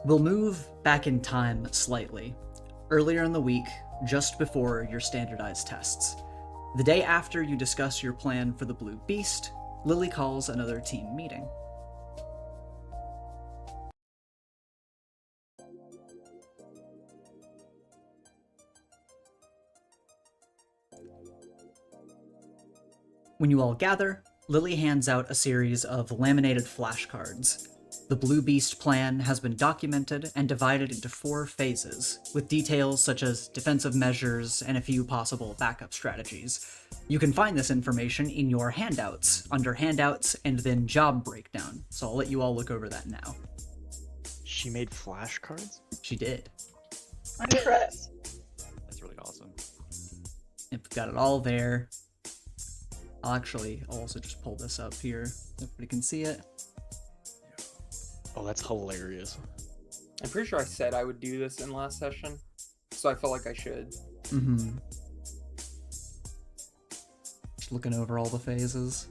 We'll move back in time slightly. Earlier in the week, just before your standardized tests. The day after you discuss your plan for the Blue Beast, Lily calls another team meeting. When you all gather, Lily hands out a series of laminated flashcards. The Blue Beast plan has been documented and divided into 4 phases, with details such as defensive measures and a few possible backup strategies. You can find this information in your handouts, under handouts and then job breakdown, so I'll let you all look over that now. She made flashcards? She did. I'm impressed. That's really awesome. We've got it all there. I'll also just pull this up here so everybody can see it. Oh, that's hilarious. I'm pretty sure I said I would do this in last session, so I felt like I should. Mm-hmm. Just looking over all the phases.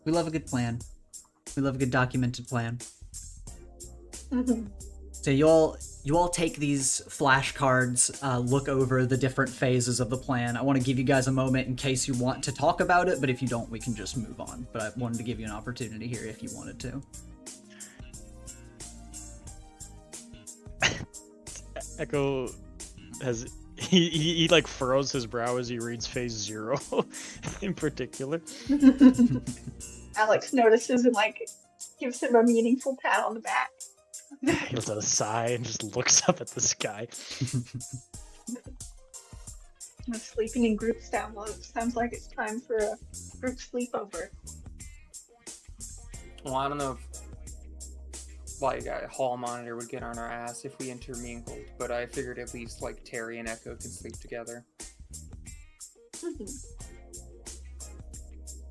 We love a good plan. We love a good documented plan. So you all take these flashcards, look over the different phases of the plan. I want to give you guys a moment in case you want to talk about it, but if you don't, we can just move on. But I wanted to give you an opportunity here if you wanted to. Echo has he like furrows his brow as he reads phase 0 in particular. Alex notices and gives him a meaningful pat on the back. He lets out a sigh and just looks up at the sky. Sleeping in groups sounds like it's time for a group sleepover. Well, I don't know if a hall monitor would get on our ass if we intermingled, but I figured at least Terry and Echo can sleep together.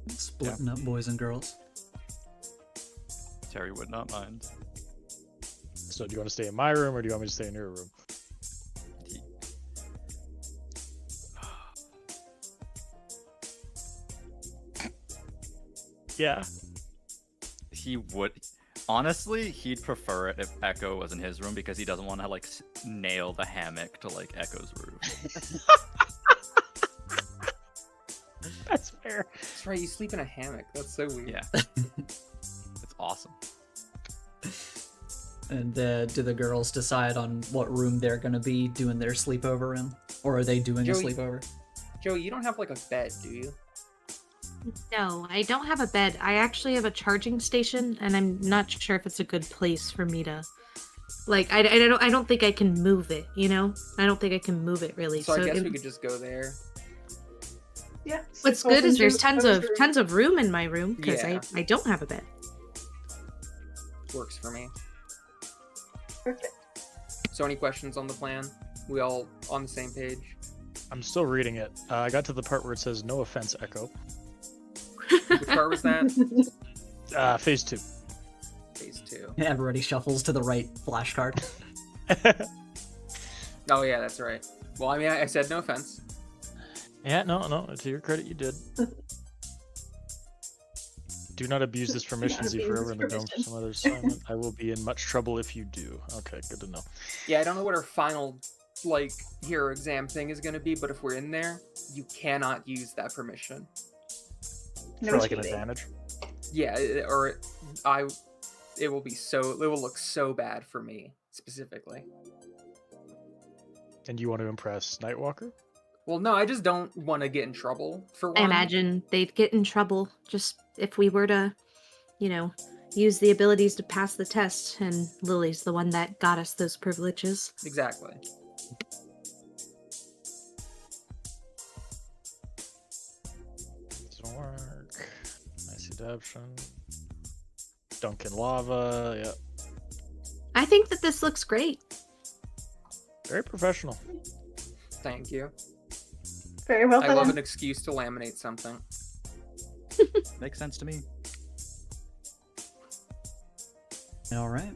Splitting up boys and girls. Terry would not mind. So do you want to stay in my room or do you want me to stay in your room? Yeah. He would. Honestly, he'd prefer it if Echo was in his room because he doesn't want to nail the hammock to Echo's roof. That's fair. That's right, you sleep in a hammock. That's so weird. Yeah. It's awesome. And do the girls decide on what room they're going to be doing their sleepover in? Or are they doing a sleepover? Joey, you don't have a bed, do you? No, I don't have a bed. I actually have a charging station, and I'm not sure if it's a good place for me to, I don't think I can move it. I don't think I can move it really. So I guess we could just go there. Yeah. What's good is there's tons of room in my room because Yeah. I don't have a bed. Works for me. Perfect. So any questions on the plan? We all on the same page? I'm still reading it. I got to the part where it says, "No offense, Echo." Which part was that? Phase 2. Phase 2. Everybody shuffles to the right flashcard. Oh yeah, that's right. Well, I mean, I said no offense. Yeah, no. To your credit, you did. Do not abuse this permission, Z forever in the dome for some other assignment. I will be in much trouble if you do. Okay, good to know. Yeah, I don't know what our final hero exam thing is going to be, but if we're in there, you cannot use that permission. No For an cheating. advantage. Yeah, it will look so bad for me specifically. And you want to impress Nightwalker? Well, no, I just don't want to get in trouble for one. I imagine they'd get in trouble just if we were to, use the abilities to pass the test, and Lily's the one that got us those privileges. Exactly. Doesn't work. Nice adaption. Dunkin' lava, yep. I think that this looks great. Very professional. Thank you. Very well I done. love an excuse to laminate something. Makes sense to me. All right.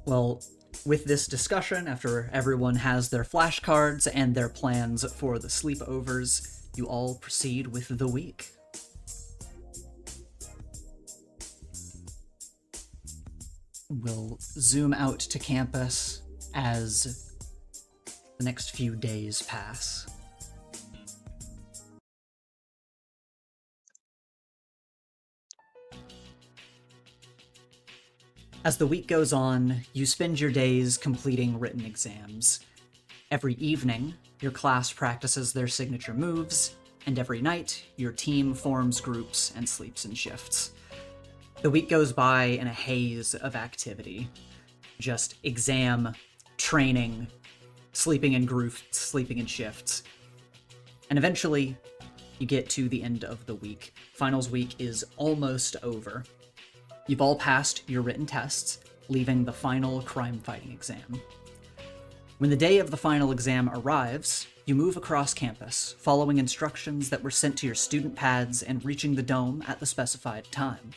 Well, with this discussion, after everyone has their flashcards and their plans for the sleepovers, you all proceed with the week. We'll zoom out to campus as the next few days pass. As the week goes on, you spend your days completing written exams. Every evening, your class practices their signature moves, and every night, your team forms groups and sleeps in shifts. The week goes by in a haze of activity. Just exam, training, sleeping in groups, sleeping in shifts. And eventually, you get to the end of the week. Finals week is almost over. You've all passed your written tests, leaving the final crime-fighting exam. When the day of the final exam arrives, you move across campus, following instructions that were sent to your student pads and reaching the dome at the specified time.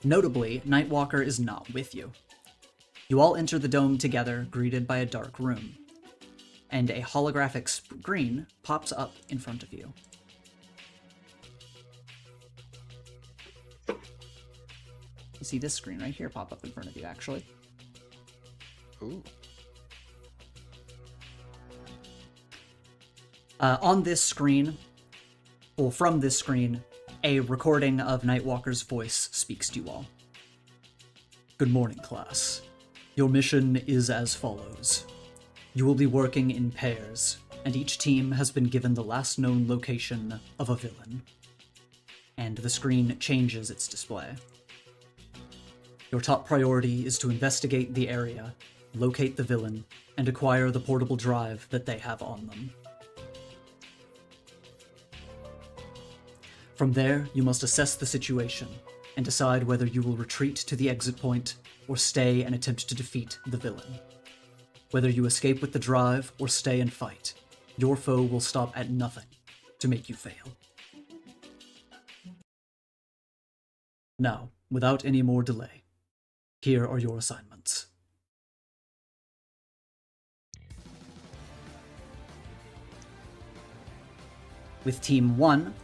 Notably, Nightwalker is not with you. You all enter the dome together, greeted by a dark room, and a holographic screen pops up in front of you. You see this screen right here pop up in front of you, actually. Ooh. On this screen, well, from this screen, a recording of Nightwalker's voice speaks to you all. Good morning, class. Your mission is as follows. You will be working in pairs, and each team has been given the last known location of a villain. And the screen changes its display. Your top priority is to investigate the area, locate the villain, and acquire the portable drive that they have on them. From there, you must assess the situation and decide whether you will retreat to the exit point or stay and attempt to defeat the villain. Whether you escape with the drive or stay and fight, your foe will stop at nothing to make you fail. Now, without any more delay, here are your assignments. With Team 1,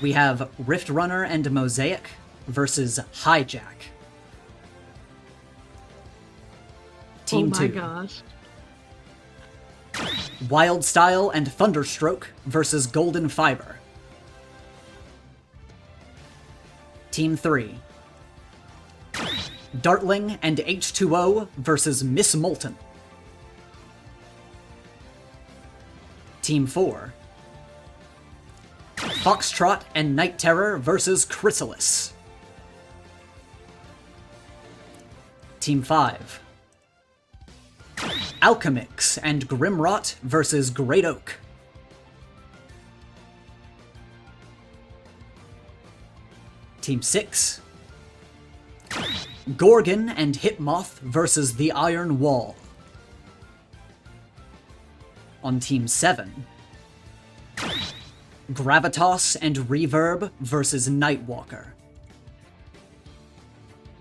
we have Rift Runner and Mosaic versus Hijack. Team 2. Oh my gosh. Wild Style and Thunderstroke versus Golden Fiber. Team 3. Dartling and H2O versus Miss Molten. Team 4. Foxtrot and Night Terror versus Chrysalis. Team 5. Alchemix and Grimrot versus Great Oak. Team 6. Gorgon and Hitmoth versus the Iron Wall. On Team 7. Gravitas and Reverb versus Nightwalker.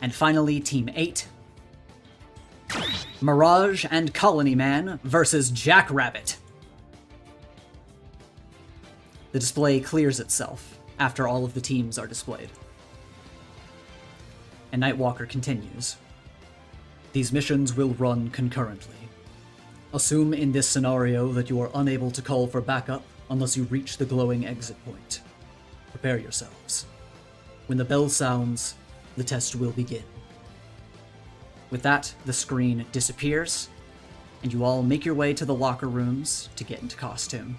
And finally, Team 8. Mirage and Colony Man versus Jackrabbit. The display clears itself after all of the teams are displayed. And Nightwalker continues. These missions will run concurrently. Assume in this scenario that you are unable to call for backup unless you reach the glowing exit point. Prepare yourselves. When the bell sounds, the test will begin. With that, the screen disappears, and you all make your way to the locker rooms to get into costume.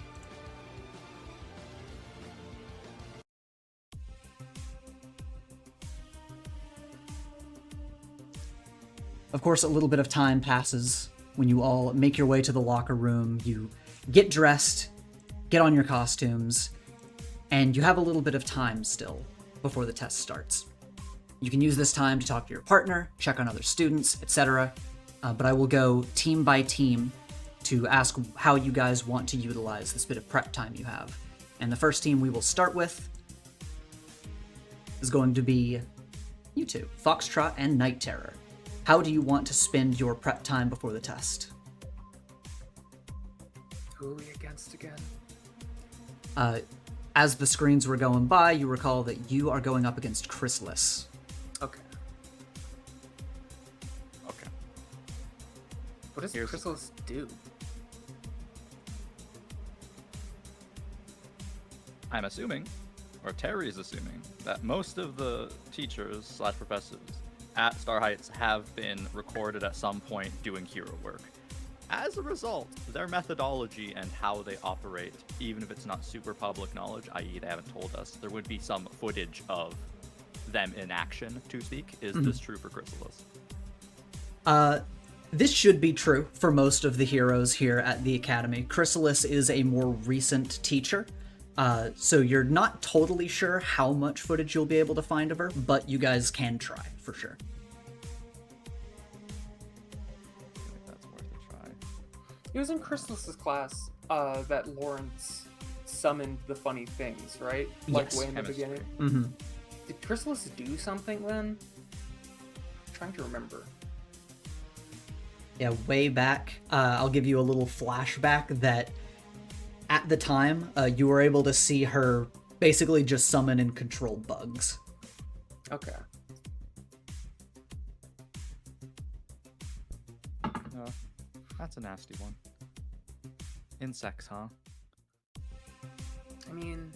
Of course, a little bit of time passes when you all make your way to the locker room, you get dressed, get on your costumes, and you have a little bit of time still before the test starts. You can use this time to talk to your partner, check on other students, etc. But I will go team by team to ask how you guys want to utilize this bit of prep time you have. And the first team we will start with is going to be you two, Foxtrot and Night Terror. How do you want to spend your prep time before the test? Who are we against again? As the screens were going by, you recall that you are going up against Chrysalis. What does Here's- Chrysalis do? I'm assuming, or Terry is assuming, that most of the teachers / professors at Star Heights have been recorded at some point doing hero work. As a result, their methodology and how they operate, even if it's not super public knowledge, i.e. they haven't told us, there would be some footage of them in action, to speak. Is this true for Chrysalis? This should be true for most of the heroes here at the Academy. Chrysalis is a more recent teacher, so you're not totally sure how much footage you'll be able to find of her, but you guys can try, for sure. I think that's worth a try. It was in Chrysalis's class that Lawrence summoned the funny things, right? Like Yes. way in the Chemistry. beginning. Mm-hmm. Did Chrysalis do something then? I'm trying to remember. Yeah, way back, I'll give you a little flashback that at the time, you were able to see her basically just summon and control bugs. Okay. That's a nasty one. Insects, huh? I mean,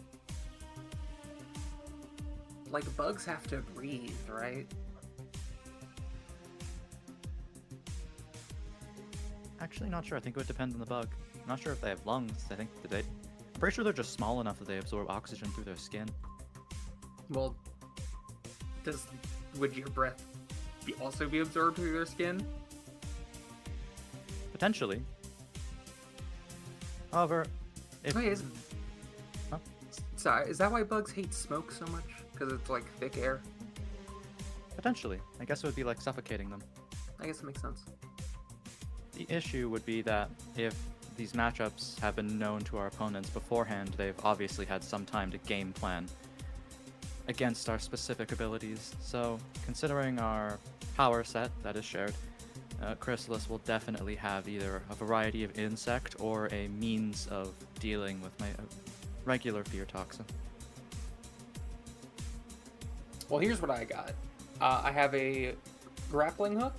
like bugs have to breathe, right? Actually, not sure. I think it would depend on the bug. I'm not sure if they have lungs. I'm pretty sure they're just small enough that they absorb oxygen through their skin. Well, would your breath also be absorbed through their skin? Potentially. However, if Wait, Huh? sorry, is that why bugs hate smoke so much? Because it's like thick air? potentially, I guess it would be like suffocating them. I guess it makes sense. The issue would be that if these matchups have been known to our opponents beforehand, they've obviously had some time to game plan against our specific abilities. So, considering our power set that is shared, Chrysalis will definitely have either a variety of insect or a means of dealing with my regular fear toxin. Well, here's what I got. I have a grappling hook,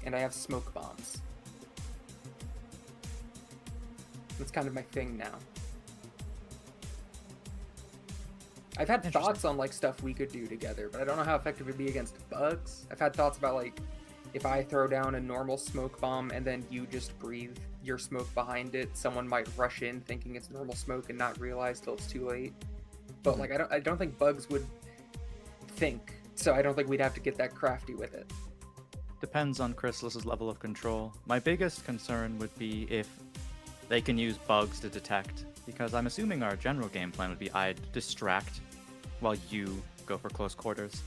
and I have smoke bombs. That's kind of my thing now. I've had Interesting. thoughts on like stuff we could do together, but I don't know how effective it'd be against bugs. I've had thoughts about like if I throw down a normal smoke bomb and then you just breathe your smoke behind it, someone might rush in thinking it's normal smoke and not realize till it's too late. But like I don't think bugs would think, so I don't think we'd have to get that crafty with it. Depends on Chrysalis's level of control. My biggest concern would be if they can use bugs to detect, because I'm assuming our general game plan would be I'd distract while you go for close quarters.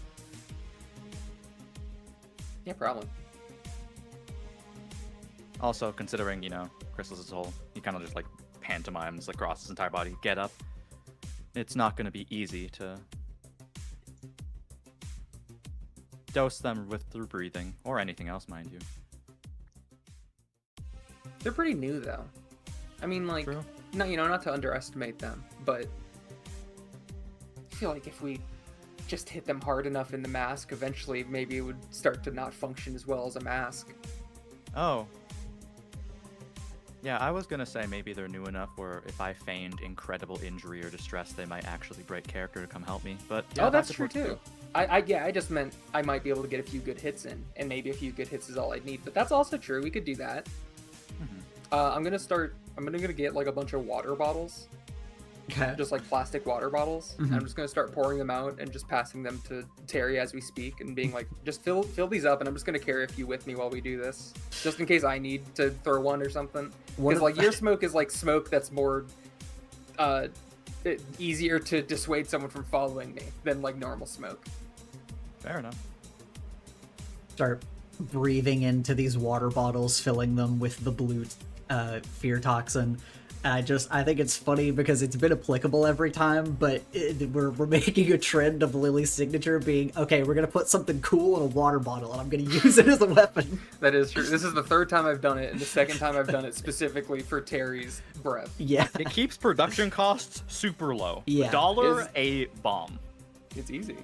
Yeah, probably. Also, considering, you know, Chrysalis's whole, he kind of just like pantomimes across his entire body, get up. It's not going to be easy to dose them with through breathing, or anything else, mind you. They're pretty new though. I mean, like, True. not to underestimate them, but I feel like if we just hit them hard enough in the mask, eventually maybe it would start to not function as well as a mask. Oh. Yeah, I was gonna say maybe they're new enough where if I feigned incredible injury or distress, they might actually break character to come help me. But yeah, Oh, that's that true could work too. I just meant I might be able to get a few good hits in, and maybe a few good hits is all I'd need. But that's also true. We could do that. Mhm. I'm gonna get like a bunch of water bottles, Okay. just like plastic water bottles. Mhm. I'm just gonna start pouring them out and just passing them to Terry as we speak, and being like, just fill these up, and I'm just gonna carry a few with me while we do this, just in case I need to throw one or something. One Because of- like your smoke is like smoke that's more easier to dissuade someone from following me than like normal smoke. Fair enough. Start breathing into these water bottles, filling them with the blue fear toxin. I think it's funny because it's been applicable every time, but we're making a trend of Lily's signature being, okay, we're gonna put something cool in a water bottle and I'm gonna use it as a weapon. That is true. This is the third time I've done it, and the second time I've done it specifically for Terry's breath. Yeah. It keeps production costs super low. Yeah. $1 Is- a bomb. It's easy.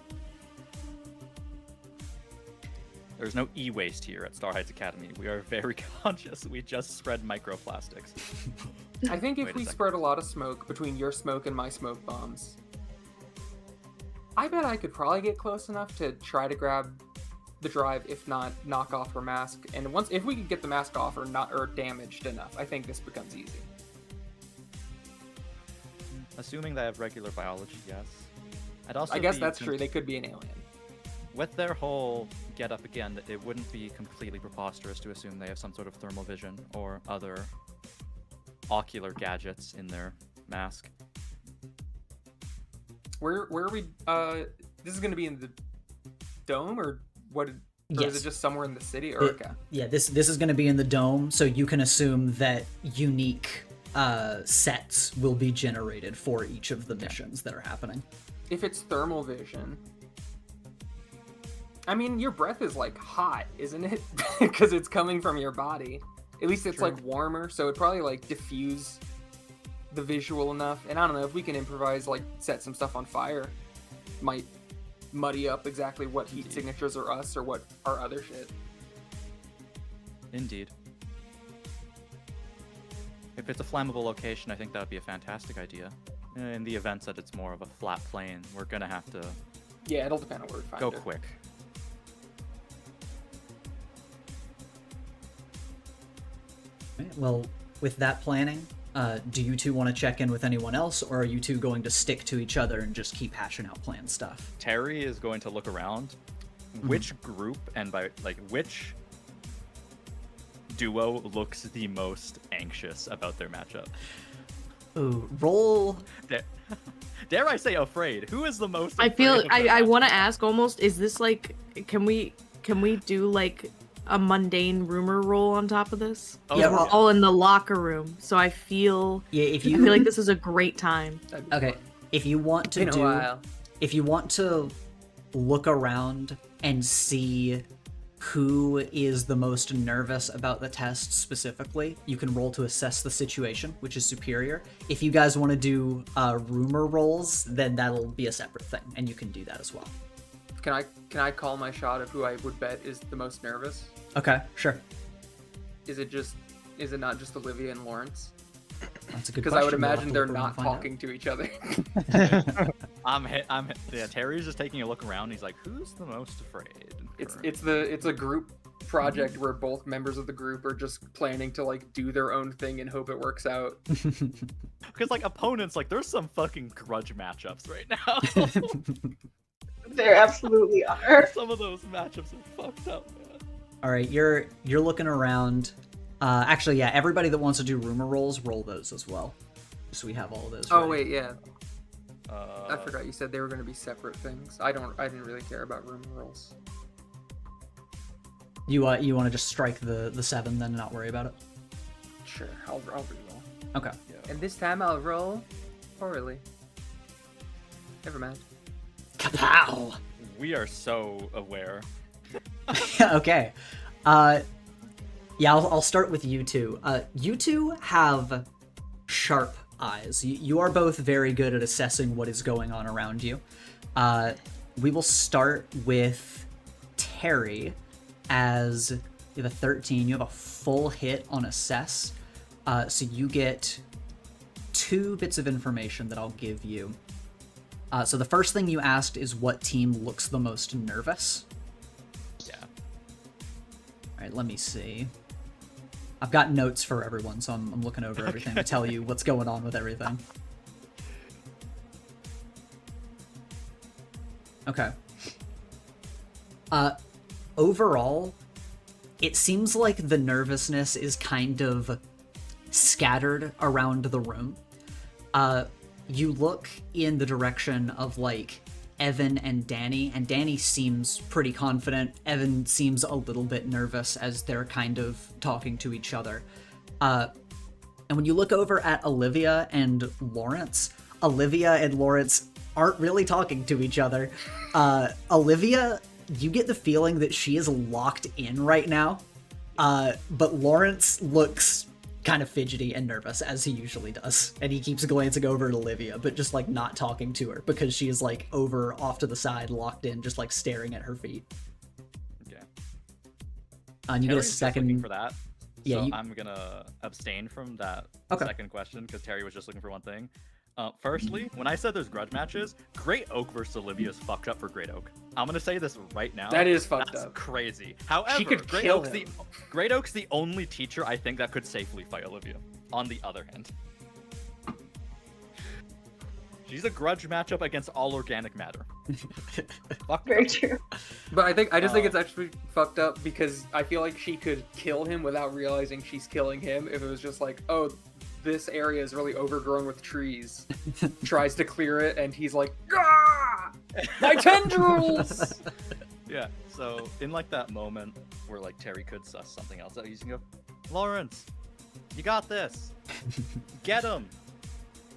There's no e-waste here at Star Heights Academy. We are very conscious. We just spread microplastics. I think if Wait a we second. spread a lot of smoke between your smoke and my smoke bombs, I bet I could probably get close enough to try to grab the drive, if not knock off her mask. And if we could get the mask off or damaged enough, I think this becomes easy. Assuming they have regular biology, yes. I'd also I guess be that's true. They could be an alien. With their whole get-up again, it wouldn't be completely preposterous to assume they have some sort of thermal vision or other ocular gadgets in their mask. Where are we? This is going to be in the dome, or what? Or Yes. is it just somewhere in the city? Or okay. Yeah, this is going to be in the dome, so you can assume that unique sets will be generated for each of the missions that are happening. If it's thermal vision, I mean, your breath is like hot, isn't it? Because it's coming from your body. At least it's True. like warmer, so it probably like diffuse the visual enough. And I don't know if we can improvise, like set some stuff on fire, might muddy up exactly what heat signatures are us or what are other shit. Indeed. If it's a flammable location, I think that would be a fantastic idea. In the event that it's more of a flat plane, we're gonna have to Yeah, it'll depend on where we find go it. quick. Well, with that planning, do you two want to check in with anyone else, or are you two going to stick to each other and just keep hashing out plan stuff? Terry is going to look around. Which group and by like which duo looks the most anxious about their matchup? Ooh, roll. Dare I say afraid? Who is the most I feel afraid of their I matchup? want to ask almost, is this like, can we do like a mundane rumor roll on top of this? Oh, Yeah, We're well- all in the locker room, so I feel Yeah, if I you feel like this is a great time. That'd be okay, fun. if you want to Been a do, while. if you want to look around and see who is the most nervous about the test specifically, you can roll to assess the situation, which is superior. If you guys want to do rumor rolls, then that'll be a separate thing, and you can do that as well. Can I call my shot of who I would bet is the most nervous? Okay, sure. Is it not just Olivia and Lawrence? That's a good Because question. I would We'll have imagine to they're look around not and find out. talking to each other. Yeah, Terry's just taking a look around. He's like, who's the most afraid? It's a group project where both members of the group are just planning to like do their own thing and hope it works out. Because like opponents, like there's some fucking grudge matchups right now. There absolutely are. Some of those matchups are fucked up, man. All right, you're looking around. Actually, yeah, everybody that wants to do rumor rolls, roll those as well, so we have all of those. Oh ready. wait, yeah. Uh, I forgot you said they were going to be separate things. I didn't really care about rumor rolls. You want to just strike the 7, then not worry about it. Sure, I'll reroll. Okay. And this time I'll roll poorly. Never mind. Kapow! We are so aware. Okay. Yeah, I'll start with you two. You two have sharp eyes. You are both very good at assessing what is going on around you. We will start with Terry, as you have a 13. You have a full hit on assess. So you get 2 bits of information that I'll give you. So the first thing you asked is what team looks the most nervous. Yeah. All right, let me see. I've got notes for everyone, so I'm looking over everything to tell you what's going on with everything. Okay. Overall, it seems like the nervousness is kind of scattered around the room. You look in the direction of, like, Evan and Danny seems pretty confident. Evan seems a little bit nervous as they're kind of talking to each other. And when you look over at Olivia and Lawrence aren't really talking to each other. Olivia, you get the feeling that she is locked in right now, but Lawrence looks kind of fidgety and nervous, as he usually does, and he keeps glancing over at Olivia, but just like not talking to her because she is like over off to the side, locked in, just like staring at her feet. Okay. And you get a Terry's just looking second. for that. Yeah, So you- I'm gonna abstain from that Okay. second question because Terry was just looking for one thing. Firstly, when I said there's grudge matches, Great Oak versus Olivia is fucked up for Great Oak. I'm gonna say this right now. That is fucked That's up. crazy. However, could Great kill Oak's him. Great Oak's the only teacher I think that could safely fight Olivia. On the other hand, she's a grudge matchup against all organic matter. Fuck Very her. true. But I just think Uh, it's actually fucked up because I feel like she could kill him without realizing she's killing him if it was just like, oh, this area is really overgrown with trees. Tries to clear it and he's like, ah, my tendrils! Yeah, so in like that moment where like Terry could suss something else out, he's gonna go, Lawrence, you got this. Get him.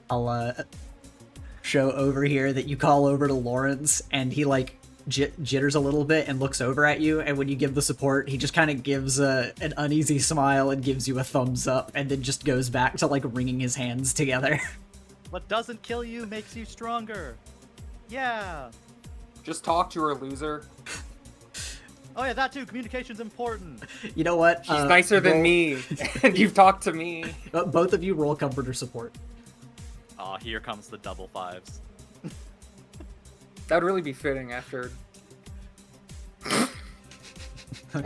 I'll show over here that you call over to Lawrence, and he like jitters a little bit and looks over at you, and when you give the support, he just kind of gives an uneasy smile and gives you a thumbs up, and then just goes back to like wringing his hands together. What doesn't kill you makes you stronger. Yeah. Just talk to her, loser. Oh yeah, that too. Communication's important. You know what? She's nicer than roll- me, and you've talked to me. Both of you roll comfort or support. Aw, here comes the double fives. That would really be fitting after. All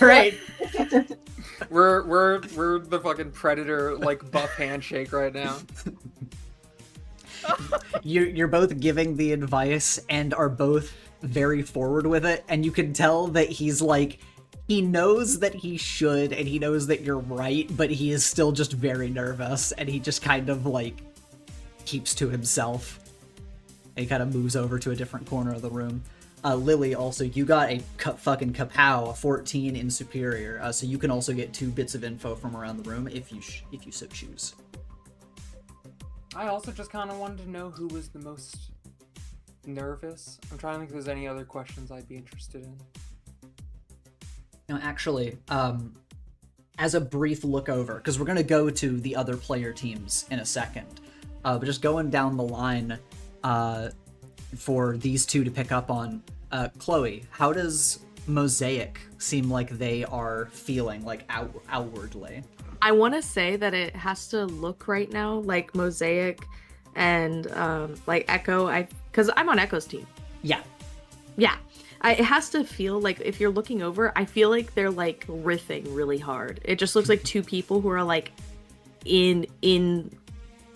right. We're the fucking predator like buff handshake right now. You're both giving the advice and are both very forward with it, and you can tell that he's like, he knows that he should and he knows that you're right, but he is still just very nervous, and he just kind of like keeps to himself. And he kind of moves over to a different corner of the room. Lily, also, you got a fucking kapow, a 14 in superior, so you can also get 2 bits of info from around the room if you so choose. I also just kind of wanted to know who was the most nervous. I'm trying to think if there's any other questions I'd be interested in. No, actually, as a brief look over, because we're going to go to the other player teams in a second, but just going down the line for these two to pick up on, Chloe, how does Mosaic seem like they are feeling, like, outwardly? I want to say that it has to look right now like Mosaic and like Echo. Because I'm on Echo's team. Yeah. Yeah. It has to feel like, if you're looking over, I feel like they're like riffing really hard. It just looks like two people who are like in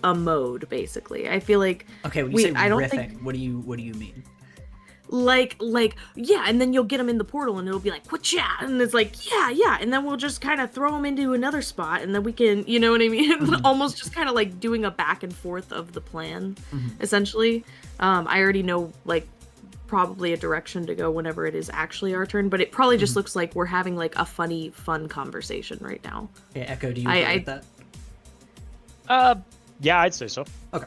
a mode, basically. I feel like Okay, when you say I don't riffing, think what do you mean? like yeah, and then you'll get them in the portal and it'll be like whatcha, and it's like yeah, and then we'll just kind of throw them into another spot, and then we can, you know what I mean? Almost just kind of like doing a back and forth of the plan, essentially. I already know like probably a direction to go whenever it is actually our turn, but it probably just looks like we're having like a fun conversation right now. Okay, Echo, do you agree with that? Yeah, I'd say so. Okay.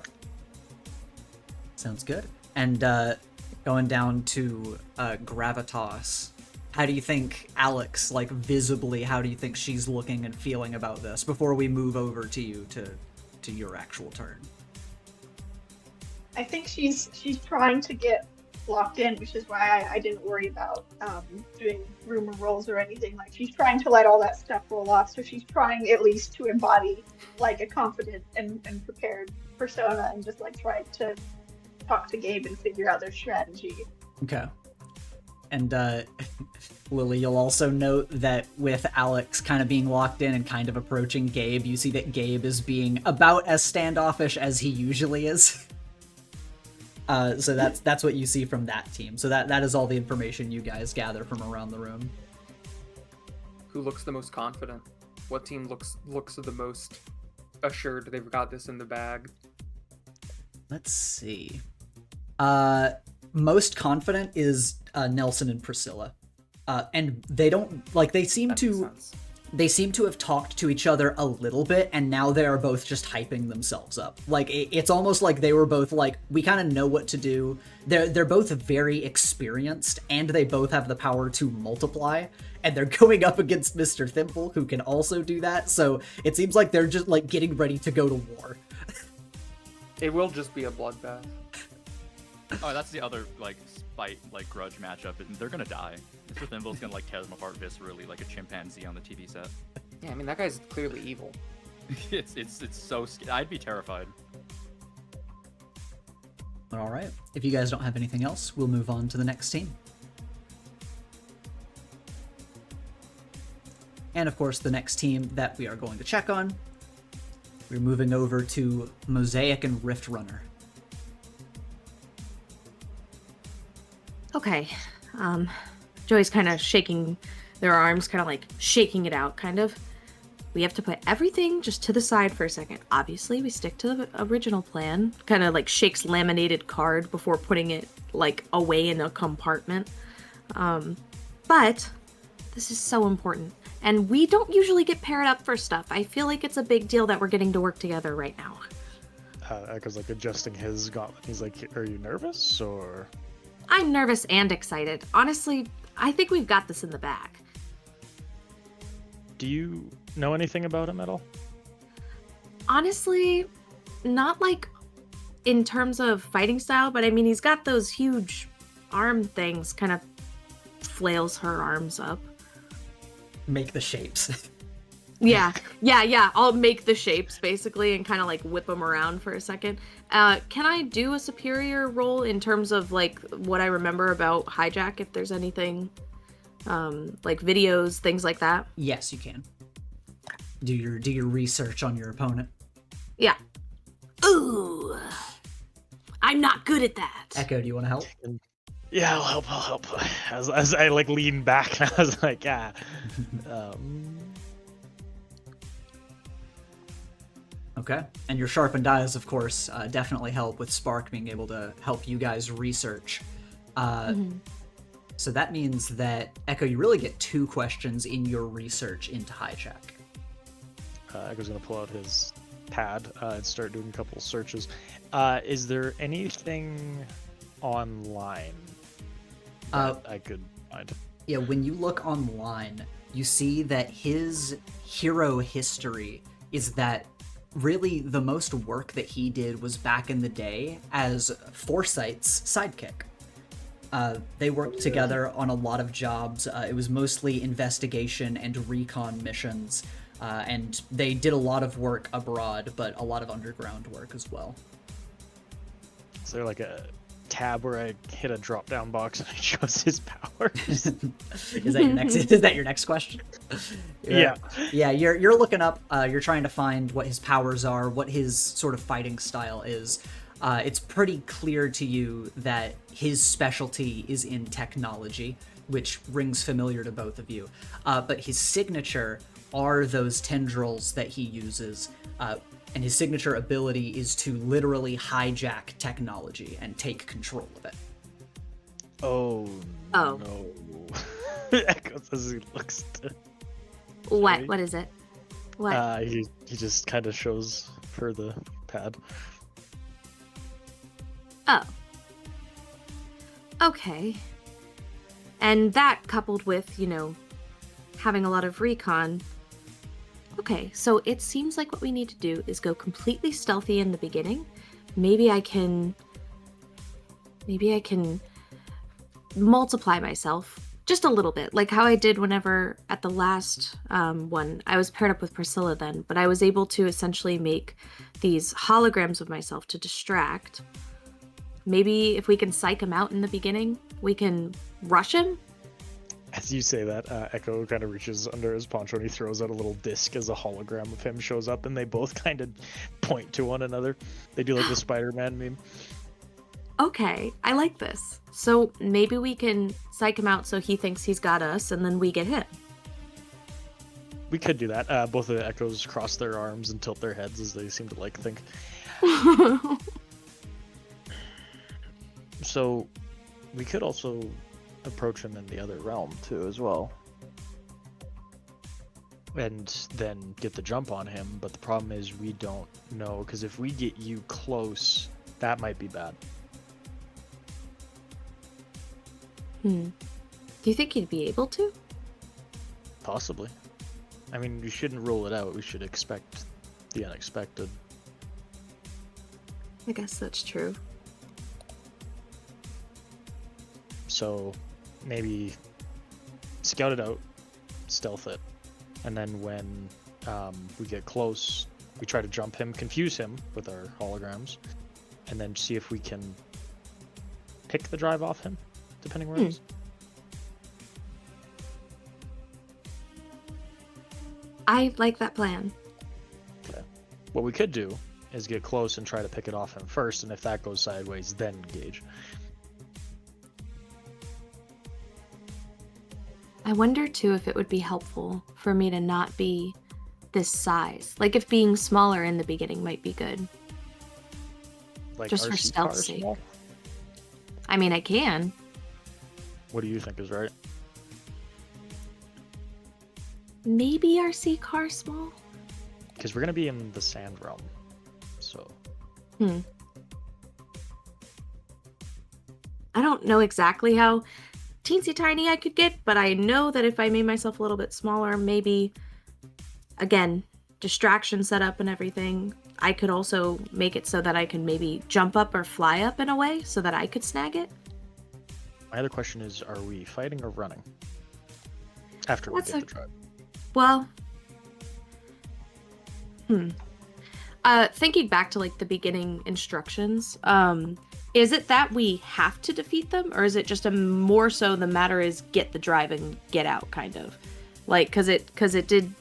Sounds good. And going down to Gravitas, how do you think Alex, like visibly, how do you think she's looking and feeling about this before we move over to you to your actual turn? I think she's trying to get locked in, which is why I didn't worry about doing rumor rolls or anything. Like, she's trying to let all that stuff roll off, so she's trying at least to embody like a confident and prepared persona, and just like try to talk to Gabe and figure out their strategy. Okay. And Lily, you'll also note that with Alex kind of being locked in and kind of approaching Gabe, you see that Gabe is being about as standoffish as he usually is. So that's what you see from that team. So that is all the information you guys gather from around the room. Who looks the most confident? What team looks the most assured they've got this in the bag? Let's see. Most confident is Nelson and Priscilla. And they don't, like, they seem That makes to sense. they seem to have talked to each other a little bit, and now they are both just hyping themselves up. Like, it's almost like they were both like, we kind of know what to do. They're both very experienced, and they both have the power to multiply, and they're going up against Mr. Thimble, who can also do that, so it seems like they're just, like, getting ready to go to war. It will just be a bloodbath. Oh, that's the other like spite like grudge matchup. And they're gonna die. Mr. Thimble's gonna like tear them apart viscerally like a chimpanzee on the TV set. Yeah, I mean that guy's clearly evil. It's so I'd be terrified. All right. If you guys don't have anything else, we'll move on to the next team. And of course, the next team that we are going to check on, we're moving over to Mosaic and Rift Runner. Okay. Joey's kind of shaking their arms, kind of like shaking it out, kind of. We have to put everything just to the side for a second. Obviously, we stick to the original plan. Kind of like shakes laminated card before putting it like away in a compartment. But this is so important. And we don't usually get paired up for stuff. I feel like it's a big deal that we're getting to work together right now. Echo's like adjusting his gauntlet. He's like, "Are you nervous or?" I'm nervous and excited. Honestly, I think we've got this in the bag. Do you know anything about him at all? Honestly, not like in terms of fighting style, but I mean, he's got those huge arm things, kind of flails her arms up. Make the shapes. Yeah. I'll make the shapes basically and kind of like whip them around for a second. Can I do a superior roll in terms of like what I remember about Hijack, if there's anything like videos, things like that? Yes, you can. Do your research on your opponent. Yeah. Ooh. I'm not good at that. Echo, do you want to help? Yeah, I'll help. As I like lean back, and I was like, Okay. And your sharpened eyes, of course, definitely help with Spark being able to help you guys research. So that means that, Echo, you really get 2 questions in your research into Hijack. Echo's gonna pull out his pad and start doing a couple searches. Is there anything online that I could find? Yeah, when you look online, you see that his hero history is that really the most work that he did was back in the day as Foresight's sidekick. They worked together on a lot of jobs. It was mostly investigation and recon missions, and they did a lot of work abroad, but a lot of underground work as well. Is there like a tab where I hit a drop-down box and it shows his powers? Is that your next question? Yeah. Yeah, you're looking up, you're trying to find what his powers are, what his sort of fighting style is. It's pretty clear to you that his specialty is in technology, which rings familiar to both of you. But his signature are those tendrils that he uses, and his signature ability is to literally hijack technology and take control of it. Oh. No. Echo says he looks to... What? Sorry. What is it? What? He just kind of shows her the pad. Oh. Okay. And that coupled with, having a lot of recon. Okay, so it seems like what we need to do is go completely stealthy in the beginning. Maybe I can multiply myself just a little bit, like how I did whenever at the last one. I was paired up with Priscilla then, but I was able to essentially make these holograms of myself to distract. Maybe if we can psych him out in the beginning, we can rush him. As you say that, Echo kind of reaches under his poncho and he throws out a little disc as a hologram of him shows up, and they both kind of point to one another. They do like the Spider-Man meme. Okay, I like this. So maybe we can psych him out so he thinks he's got us, and then we get hit. We could do that. Both of the Echoes cross their arms and tilt their heads as they seem to like think. So we could also approach him in the other realm too as well, and then get the jump on him. But the problem is we don't know, because if we get you close, that might be bad. Do you think he'd be able to? Possibly. I mean, we shouldn't rule it out. We should expect the unexpected. I guess that's true. So maybe scout it out, stealth it, and then when we get close, we try to jump him, confuse him with our holograms, and then see if we can pick the drive off him, depending where it is. I like that plan. Okay. What we could do is get close and try to pick it off him first, and if that goes sideways, then engage. I wonder too if it would be helpful for me to not be this size. Like if being smaller in the beginning might be good. Like Just for RC stealth's car sake. small? I mean, I can. What do you think is right? Maybe RC car small? Because we're gonna be in the sand realm, so. I don't know exactly how teensy tiny I could get, but I know that if I made myself a little bit smaller, maybe, again, distraction setup and everything, I could also make it so that I can maybe jump up or fly up in a way so that I could snag it. My other question is, are we fighting or running? After we That's get a- the drive. Well, thinking back to like the beginning instructions, is it that we have to defeat them, or is it just a more so the matter is get the drive and get out kind of? Like, cause it did,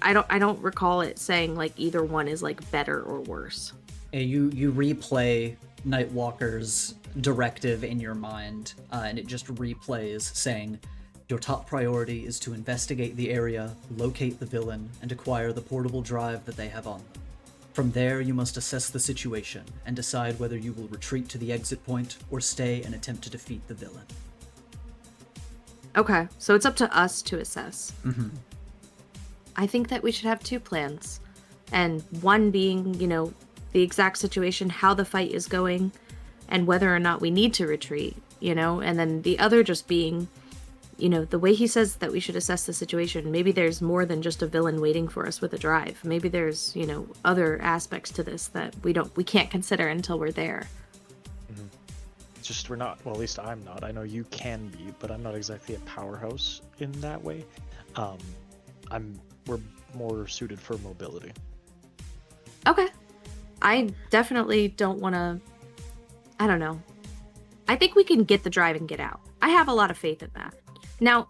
I don't recall it saying like either one is like better or worse. You replay Nightwalker's directive in your mind, and it just replays saying, your top priority is to investigate the area, locate the villain, and acquire the portable drive that they have on them. From there, you must assess the situation and decide whether you will retreat to the exit point or stay and attempt to defeat the villain. Okay, so it's up to us to assess. Mm-hmm. I think that we should have two plans. And one being, the exact situation, how the fight is going, and whether or not we need to retreat, and then the other just being, the way he says that we should assess the situation, maybe there's more than just a villain waiting for us with a drive. Maybe there's, other aspects to this that we can't consider until we're there. It's just we're not, well, at least I'm not. I know you can be, but I'm not exactly a powerhouse in that way. We're more suited for mobility. Okay. I definitely don't want to, I don't know. I think we can get the drive and get out. I have a lot of faith in that. Now,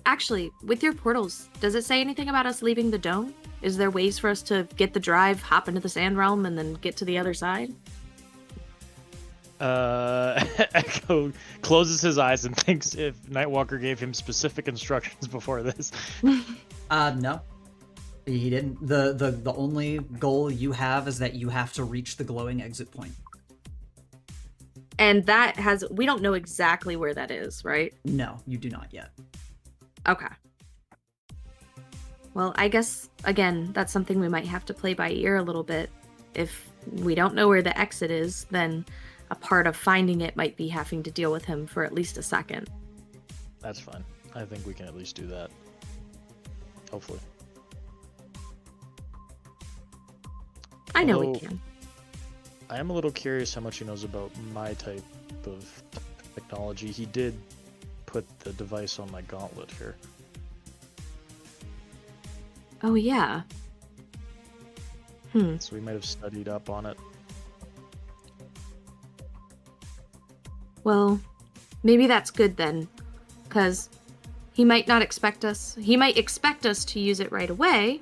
actually, with your portals, does it say anything about us leaving the dome? Is there ways for us to get the drive, hop into the sand realm, and then get to the other side? Echo closes his eyes and thinks if Nightwalker gave him specific instructions before this. No. He didn't. The only goal you have is that you have to reach the glowing exit point. And we don't know exactly where that is, right? No, you do not yet. Okay. Well, I guess, again, that's something we might have to play by ear a little bit. If we don't know where the exit is, then a part of finding it might be having to deal with him for at least a second. That's fine. I think we can at least do that. Hopefully. I know we Although- can. I am a little curious how much he knows about my type of technology. He did put the device on my gauntlet here. Oh, yeah. So we might have studied up on it. Well, maybe that's good then. Because he might not expect us. He might expect us to use it right away.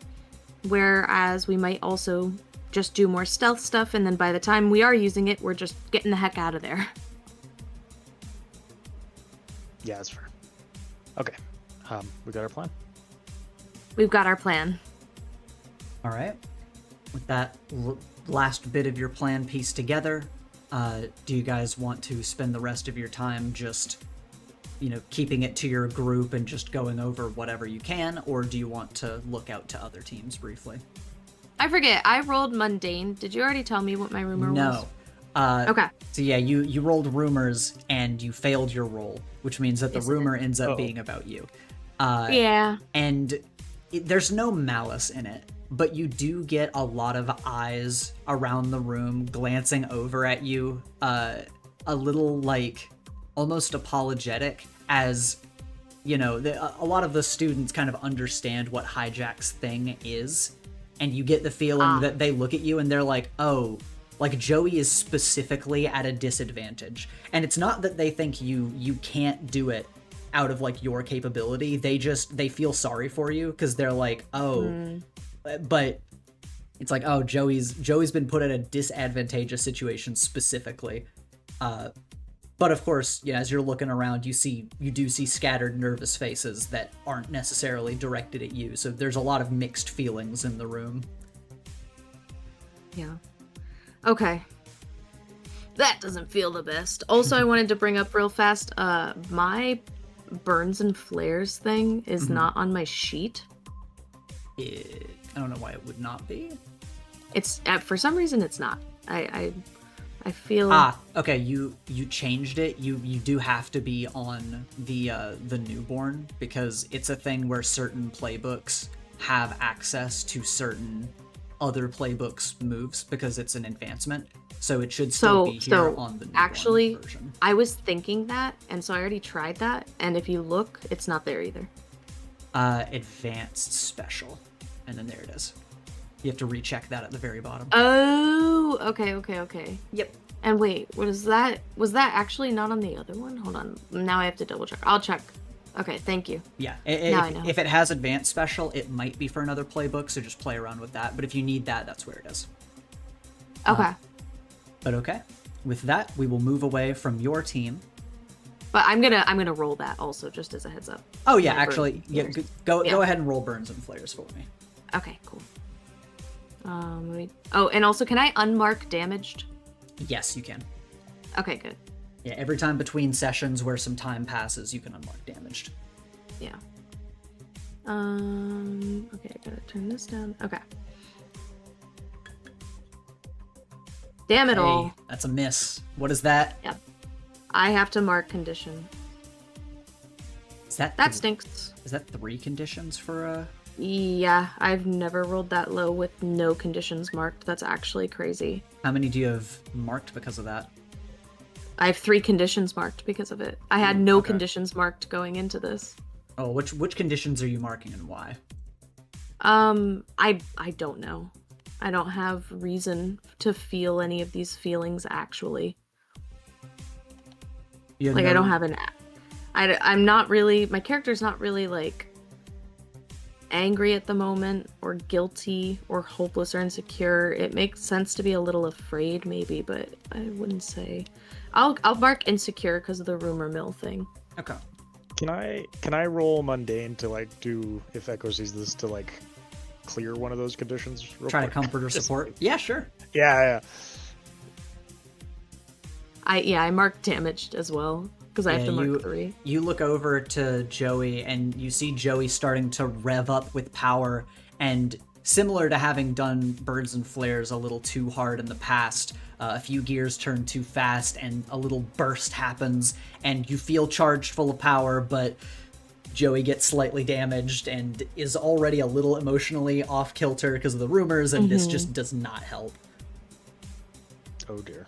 Whereas we might also just do more stealth stuff, and then by the time we are using it, we're just getting the heck out of there. Yeah, that's fair. Okay. We got our plan. We've got our plan. All right. With that last bit of your plan pieced together, do you guys want to spend the rest of your time just, keeping it to your group and just going over whatever you can, or do you want to look out to other teams briefly? I forget. I rolled mundane. Did you already tell me what my rumor was? No. Okay. So yeah, you rolled rumors and you failed your roll, which means that the Yes, I did. rumor ends up being about you. Yeah. And there's no malice in it, but you do get a lot of eyes around the room glancing over at you, a little like almost apologetic, as you know, a lot of the students kind of understand what Hijack's thing is, and you get the feeling that they look at you and they're like, oh, like Joey is specifically at a disadvantage. And it's not that they think you can't do it out of like your capability. They feel sorry for you because they're like, oh, but it's like, oh, Joey's been put in a disadvantageous situation specifically. But of course, yeah, as you're looking around, you do see scattered nervous faces that aren't necessarily directed at you. So there's a lot of mixed feelings in the room. Yeah. Okay. That doesn't feel the best. Also, I wanted to bring up real fast, my burns and flares thing is not on my sheet. I don't know why it would not be. It's for some reason it's not. I feel okay, you changed it. You do have to be on the newborn, because it's a thing where certain playbooks have access to certain other playbooks moves because it's an advancement. So it should still be here on the newborn actually version. I was thinking that, and so I already tried that, and if you look, it's not there either. Advanced special, and then there it is. You have to recheck that at the very bottom. Oh, okay. Yep. And wait, was that actually not on the other one? Hold on. Now I have to double check. I'll check. Okay, thank you. Yeah. Now I know. If it has advanced special, it might be for another playbook, so just play around with that. But if you need that, that's where it is. Okay. But okay. With that, we will move away from your team. But I'm gonna roll that also, just as a heads up. Oh yeah, My actually, burn. go ahead and roll burns and flares for me. Okay, cool. Oh, and also, can I unmark damaged? Yes, you can. Okay, good. Yeah, every time between sessions where some time passes, you can unmark damaged. Yeah. Okay, I gotta turn this down. Okay. Damn it all. That's a miss. What is that? Yep. I have to mark condition. Is that stinks. Is that 3 conditions for a... Yeah, I've never rolled that low with no conditions marked. That's actually crazy. How many do you have marked because of that? I have 3 conditions marked because of it. I had no conditions marked going into this. Oh, which conditions are you marking and why? I don't know. I don't have reason to feel any of these feelings actually. I don't have I'm not really, my character's not really like angry at the moment, or guilty, or hopeless, or insecure. It makes sense to be a little afraid maybe, but I wouldn't say. I'll mark insecure because of the rumor mill thing. Okay. Can I roll mundane to like do, if Echo sees this, to like clear one of those conditions real Try quick? to comfort or support? Yeah, sure. Yeah. I marked damaged as well because I have to mark 3. You look over to Joey and you see Joey starting to rev up with power, and similar to having done birds and flares a little too hard in the past, a few gears turn too fast and a little burst happens and you feel charged full of power, but Joey gets slightly damaged and is already a little emotionally off kilter because of the rumors, and this just does not help. Oh dear.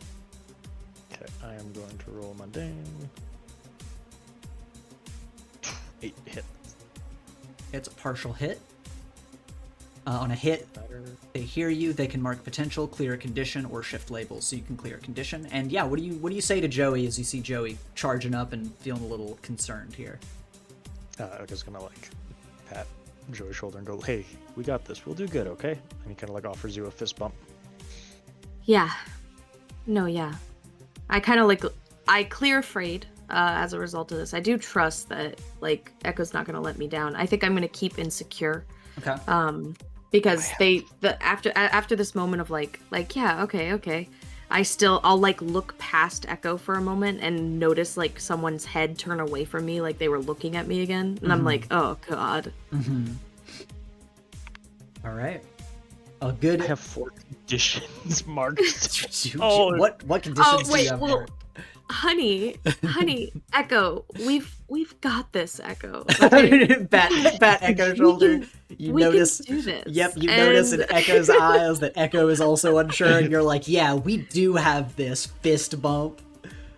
Okay, I am going to roll mundane. 8 hit. It's a partial hit. On a hit, they hear you, they can mark potential, clear a condition, or shift labels, so you can clear a condition. And yeah, what do you say to Joey as you see Joey charging up and feeling a little concerned here? I'm just gonna like pat Joey's shoulder and go, "Hey, we got this. We'll do good, okay?" And he kind of like offers you a fist bump. Yeah. No, yeah. I kind of like, I clear afraid as a result of this. I do trust that like Echo's not gonna let me down. I think I'm gonna keep insecure. Okay. Because after this moment of like yeah, okay. I'll like look past Echo for a moment and notice like someone's head turn away from me, like they were looking at me again, and I'm like, oh god. All right. A good. I have 4 conditions marked. What conditions do you have marked? Honey, Echo, we've got this, Echo. Bat Echo shoulder. You we notice. can do this. Yep, you notice in Echo's eyes that Echo is also unsure, and you're like, "Yeah, we do have this." Fist bump.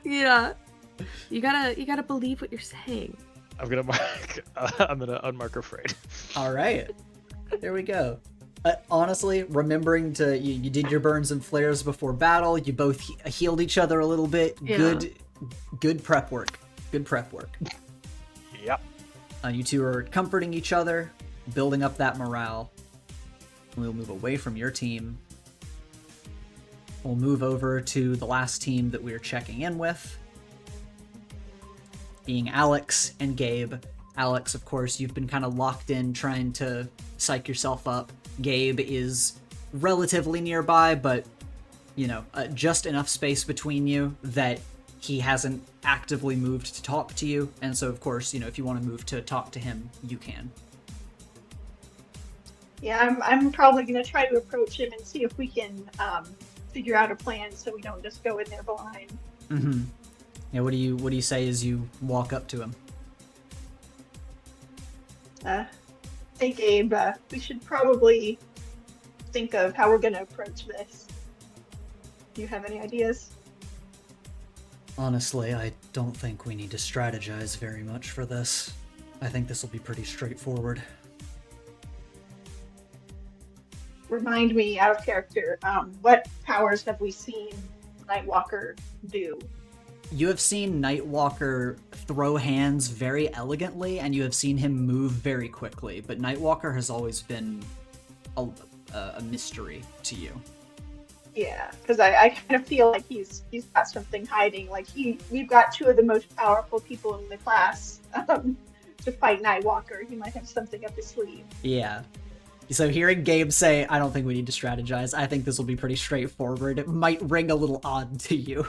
Yeah. You gotta believe what you're saying. I'm gonna unmark afraid. All right, there we go. Honestly, remembering to you did your burns and flares before battle. You both healed each other a little bit. Yeah. Good prep work. Good prep work. Yep. You two are comforting each other, building up that morale. We'll move away from your team. We'll move over to the last team that we're checking in with, being Alex and Gabe. Alex, of course, you've been kind of locked in trying to psych yourself up. Gabe is relatively nearby, but, just enough space between you that he hasn't actively moved to talk to you. And so, of course, if you want to move to talk to him, you can. Yeah, I'm probably going to try to approach him and see if we can figure out a plan so we don't just go in there blind. Mm-hmm. Yeah, what do you say as you walk up to him? Hey Gabe, we should probably think of how we're going to approach this. Do you have any ideas? Honestly, I don't think we need to strategize very much for this. I think this will be pretty straightforward. Remind me, out of character, what powers have we seen Nightwalker do? You have seen Nightwalker throw hands very elegantly, and you have seen him move very quickly, but Nightwalker has always been a mystery to you. Yeah, because I kind of feel like he's got something hiding. Like we've got two of the most powerful people in the class to fight Nightwalker. He might have something up his sleeve. Yeah. So hearing Gabe say, I don't think we need to strategize, I think this will be pretty straightforward. It might ring a little odd to you.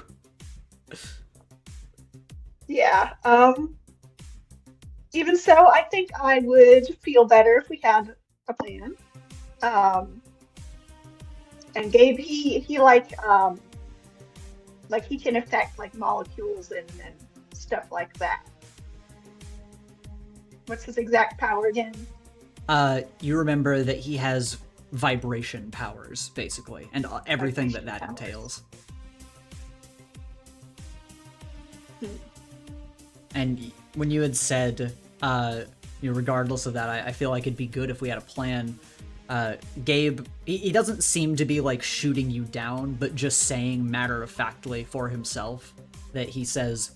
Yeah. Even so, I think I would feel better if we had a plan. And Gabe, he he can affect like molecules and stuff like that. What's his exact power again? You remember that he has vibration powers, basically, and everything Vibration that powers. entails. And when you had said, regardless of that, I feel like it'd be good if we had a plan. Gabe, he doesn't seem to be like shooting you down, but just saying matter-of-factly for himself that he says,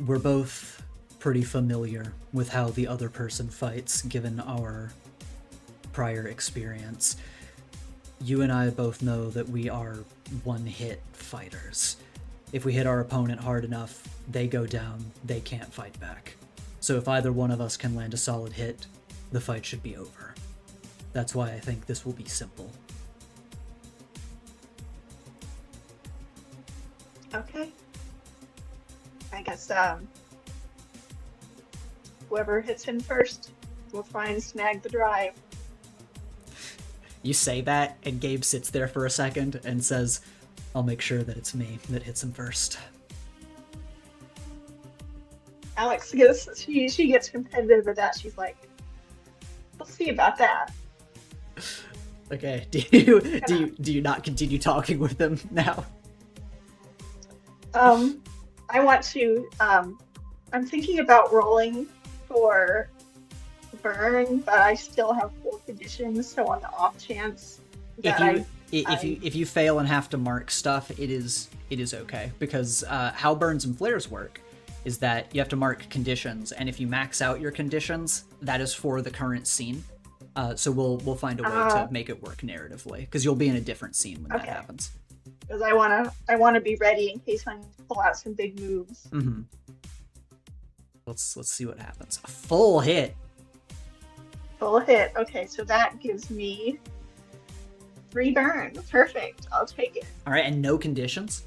we're both pretty familiar with how the other person fights, given our prior experience. You and I both know that we are one-hit fighters. If we hit our opponent hard enough, they go down, they can't fight back. So if either one of us can land a solid hit, the fight should be over. That's why I think this will be simple. Okay. I guess whoever hits him first will try and snag the drive. You say that, and Gabe sits there for a second and says, I'll make sure that it's me that hits him first. Alex she gets competitive with that. She's like, we'll see about that. Okay, do you not continue talking with him now? I want to I'm thinking about rolling for burn, but I still have 4 conditions, so on the off chance that if you fail and have to mark stuff, it is okay, because how burns and flares work is that you have to mark conditions, and if you max out your conditions, that is for the current scene. So we'll find a way to make it work narratively, because you'll be in a different scene when that happens. Because I wanna be ready in case I need to pull out some big moves. Mm-hmm. Let's see what happens. A full hit. Full hit. Okay, so that gives me 3 burn. Perfect. I'll take it. All right, and no conditions.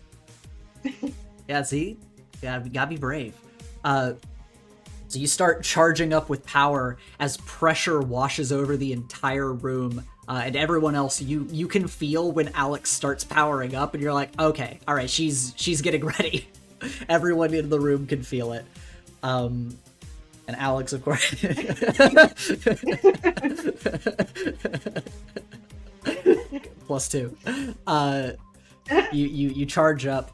Yeah, see, you gotta be brave. So you start charging up with power as pressure washes over the entire room, and everyone else. You can feel when Alex starts powering up, and you're like, okay, all right, she's getting ready. Everyone in the room can feel it. And Alex, of course. +2. You charge up.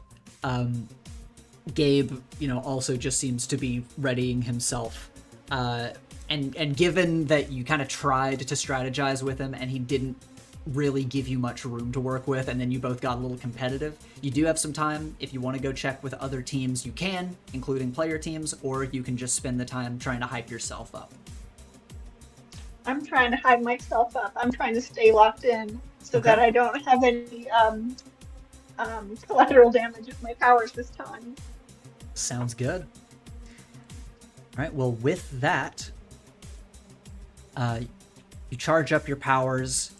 Gabe, also just seems to be readying himself. And given that you kind of tried to strategize with him and he didn't really give you much room to work with, and then you both got a little competitive, you do have some time. If you want to go check with other teams, you can, including player teams, or you can just spend the time trying to hype yourself up. I'm trying to hype myself up. I'm trying to stay locked in so that I don't have any collateral damage with my powers this time. Sounds good. All right, well, with that, you charge up your powers.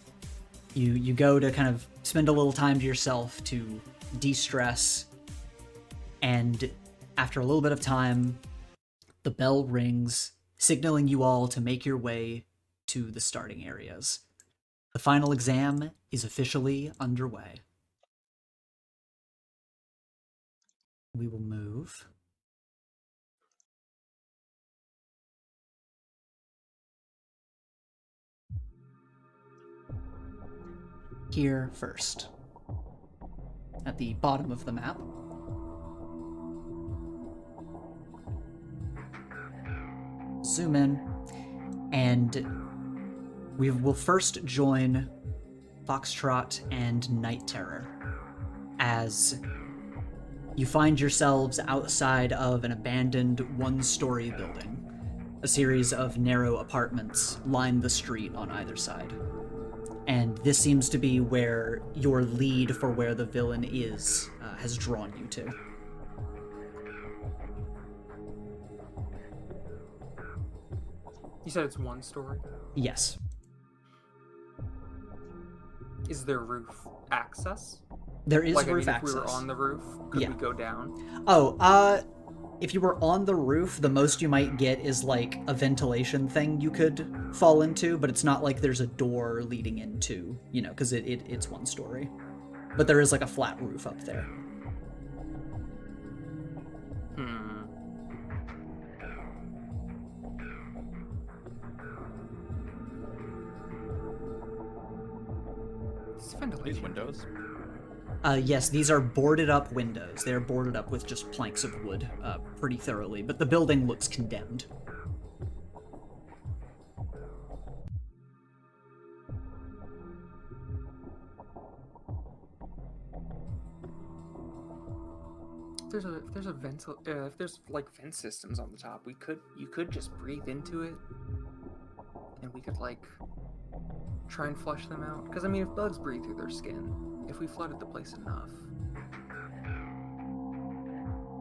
You go to kind of spend a little time to yourself to de-stress, and after a little bit of time, the bell rings, signaling you all to make your way to the starting areas. The final exam is officially underway. We will move here first, at the bottom of the map. Zoom in, and we will first join Foxtrot and Night Terror as you find yourselves outside of an abandoned one-story building. A series of narrow apartments line the street on either side. And this seems to be where your lead for where the villain is has drawn you to. You said it's one story? Yes. Is there roof access? There is like, roof if access. we were on the roof, could we go down? Oh, if you were on the roof, the most you might get is like a ventilation thing you could fall into, but it's not like there's a door leading into, because it's one story. But there is like a flat roof up there. These windows? Yes, these are boarded up windows. They're boarded up with just planks of wood pretty thoroughly, but the building looks condemned. If there's like vent systems on the top, you could just breathe into it, and we could like try and flush them out. Because if bugs breathe through their skin, if we flooded the place enough,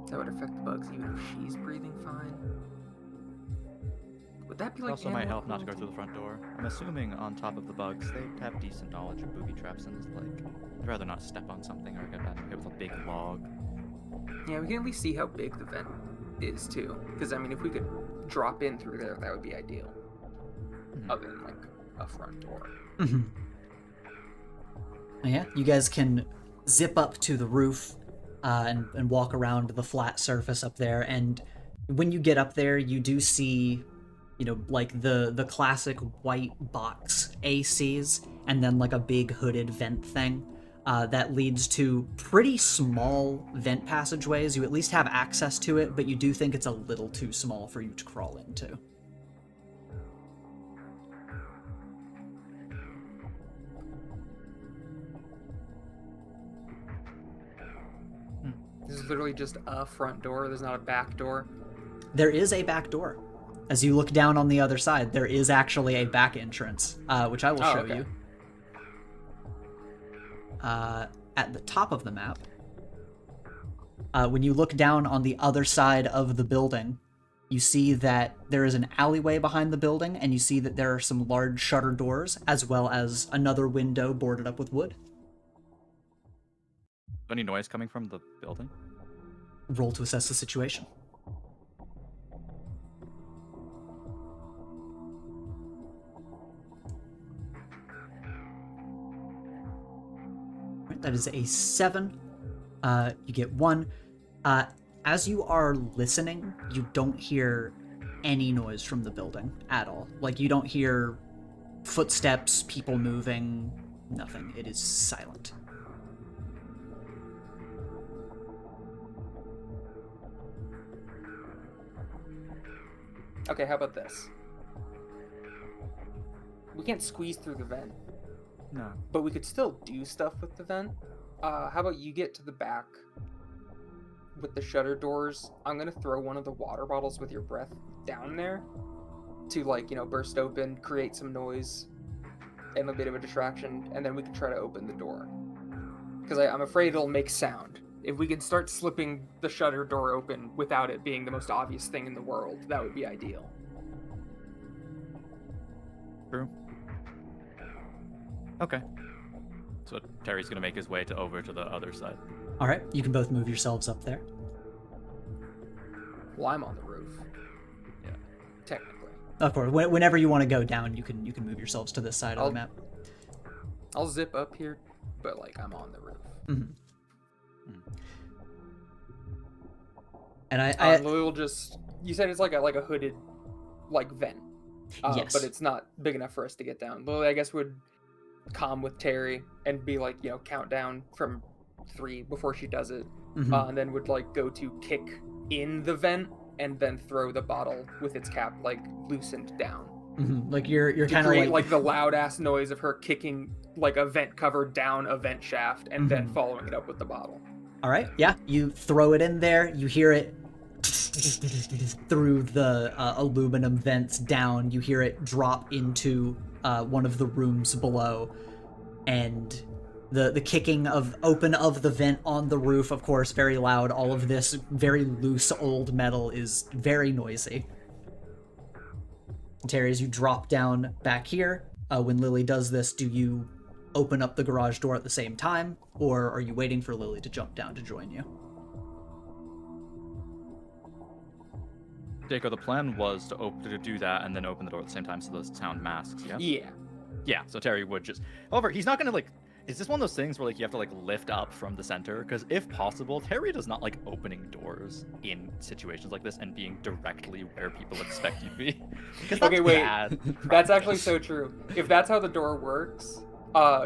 that would affect the bugs even if she's breathing fine. Would that be It like? also might help not to go through the front door. I'm assuming on top of the bugs, they have decent knowledge of booby traps and like. I'd rather not step on something or get hit with a big log. Yeah, we can at least see how big the vent is too. Because if we could drop in through there, that would be ideal. Other than like a front door. Mm-hmm. Yeah, you guys can zip up to the roof and walk around the flat surface up there, and when you get up there, you do see, like the classic white box ACs, and then like a big hooded vent thing that leads to pretty small vent passageways. You at least have access to it, but you do think it's a little too small for you to crawl into. This is literally just a front door. There's not a back door. There is a back door. As you look down on the other side, there is actually a back entrance, which I will show you. At the top of the map, when you look down on the other side of the building, you see that there is an alleyway behind the building, and you see that there are some large shutter doors, as well as another window boarded up with wood. Any noise coming from the building? Roll to assess the situation. Right, that is a 7. You get 1. As you are listening, you don't hear any noise from the building at all. Like, you don't hear footsteps, people moving, nothing. It is silent. Okay, how about this? We can't squeeze through the vent, No. but we could still do stuff with the vent. How about you get to the back with the shutter doors? I'm gonna throw one of the water bottles with your breath down there to, like, burst open, create some noise, and a bit of a distraction, and then we can try to open the door. Because I'm afraid it'll make sound. If we can start slipping the shutter door open without it being the most obvious thing in the world, that would be ideal. True. Okay. So Terry's gonna make his way over to the other side. All right, you can both move yourselves up there. Well, I'm on the roof. Yeah. Technically. Of course, whenever you want to go down, you can move yourselves to this side of the map. I'll zip up here, but I'm on the roof. Mm-hmm. And I We'll just. You said it's like a hooded, vent. Yes. But it's not big enough for us to get down. Lily, I guess, would comm with Terry and be count down from 3 before she does it, and then would go to kick in the vent and then throw the bottle with its cap loosened down. Mm-hmm. Like you're kind of like the loud ass noise of her kicking a vent cover down a vent shaft and then following it up with the bottle. All right, yeah, you throw it in there. You hear it through the aluminum vents down. You hear it drop into one of the rooms below, and the kicking open of the vent on the roof, of course, very loud. All of this very loose old metal is very noisy. Terry, as you drop down back here, when Lily does this, do you open up the garage door at the same time, or are you waiting for Lily to jump down to join you? Jacob, the plan was to do that and then open the door at the same time so those sound masks, yeah? Yeah. Yeah, so Terry would just... However, he's not gonna, is this one of those things where, you have to, lift up from the center? Because if possible, Terry does not like opening doors in situations like this and being directly where people expect you to be. Okay, wait. Bad That's actually practice. so true. If that's how the door works,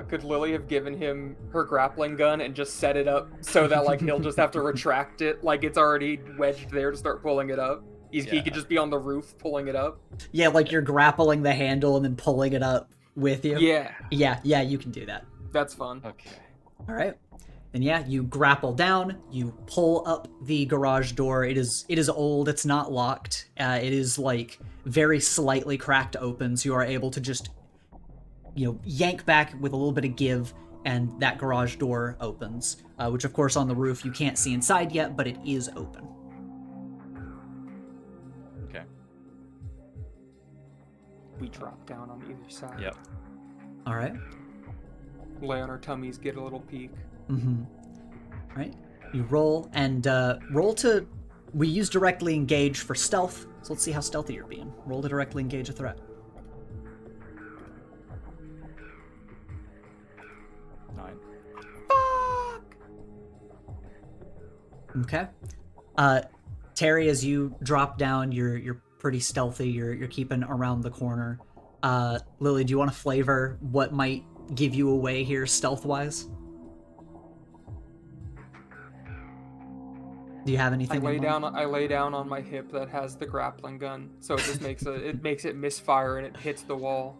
could Lily have given him her grappling gun and just set it up so that, he'll just have to retract it, it's already wedged there to start pulling it up? He could just be on the roof pulling it up? Yeah, you're grappling the handle and then pulling it up with you? Yeah. Yeah, you can do that. That's fun. Okay. All right. And yeah, you grapple down, you pull up the garage door. It is old, it's not locked. It is very slightly cracked open, so you are able to just yank back with a little bit of give, and that garage door opens, which of course on the roof you can't see inside yet, but it is open. Okay. We drop down on either side. Yep. All right. Lay on our tummies, get a little peek. Mm-hmm. Right. You roll, and roll to... We use directly engage for stealth, so let's see how stealthy you're being. Roll to directly engage a threat. 9. Okay. Terry, as you drop down, you're pretty stealthy. You're keeping around the corner. Lily, do you want to flavor what might give you away here stealth-wise? Do you have anything? I lay down on my hip that has the grappling gun, so it just makes it misfire and it hits the wall.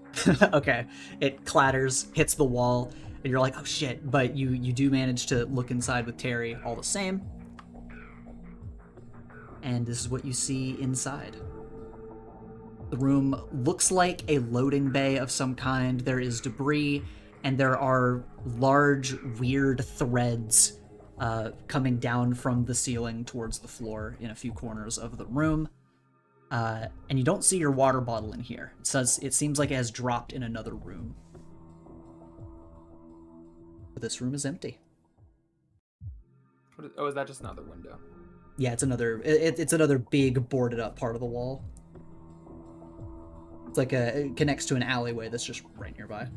Okay. It clatters, hits the wall, and you're like, oh shit, but you do manage to look inside with Terry all the same. And this is what you see inside. The room looks like a loading bay of some kind. There is debris, and there are large, weird threads coming down from the ceiling towards the floor in a few corners of the room. And you don't see your water bottle in here. It seems like it has dropped in another room. But this room is empty. Oh, is that just another window? Yeah, it's another big boarded up part of the wall. It's it connects to an alleyway that's just right nearby.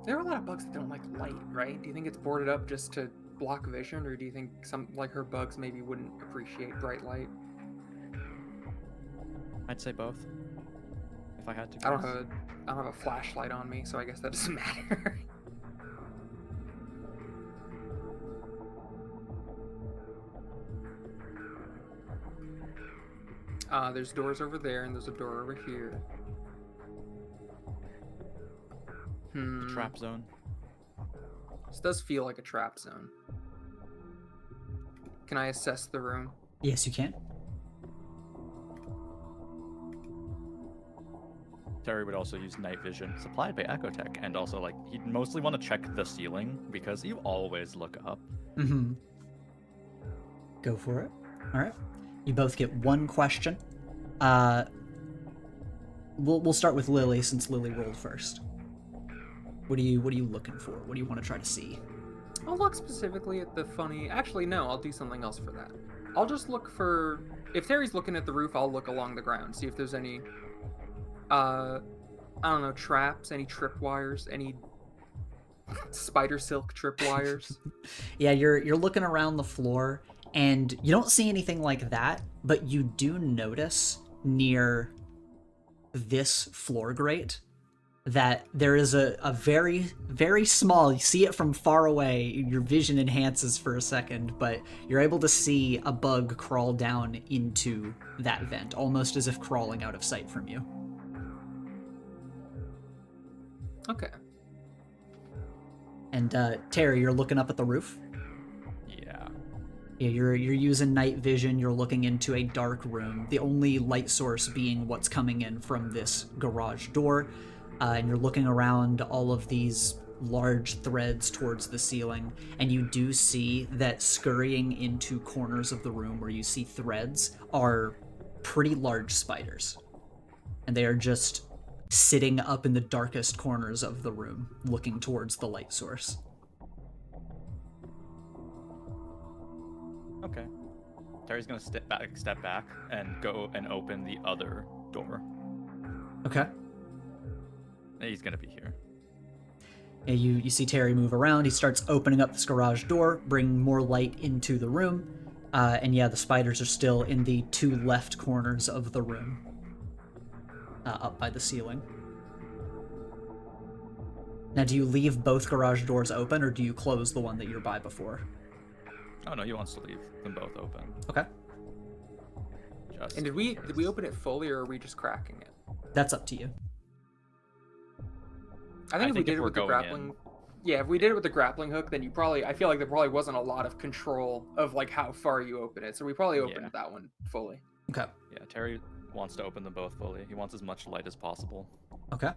There are a lot of bugs that don't like light, right? Do you think it's boarded up just to block vision, or do you think some her bugs maybe wouldn't appreciate bright light? I'd say both. If I had to. I don't have a flashlight on me, so I guess that doesn't matter. There's doors over there, and there's a door over here. Trap zone. This does feel like a trap zone. Can I assess the room? Yes, you can. Terry would also use night vision, supplied by Ecotech, and also, like, he'd mostly want to check the ceiling, because you always look up. Mm-hmm. Go for it. All right. You both get one question. We'll start with Lily, since Lily rolled first. What are you looking for? What do you want to try to see? I'll look specifically at the funny... Actually, no, I'll do something else for that. I'll just look for... If Terry's looking at the roof, I'll look along the ground, see if there's any... I don't know, traps, any tripwires, any spider silk tripwires. Yeah, you're looking around the floor, and you don't see anything like that, but you do notice near this floor grate that there is a very, very small, you see it from far away, your vision enhances for a second, but you're able to see a bug crawl down into that vent, almost as if crawling out of sight from you. Okay. And Terry, you're looking up at the roof? Yeah. Yeah, you're using night vision, you're looking into a dark room, the only light source being what's coming in from this garage door, and you're looking around all of these large threads towards the ceiling, and you do see that scurrying into corners of the room where you see threads are pretty large spiders. And they are just sitting up in the darkest corners of the room, looking towards the light source. Okay. Terry's gonna step back, and go and open the other door. Okay. He's gonna be here. And you see Terry move around. He starts opening up this garage door, bringing more light into the room. And yeah, the spiders are still in the two left corners of the room, up by the ceiling. Now, do you leave both garage doors open, or do you close the one that you're by before? Oh no, he wants to leave them both open. Okay. Just And did we open it fully, or are we just cracking it? That's up to you. I think if we did if it we're with the going grappling... Yeah, if we did it with the grappling hook, then I feel like there probably wasn't a lot of control of, like, how far you open it. So we probably opened that one fully. Okay. Yeah, Terry wants to open them both fully. He wants as much light as possible. Okay.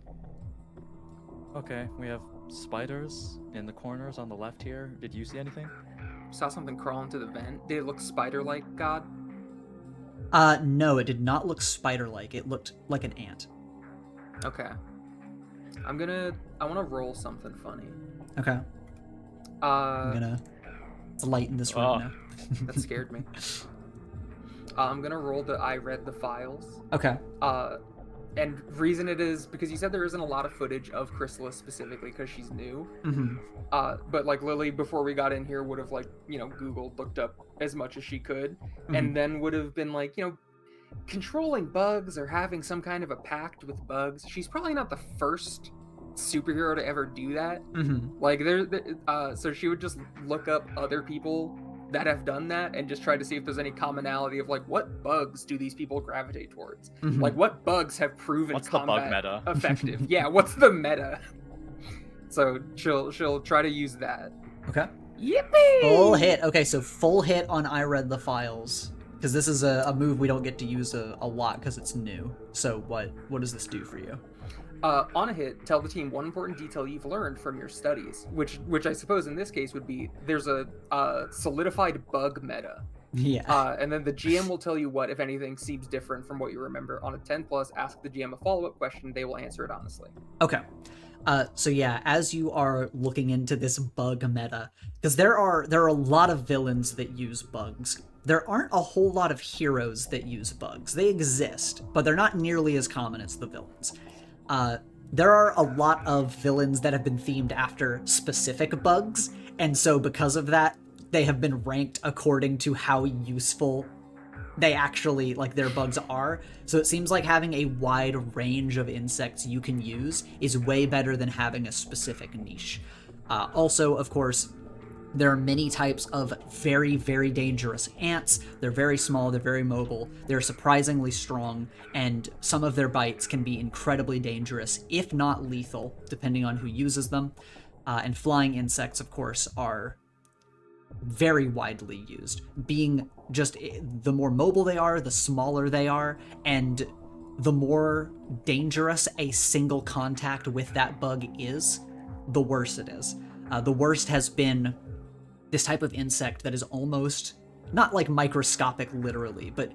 Okay, we have spiders in the corners on the left here. Did you see anything? Saw something crawl into the vent. Did it look spider-like, God? No, it did not look spider-like. It looked like an ant. Okay. I want to roll something funny. Okay. I'm gonna lighten this room now. That scared me. I'm gonna roll the I read the files. Okay. And reason it is because you said there isn't a lot of footage of Chrysalis specifically because she's new. Mm-hmm. But like Lily, before we got in here, would have like, Googled, looked up as much as she could, and then would have been like, controlling bugs or having some kind of a pact with bugs. She's probably not the first superhero to ever do that. Mm-hmm. Like so she would just look up other people that have done that and just try to see if there's any commonality of like what bugs do these people gravitate towards. Mm-hmm. Like what bugs have proven What's the bug combat meta? effective. Yeah, what's the meta? So she'll try to use that. Okay. Yippee! Full hit. Okay, so full hit on I read the files, because this is a move we don't get to use a lot because it's new. So what does this do for you? On a hit, tell the team one important detail you've learned from your studies, which I suppose in this case would be there's a solidified bug meta. Yeah. And then the GM will tell you what, if anything, seems different from what you remember. On a 10+, ask the GM a follow-up question. They will answer it honestly. Okay. So yeah, as you are looking into this bug meta, because there are a lot of villains that use bugs. There aren't a whole lot of heroes that use bugs. They exist, but they're not nearly as common as the villains. There are a lot of villains that have been themed after specific bugs, and so because of that, they have been ranked according to how useful they actually, like, their bugs are. So it seems like having a wide range of insects you can use is way better than having a specific niche. Also, of course, There are many types of very, very dangerous ants. They're very small, they're very mobile, they're surprisingly strong, and some of their bites can be incredibly dangerous, if not lethal, depending on who uses them. And flying insects, of course, are very widely used. Being just the more mobile they are, the smaller they are, and the more dangerous a single contact with that bug is, the worse it is. The worst has been this type of insect that is almost, not like microscopic literally, but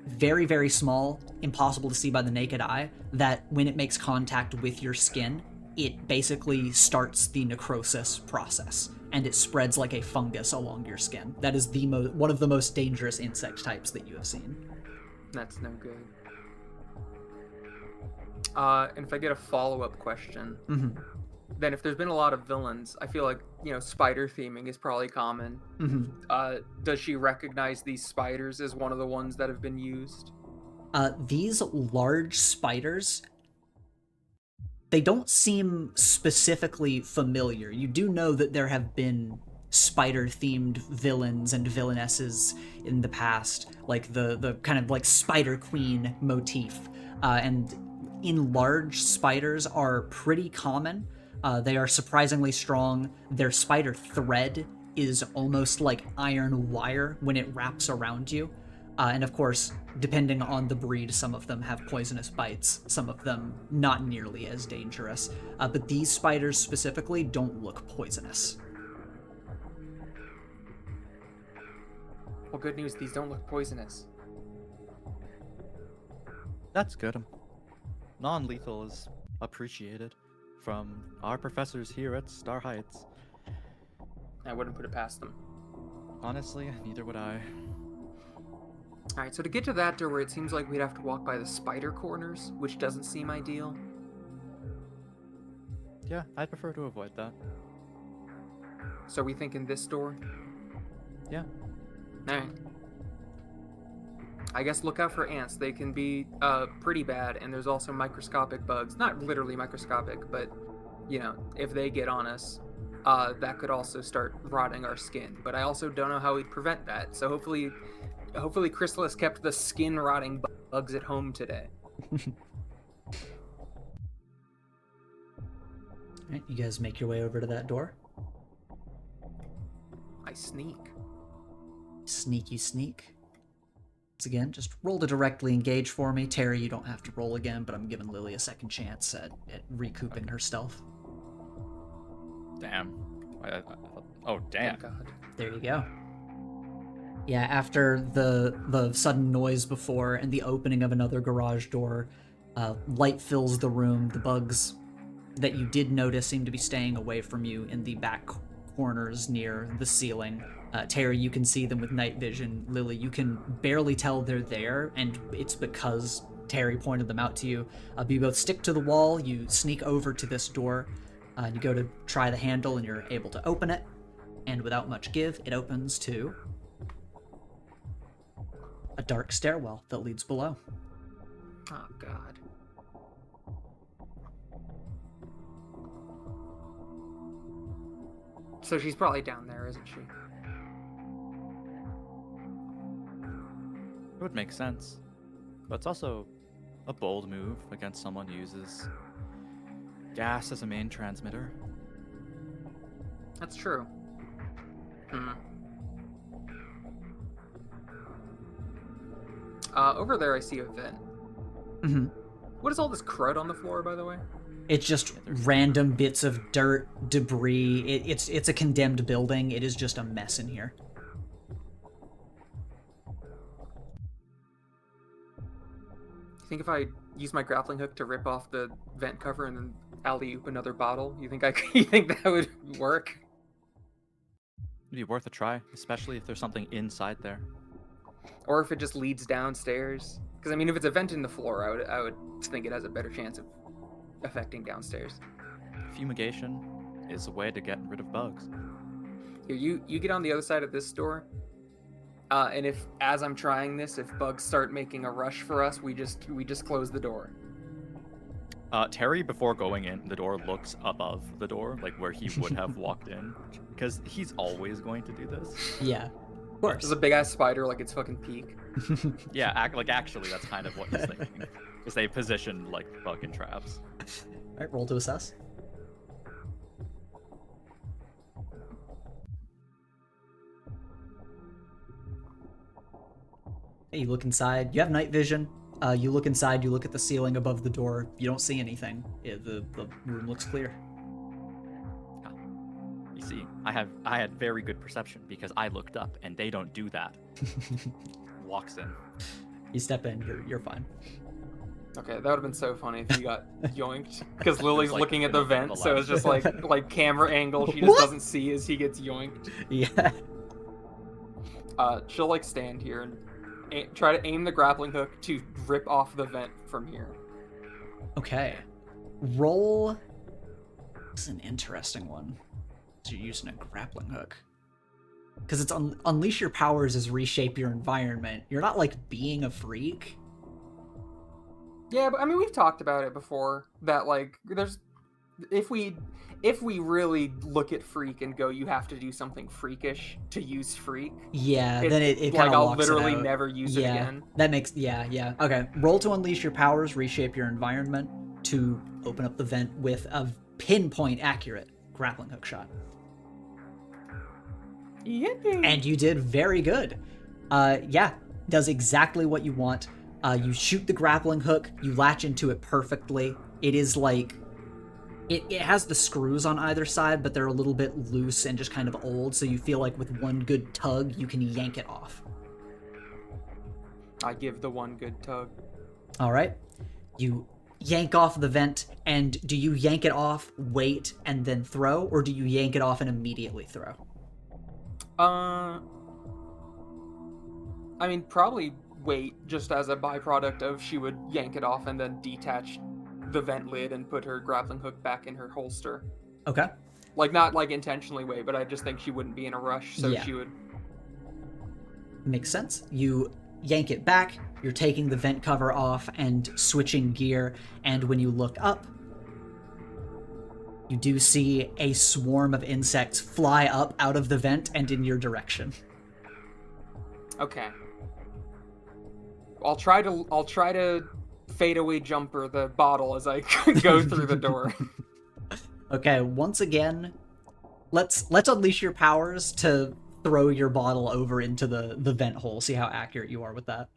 very, very small, impossible to see by the naked eye, that when it makes contact with your skin, it basically starts the necrosis process, and it spreads like a fungus along your skin. That is one of the most dangerous insect types that you have seen. That's no good. And if I get a follow-up question, then if there's been a lot of villains, I feel like, spider theming is probably common. Does she recognize these spiders as one of the ones that have been used? These large spiders, they don't seem specifically familiar. You do know that there have been spider-themed villains and villainesses in the past, like the kind of like Spider Queen motif, and large spiders are pretty common. They are surprisingly strong. Their spider thread is almost like iron wire when it wraps around you. And of course, depending on the breed, some of them have poisonous bites, some of them not nearly as dangerous. But these spiders specifically don't look poisonous. Well, good news, these don't look poisonous. That's good. Non-lethal is appreciated from our professors here at Star Heights. I wouldn't put it past them. Honestly, neither would I. Alright, so to get to that door, it seems like we'd have to walk by the spider corners, which doesn't seem ideal. Yeah, I'd prefer to avoid that. So we thinking this door? Yeah. Alright. I guess look out for ants. They can be pretty bad, and there's also microscopic bugs. Not literally microscopic, but, if they get on us, that could also start rotting our skin. But I also don't know how we'd prevent that, so hopefully Chrysalis kept the skin rotting bugs at home today. Alright, you guys make your way over to that door. I sneak. Sneaky sneak. Once again, just roll to directly engage for me. Terry, you don't have to roll again, but I'm giving Lily a second chance at recouping her stealth. Damn. Oh, damn. Thank God. There you go. Yeah, after the sudden noise before and the opening of another garage door, light fills the room. The bugs that you did notice seem to be staying away from you in the back corners near the ceiling. Terry, you can see them with night vision. Lily, you can barely tell they're there, and it's because Terry pointed them out to you. But you both stick to the wall, you sneak over to this door, you go to try the handle, and you're able to open it. And without much give, it opens to a dark stairwell that leads below. Oh, God. So she's probably down there, isn't she? It would make sense. But it's also a bold move against someone who uses gas as a main transmitter. That's true. Over there I see a vent. Mm-hmm. What is all this crud on the floor, by the way? It's just random bits of dirt, debris. It's a condemned building. It is just a mess in here. You think if I use my grappling hook to rip off the vent cover and then alley-oop another bottle, you think you think that would work? It'd be worth a try, especially if there's something inside there. Or if it just leads downstairs? Because I mean, if it's a vent in the floor, I would think it has a better chance of affecting downstairs. Fumigation is a way to get rid of bugs. Here, you get on the other side of this door, and if, as I'm trying this, if bugs start making a rush for us, we just close the door. Terry, before going in the door, looks above the door, like where he would have walked in, because he's always going to do this. Yeah, of course. There's a big ass spider like its fucking peak. Yeah, actually, that's kind of what he's thinking. Because they positioned like fucking traps. All right, roll to assess. Hey, you look inside. You have night vision. You look inside. You look at the ceiling above the door. You don't see anything. The room looks clear. You see, I had very good perception because I looked up, and they don't do that. Walks in. You step in. You're fine. Okay, that would have been so funny if you got yoinked. Because Lily's Like, looking at the vent, so light. it's just like camera angle. She just What? doesn't see as he gets yoinked. Yeah. She'll like stand here and try to aim the grappling hook to rip off the vent from here. Okay. Roll. This is an interesting one. So you're using a grappling hook. Because it's unleash your powers is reshape your environment. You're not like being a freak. Yeah, but I mean we've talked about it before that like there's if we really look at freak and go you have to do something freakish to use freak. Yeah, then it kind like of I'll literally never use it again. That makes yeah. Okay. Roll to unleash your powers, reshape your environment to open up the vent with a pinpoint accurate grappling hook shot. Yippee. And you did very good. Yeah, does exactly what you want. You shoot the grappling hook, you latch into it perfectly. It is like, it has the screws on either side, but they're a little bit loose and just kind of old, so you feel like with one good tug, you can yank it off. I give the one good tug. All right. You yank off the vent, and do you yank it off, wait, and then throw, or do you yank it off and immediately throw? I mean, probably wait, just as a byproduct of she would yank it off and then detach the vent lid and put her grappling hook back in her holster. Okay. Like, not like intentionally wait, but I just think she wouldn't be in a rush, so Yeah. she would... Makes sense. You yank it back, you're taking the vent cover off and switching gear, and when you look up, you do see a swarm of insects fly up out of the vent and in your direction. Okay. I'll try to fadeaway jumper the bottle as I go through the door. Okay, once again, let's unleash your powers to throw your bottle over into the vent hole. See how accurate you are with that.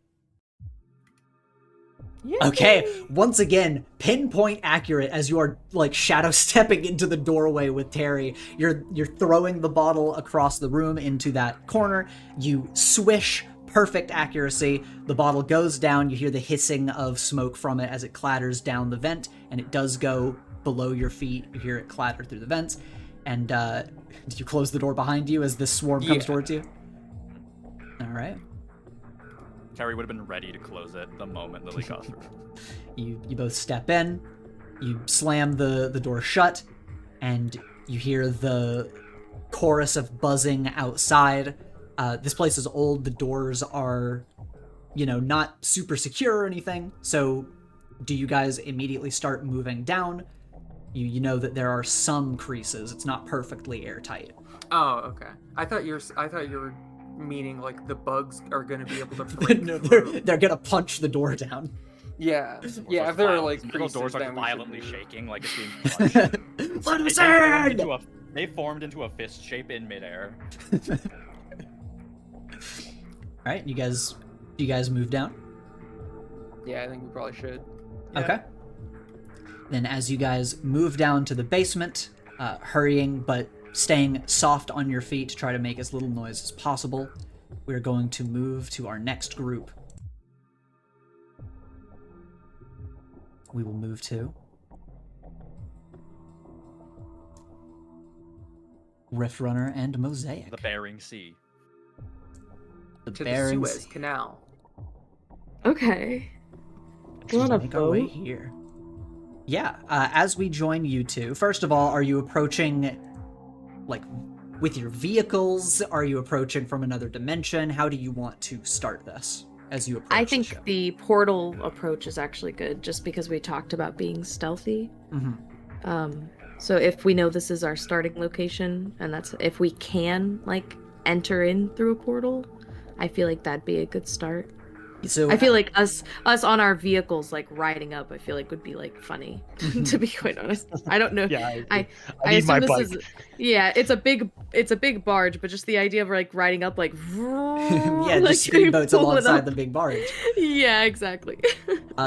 Yay! Okay, once again, pinpoint accurate as you are like shadow stepping into the doorway with Terry. You're throwing the bottle across the room into that corner. You swish, perfect accuracy. The bottle goes down. You hear the hissing of smoke from it as it clatters down the vent, and it does go below your feet. You hear it clatter through the vents, and you close the door behind you as this swarm comes towards you. All right. Terry would have been ready to close it the moment Lily got through. You both step in, you slam the door shut, and you hear the chorus of buzzing outside. This place is old. The doors are, not super secure or anything. So do you guys immediately start moving down? You know that there are some creases. It's not perfectly airtight. Oh, okay. I thought you were meaning like the bugs are gonna be able to break No, through. they're gonna punch the door down. Yeah, Or yeah. so If there are violent- like little creases, doors are then we should violently move. shaking like it's being punched. Let us in! They formed into a fist shape in midair. All right, you guys move down? Yeah, I think we probably should. Okay. Then as you guys move down to the basement, hurrying but staying soft on your feet to try to make as little noise as possible, we're going to move to our next group. We will move to Rift Runner and Mosaic. The Bering Sea. The To Bering the Suez Sea. Canal. Okay. You Let's want a make our way boat? here. Yeah, as we join you two, first of all, are you approaching, like, with your vehicles? Are you approaching from another dimension? How do you want to start this? as you approach I the think ship. the portal approach is actually good, just because we talked about being stealthy. So if we know this is our starting location, and that's if we can like enter in through a portal, I feel like that'd be a good start. So I feel like us on our vehicles like riding up, I feel like would be like funny, to be quite honest. I don't know. Yeah, I need assume my this bike. is it's a big barge, but just the idea of like riding up like yeah, like, just speedboats pulling alongside up. the big barge. Yeah, exactly.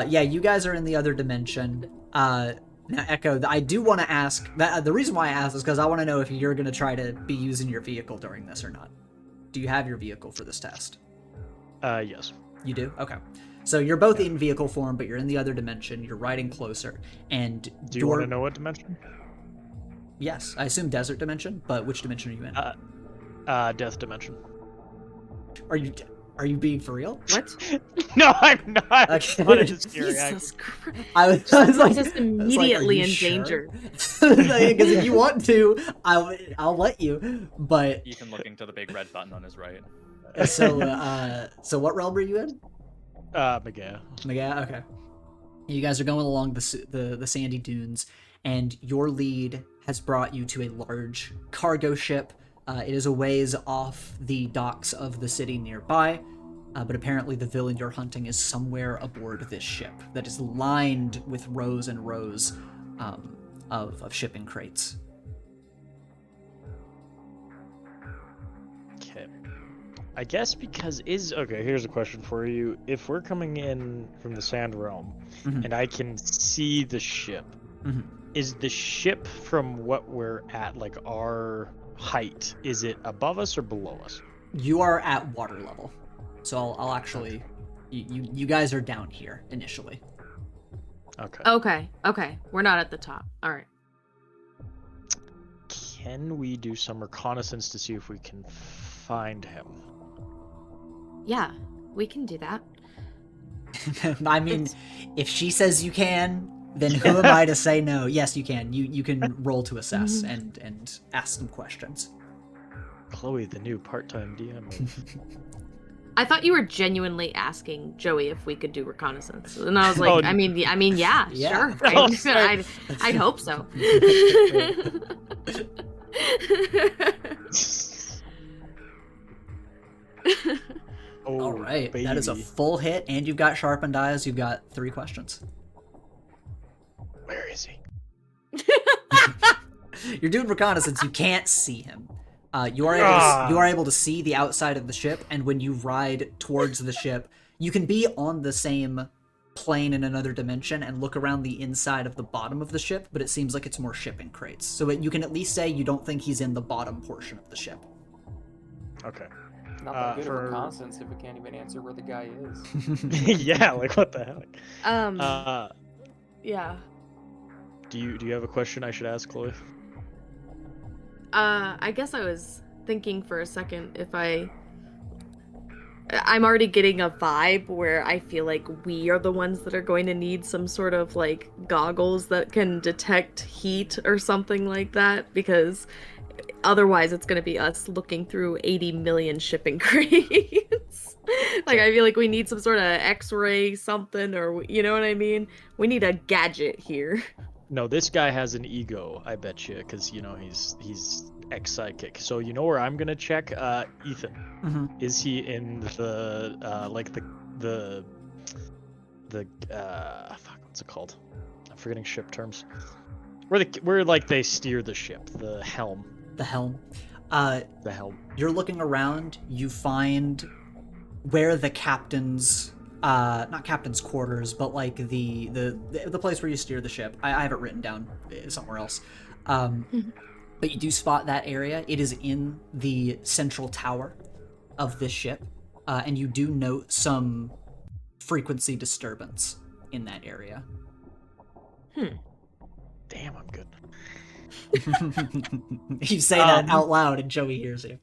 Yeah, you guys are in the other dimension. Now, Echo, I do want to ask, the reason why I asked is because I want to know if you're going to try to be using your vehicle during this or not. Do you have your vehicle for this test? Yes. You do? Okay. So you're both in vehicle form, but you're in the other dimension. You're riding closer, and Do you want to know what dimension? Yes, I assume desert dimension, but which dimension are you in? Death dimension. Are you being for real? What? No, I'm not. Okay. What is scary? Jesus Christ. I was like, Just I was like, immediately are you in sure? danger. Because if you want to, I'll let you. But Ethan looking to the big red button on his right. so what realm are you in? Megea. Megea? Okay. You guys are going along the sandy dunes, and your lead has brought you to a large cargo ship. It is a ways off the docks of the city nearby, but apparently the villain you're hunting is somewhere aboard this ship that is lined with rows and rows of shipping crates. Okay. I guess okay, here's a question for you. If we're coming in from the Sand Realm, and I can see the ship, is the ship from what we're at, like our height, is it above us or below us? You are at water level, so I'll actually, you guys are down here initially. Okay. Okay. We're not at the top. All right. Can we do some reconnaissance to see if we can find him? Yeah, we can do that. I mean, if she says you can, then who am I to say no? Yes, you can. You can roll to assess and ask some questions. Chloe, the new part-time DM. I thought you were genuinely asking Joey if we could do reconnaissance, and I was like, I mean, yeah, Yeah. sure. Oh, sorry. I'd hope so. Oh, All right, baby. that is a full hit, and you've got sharpened eyes. You've got 3 questions. Where is he? You're doing reconnaissance. You can't see him. You are able to see the outside of the ship, and when you ride towards the ship, you can be on the same plane in another dimension and look around the inside of the bottom of the ship, but it seems like it's more shipping crates. So you can at least say you don't think he's in the bottom portion of the ship. Okay. Not that good for- of reconnaissance if we can't even answer where the guy is. Yeah, like what the heck? Yeah. Do you have a question I should ask, Chloe? I guess I was thinking for a second if I'm already getting a vibe where I feel like we are the ones that are going to need some sort of like goggles that can detect heat or something like that, because otherwise it's going to be us looking through 80 million shipping crates. Like, I feel like we need some sort of x-ray something, or you know what I mean? We need a gadget here. No, this guy has an ego, I bet you, because he's ex-psychic. So you know where I'm gonna check? Ethan, is he in the fuck, what's it called? I'm forgetting ship terms. Where like they steer the ship, the helm. The helm. The helm. You're looking around. You find where the captain's not captain's quarters, but like the place where you steer the ship. I have it written down somewhere else. But you do spot that area. It is in the central tower of this ship, and you do note some frequency disturbance in that area. Damn, I'm good. You say that out loud, and Joey hears you.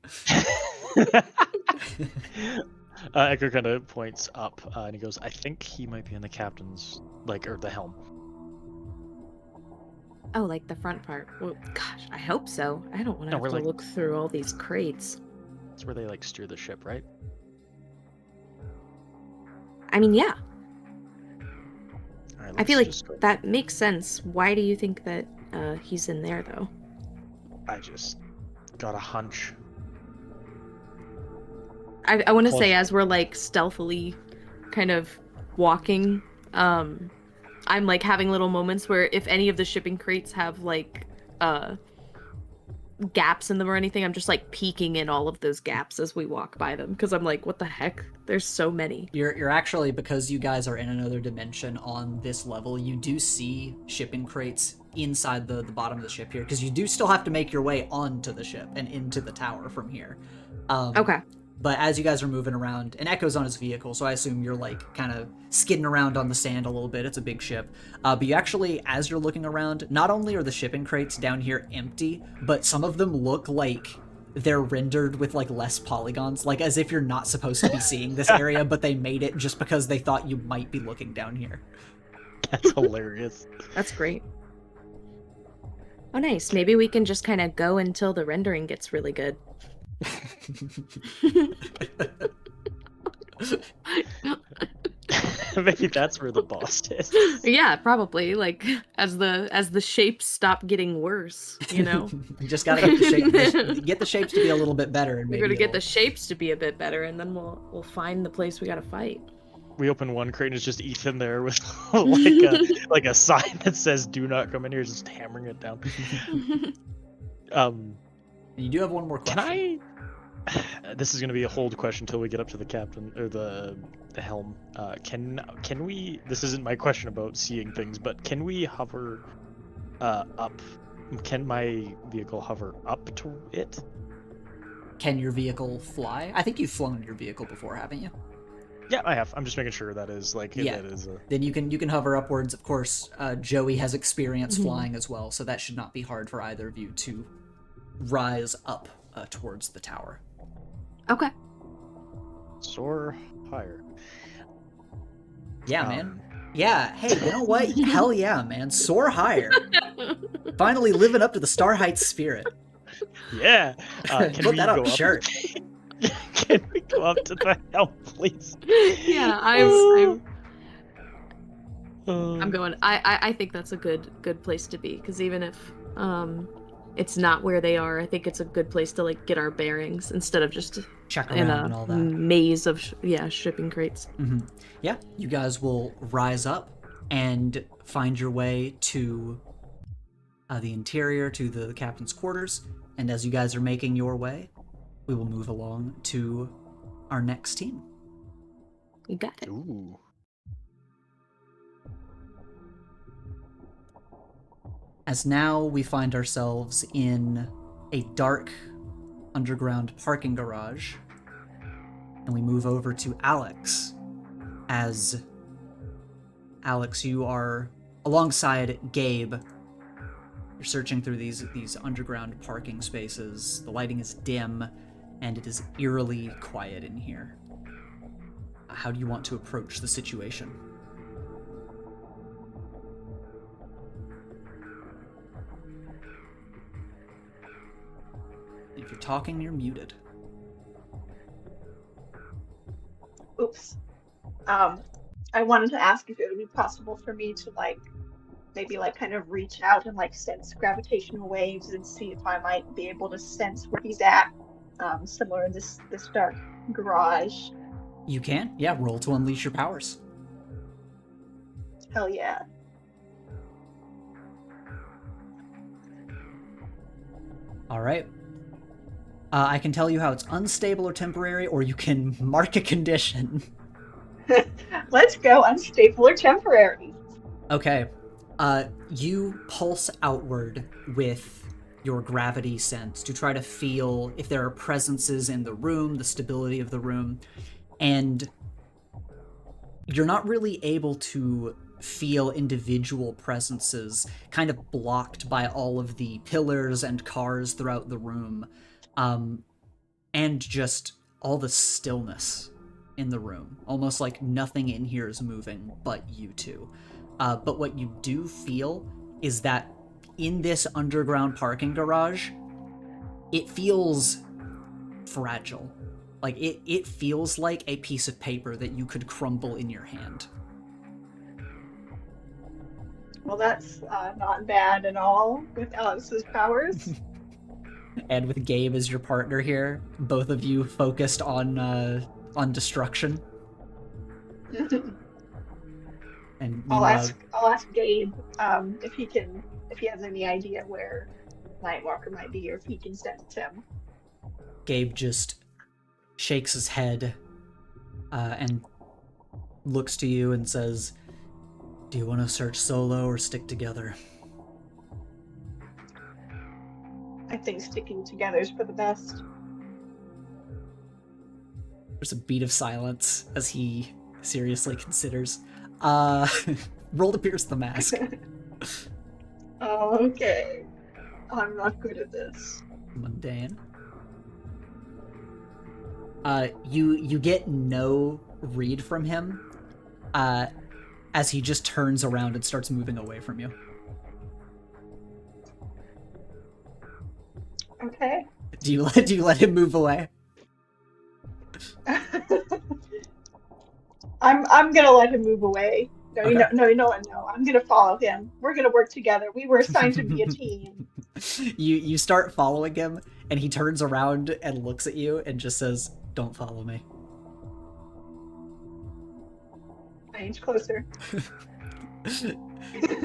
Echo kind of points up, and he goes, "I think he might be in the captain's, or the helm." Oh, like the front part. Well, gosh, I hope so. I don't want to have to look through all these crates. That's where they steer the ship, right? I mean, yeah. All right, I feel let's like just go. that makes sense. Why do you think that he's in there, though? I just got a hunch. I want to Close. say, as we're like stealthily kind of walking, I'm like having little moments where if any of the shipping crates have like gaps in them or anything, I'm just like peeking in all of those gaps as we walk by them, because I'm like, what the heck? There's so many. You're actually, because you guys are in another dimension on this level, you do see shipping crates inside the bottom of the ship here, because you do still have to make your way onto the ship and into the tower from here. Okay. But as you guys are moving around, and Echo's on his vehicle, so I assume you're like kind of skidding around on the sand a little bit. It's a big ship. But you actually, as you're looking around, not only are the shipping crates down here empty, but some of them look like they're rendered with like less polygons, like as if you're not supposed to be seeing this area, but they made it just because they thought you might be looking down here. That's hilarious. That's great. Oh, nice. Maybe we can just kind of go until the rendering gets really good. Maybe that's where the boss is. Yeah, probably. Like as the shapes stop getting worse, you know. You just gotta get the shapes to be a little bit better, and We're maybe gonna get the it'll- shapes to be a bit better, and then we'll find the place we gotta fight. We open one crate and it's just Ethan there with like a sign that says "Do not come in here," just hammering it down. You do have one more question. Can I? This is gonna be a hold question until we get up to the captain or the helm. Can we? This isn't my question about seeing things, but can we hover up? Can my vehicle hover up to it? Can your vehicle fly? I think you've flown your vehicle before, haven't you? Yeah, I have. I'm just making sure that is like Yeah. that is. Then you can hover upwards. Of course, Joey has experience flying as well, so that should not be hard for either of you to rise up towards the tower. Okay. Soar higher. Yeah, man. Yeah, hey, you know what? Hell yeah, man. Soar higher. Finally living up to the Star Heights spirit. Yeah. Can Put we that go on a up? shirt. Can we go up to the helm, please? Yeah, I'm I'm going. I think that's a good place to be, because even if it's not where they are, I think it's a good place to like get our bearings instead of just Check in around a and all that. maze of shipping crates. Yeah, you guys will rise up and find your way to the interior, to the captain's quarters. And as you guys are making your way, we will move along to our next team. You got it. Ooh. As now we find ourselves in a dark underground parking garage, and we move over to Alex. As Alex, you are alongside Gabe. You're searching through these underground parking spaces. The lighting is dim, and it is eerily quiet in here. How do you want to approach the situation? If you're talking, you're muted. Oops. I wanted to ask if it would be possible for me to maybe kind of reach out and sense gravitational waves and see if I might be able to sense where he's at, somewhere in this dark garage. You can? Yeah, roll to unleash your powers. Hell yeah. Alright. I can tell you how it's unstable or temporary, or you can mark a condition. Let's go unstable or temporary. Okay. You pulse outward with your gravity sense to try to feel if there are presences in the room, the stability of the room, and you're not really able to feel individual presences, kind of blocked by all of the pillars and cars throughout the room, and just all the stillness in the room. Almost like nothing in here is moving but you two. But what you do feel is that in this underground parking garage, it feels fragile. Like, it feels like a piece of paper that you could crumble in your hand. Well, that's not bad at all with Alex's powers. And with Gabe as your partner here, both of you focused on destruction. And I'll ask Gabe if he has any idea where Nightwalker might be, or if he can sense him. Gabe just shakes his head and looks to you and says, "Do you want to search solo or stick together?" I think sticking together is for the best. There's a beat of silence as he seriously considers. Roll to pierce the mask. Okay. I'm not good at this. Mundane. You get no read from him as he just turns around and starts moving away from you. Okay. Do you let him move away? I'm gonna let him move away. No, Okay. no. I'm gonna follow him. We're gonna work together. We were assigned to be a team. You start following him, and he turns around and looks at you and just says, "Don't follow me." I inch closer.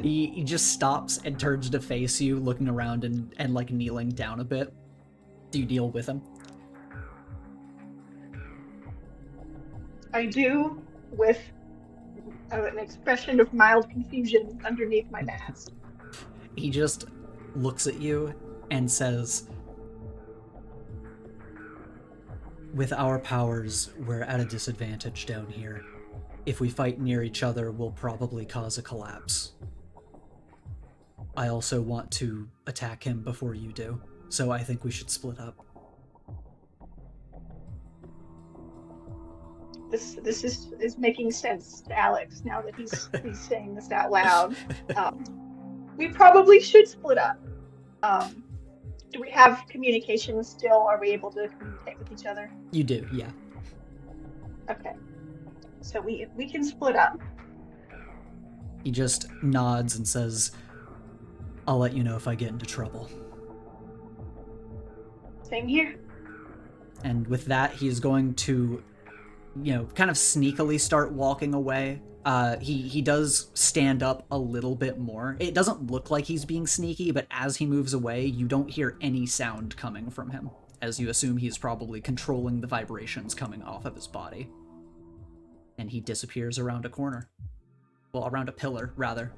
He just stops and turns to face you, looking around and like kneeling down a bit. Do you deal with him? I do, with an expression of mild confusion underneath my mask. He just looks at you and says, "With our powers, we're at a disadvantage down here. If we fight near each other, we'll probably cause a collapse. I also want to attack him before you do, so I think we should split up." This is making sense to Alex now that he's saying this out loud. We probably should split up. Do we have communication still? Are we able to communicate with each other? You do, yeah. Okay. So we can split up. He just nods and says, "I'll let you know if I get into trouble." Same here. And with that, he's going to, kind of sneakily start walking away. He does stand up a little bit more. It doesn't look like he's being sneaky, but as he moves away, you don't hear any sound coming from him, as you assume he's probably controlling the vibrations coming off of his body. And he disappears around a corner. Well, around a pillar, rather,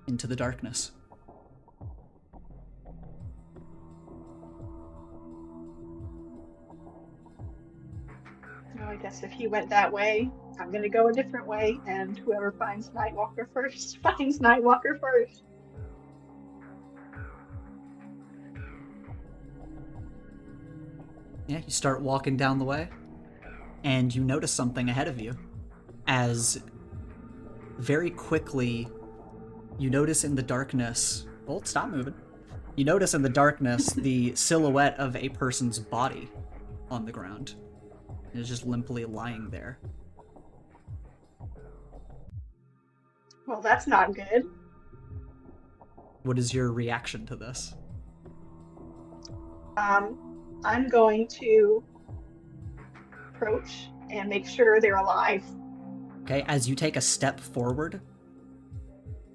into the darkness. Well, I guess if he went that way, I'm gonna go a different way, and whoever finds Nightwalker first finds Nightwalker first. Yeah, you start walking down the way, and you notice something ahead of you. As very quickly, you notice in the darkness... Oh, stop moving. You notice in the darkness the silhouette of a person's body on the ground. It is just limply lying there. Well, that's not good. What is your reaction to this? I'm going to approach and make sure they're alive. Okay, as you take a step forward,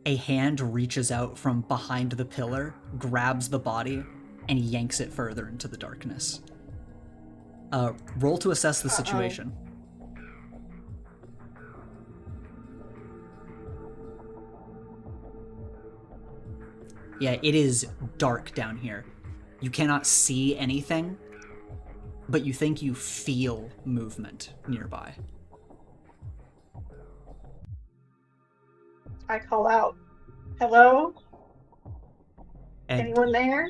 a hand reaches out from behind the pillar, grabs the body, and yanks it further into the darkness. Roll to assess the situation. Yeah, it is dark down here. You cannot see anything, but you think you feel movement nearby. I call out, "Hello? And Anyone there?"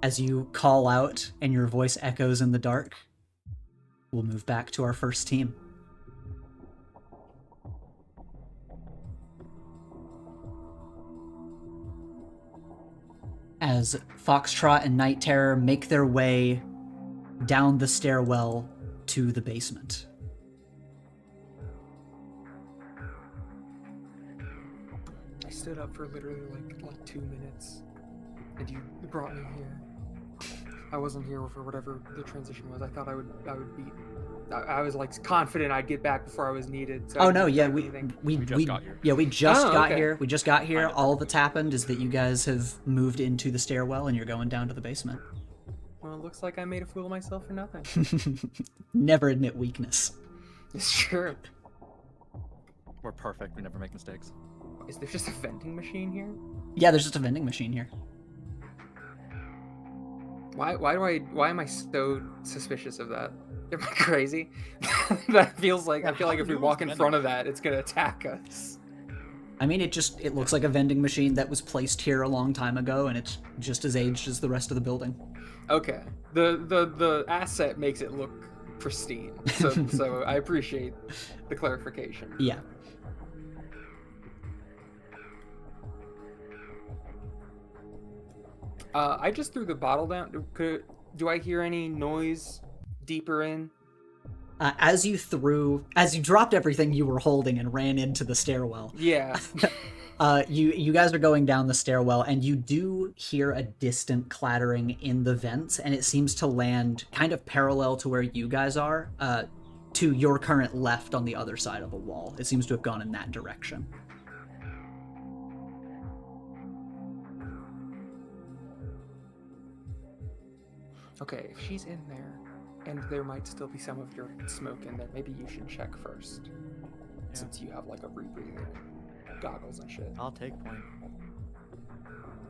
as you call out and your voice echoes in the dark, we'll move back to our first team. As Foxtrot and Night Terror make their way down the stairwell to the basement. I stood up for literally like 2 minutes, and you brought me here. I wasn't here for whatever the transition was. I thought I would beat. I was like confident I'd get back before I was needed. So Oh no, yeah, we just got here. Yeah, we just Oh, got okay. here. We just got here. Kind of. All that's happened is that you guys have moved into the stairwell and you're going down to the basement. Well, it looks like I made a fool of myself for nothing. Never admit weakness. It's true. We're perfect. We never make mistakes. Is there just a vending machine here? Yeah, there's just a vending machine here. Why am I so suspicious of that? Am I crazy? That feels like I feel like if we walk in front of that, it's gonna attack us. I mean, it looks like a vending machine that was placed here a long time ago, and it's just as aged as the rest of the building. Okay. The asset makes it look pristine. So I appreciate the clarification. Yeah. I just threw the bottle down. Do I hear any noise deeper in? As you dropped everything you were holding and ran into the stairwell, Yeah. you guys are going down the stairwell, and you do hear a distant clattering in the vents, and it seems to land kind of parallel to where you guys are, to your current left on the other side of a wall. It seems to have gone in that direction. Okay, if she's in there, and there might still be some of your smoke in there, maybe you should check first. Since you have like a rebreather, goggles and shit. I'll take point.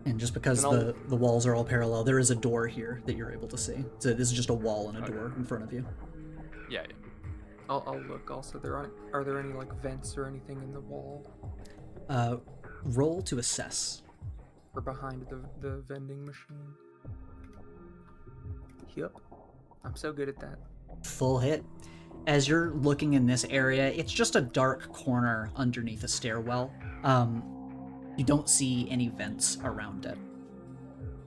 And just because Then the walls are all parallel, there is a door here that you're able to see. So this is just a wall and a door in front of you. Yeah. I'll look also. Are there any like vents or anything in the wall Roll to assess. or behind the vending machine? Yep. I'm so good at that. Full hit. As you're looking in this area, it's just a dark corner underneath a stairwell. You don't see any vents around it.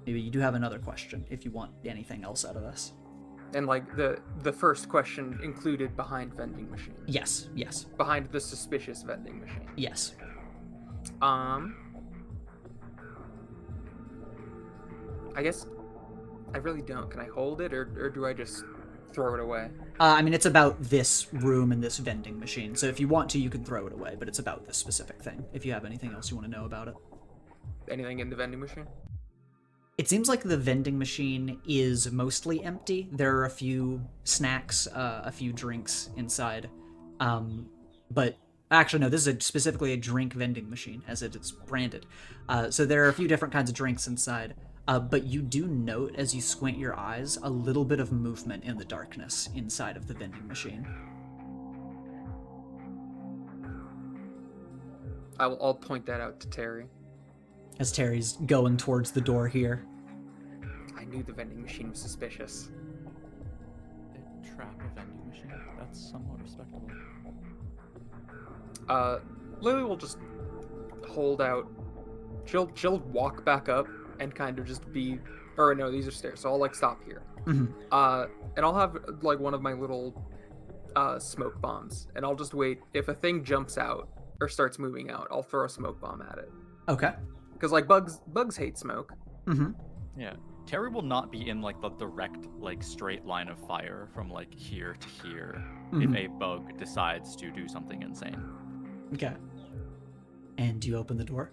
Maybe you do have another question if you want anything else out of this. And like the first question included behind vending machine. Yes. Behind the suspicious vending machine. Yes. I guess I really don't. Can I hold it, or do I just throw it away? I mean, it's about this room and this vending machine, so if you want to, you can throw it away, but it's about this specific thing, if you have anything else you want to know about it. Anything in the vending machine? It seems like the vending machine is mostly empty. There are a few snacks, a few drinks inside. But actually, no, this is specifically a drink vending machine, as it's branded. So there are a few different kinds of drinks inside. But you do note, as you squint your eyes, a little bit of movement in the darkness inside of the vending machine. I'll point that out to Terry. As Terry's going towards the door here. I knew the vending machine was suspicious. Trap a vending machine. That's somewhat respectable. Lily will just hold out. She'll walk back up and kind of just be, or no, these are stairs, so I'll like stop here. Mm-hmm. And I'll have like one of my little smoke bombs, and I'll just wait. If a thing jumps out or starts moving out, I'll throw a smoke bomb at it. Okay. Because like bugs hate smoke. Mm-hmm. Yeah. Terry will not be in like the direct, like straight line of fire from like here to here Mhm. if a bug decides to do something insane. Okay. And do you open the door?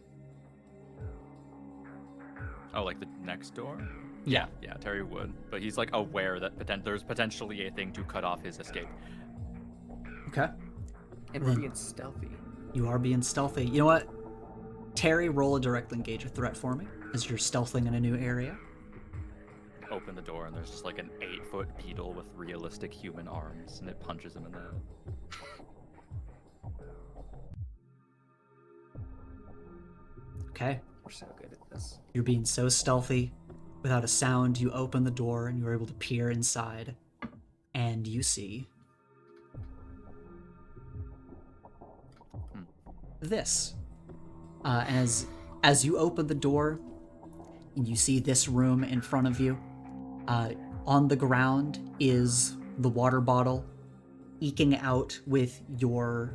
Oh, like the next door? Yeah. Yeah, Terry would. But he's like aware that there's potentially a thing to cut off his escape. Okay. And we're Then- being stealthy. You are being stealthy. You know what? Terry, roll a direct engage a threat for me, as you're stealthing in a new area. Open the door and there's just like an 8-foot beetle with realistic human arms and it punches him in the head. Okay. We're so good at this. You're being so stealthy. Without a sound, you open the door and you're able to peer inside. And you see this. As you open the door, you see this room in front of you. On the ground is the water bottle eking out with your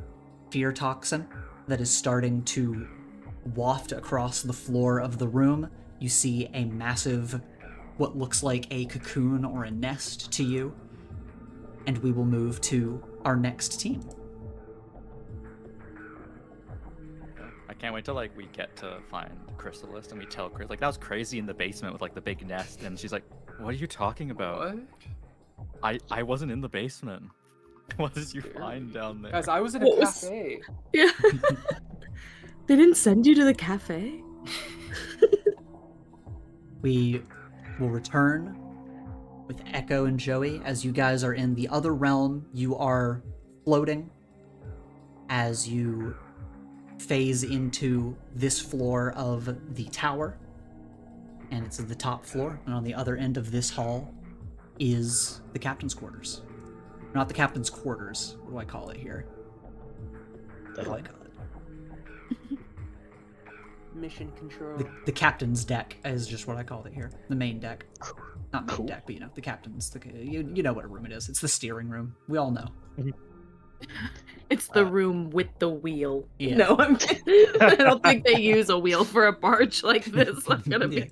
fear toxin that is starting to waft across the floor of the room, you see a massive, what looks like a cocoon or a nest to you, and we will move to our next team. I can't wait till like we get to find Chrysalis and we tell Chris like that was crazy in the basement with like the big nest, and she's like, "What are you talking about? What? I wasn't in the basement. What did you find down there?" Guys, I was in a What was- cafe. Yeah. They didn't send you to the cafe? We will return with Echo and Joey as you guys are in the other realm. You are floating as you phase into this floor of the tower, and it's the top floor, and on the other end of this hall is the captain's quarters. Not the captain's quarters. What do I call it here? What do I call it? Mission control. The captain's deck is just what I called it here. The main deck. Not main Cool. deck, but the captain's. You know what a room it is. It's the steering room. We all know. It's the room with the wheel. Yeah. No, I'm kidding. I don't think they use a wheel for a barge like this. I'm gonna be.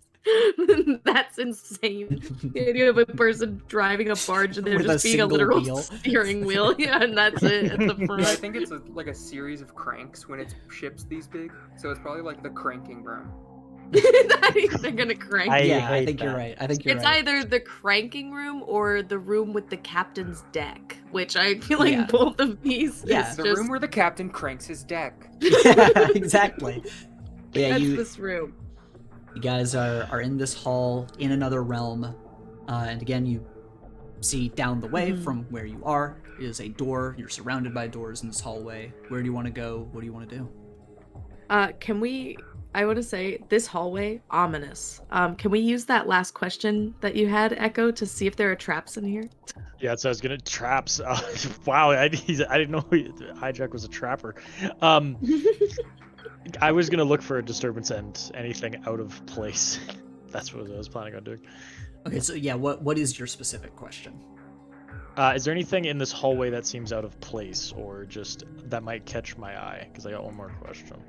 That's insane. The idea of a person driving a barge and there With just a being a single literal wheel. steering wheel. Yeah, and that's it at the I front. think it's like a series of cranks when it's ships these big. So it's probably like the cranking room. They're gonna crank. I Yeah, I hate think you're that. right. I think you're It's right. either the cranking room or the room with the captain's deck, which I feel like Yeah. both of these Yeah. is The just room where the captain cranks his deck. Yeah, exactly. Yeah, that's you this room. guys are in this hall in another realm, and again you see down the way from where you are is a door. You're surrounded by doors in this hallway. Where do you want to go? What do you want to do? Can we? I want to say this hallway ominous. Can we use that last question that you had, Echo, to see if there are traps in here? Yeah, so I was gonna traps. Wow, I didn't know Hijack was a trapper. I was gonna look for a disturbance and anything out of place. That's what I was planning on doing. Okay, so yeah, what is your specific question? Is there anything in this hallway that seems out of place, or just that might catch my eye? Because I got one more question.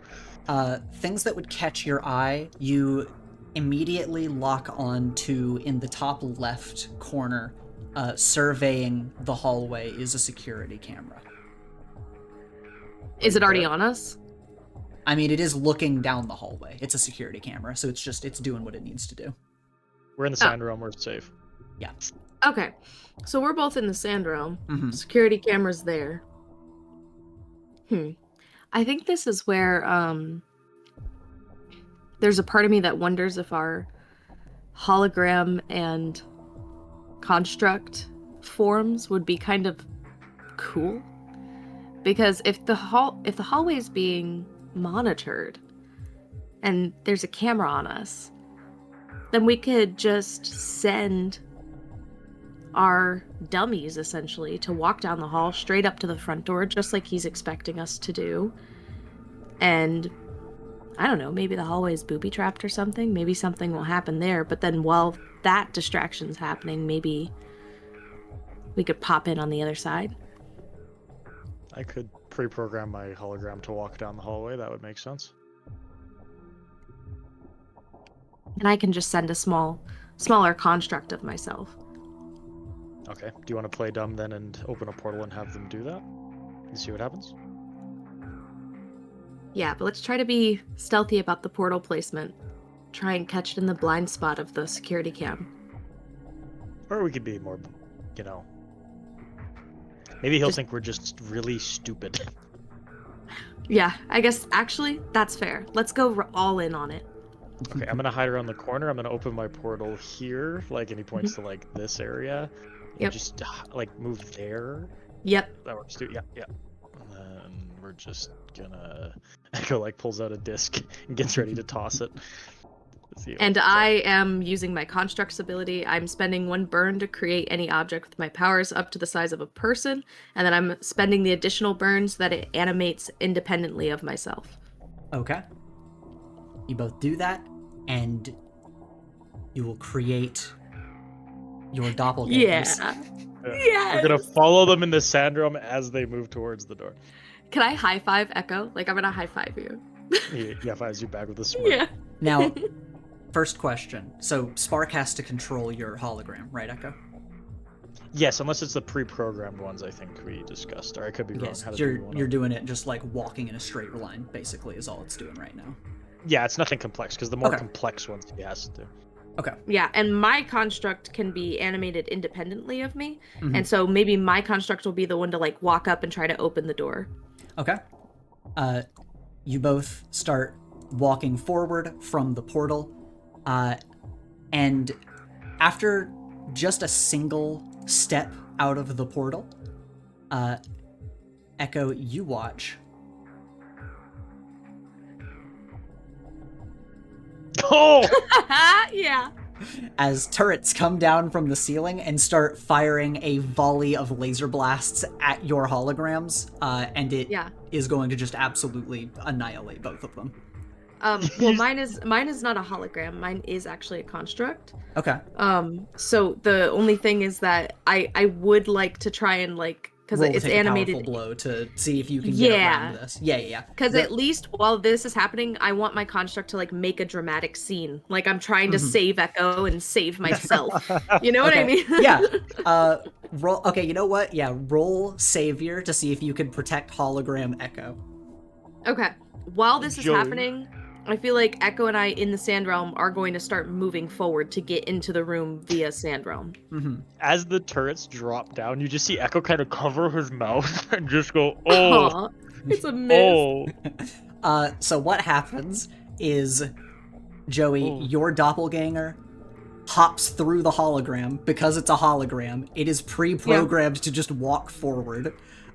Things that would catch your eye, you immediately lock on to in the top left corner, surveying the hallway is a security camera. Is it already on us? I mean, it is looking down the hallway. It's a security camera, so it's doing what it needs to do. We're in the sand realm. We're safe. Okay, so we're both in the sand realm. Mhm. Security cameras there. I think this is where there's a part of me that wonders if our hologram and construct forms would be kind of cool, because if the hallway is being monitored and there's a camera on us, then we could just send our dummies essentially to walk down the hall straight up to the front door, just like he's expecting us to do. And I don't know, maybe the hallway is booby trapped or something. Maybe something will happen there, but then while that distraction's happening, maybe we could pop in on the other side. I could pre-program my hologram to walk down the hallway. That would make sense. And I can just send a smaller construct of myself. Okay. Do you want to play dumb then and open a portal and have them do that? And see what happens? Yeah, but let's try to be stealthy about the portal placement. Try and catch it in the blind spot of the security cam. Or we could be more, maybe he'll Just- think we're just really stupid. Yeah, I guess actually that's fair. Let's go all in on it. Okay, I'm gonna hide around the corner. I'm gonna open my portal here, and he points to this area. And Yep. just move there. Yep. That works too. Yeah. And then we're just gonna Echo pulls out a disc and gets ready to toss it. Let's see what And comes out. I am using my construct's ability. I'm spending 1 burn to create any object with my powers up to the size of a person, and then I'm spending the additional burns that it animates independently of myself. Okay. You both do that, and you will create your doppelgangers. Yeah. Yes. We're gonna follow them in the sand realm as they move towards the door. Can I high five Echo? Like, I'm gonna high five you. He fires you back with a smirk. Yeah. Now, first question. So Spark has to control your hologram, right, Echo? Yes, unless it's the pre-programmed ones I think we discussed, or I could be wrong. Yes, How did you're we wanna- you're doing it just like walking in a straight line, basically, is all it's doing right now. Yeah, it's nothing complex, because the more Okay. complex ones he has to. Okay. Yeah, and my construct can be animated independently of me, Mhm. and so maybe my construct will be the one to like walk up and try to open the door. Okay. You both start walking forward from the portal, and after just a single step out of the portal, Echo, you watch Oh! Yeah. as turrets come down from the ceiling and start firing a volley of laser blasts at your holograms, and it is Yeah. going to just absolutely annihilate both of them. Well, mine is not a hologram. Mine is actually a construct. Okay. So the only thing is that I would like to try and like, because Roll to it's take a animated. powerful blow to see if you can get around this. Yeah. Because at least while this is happening, I want my construct to like make a dramatic scene. Like I'm trying to save Echo and save myself. You know what I mean? Yeah. Roll. Okay. You know what? Yeah. Roll Savior to see if you can protect hologram Echo. Okay. While this is Joey. happening, I feel like Echo and I in the Sand Realm are going to start moving forward to get into the room via Sand Realm. Mm-hmm. As the turrets drop down, you just see Echo kind of cover his mouth and just go, oh, Aw, it's a miss. oh. So what happens is, Joey, Oh. your doppelganger hops through the hologram. Because it's a hologram, it is pre-programmed to just walk forward.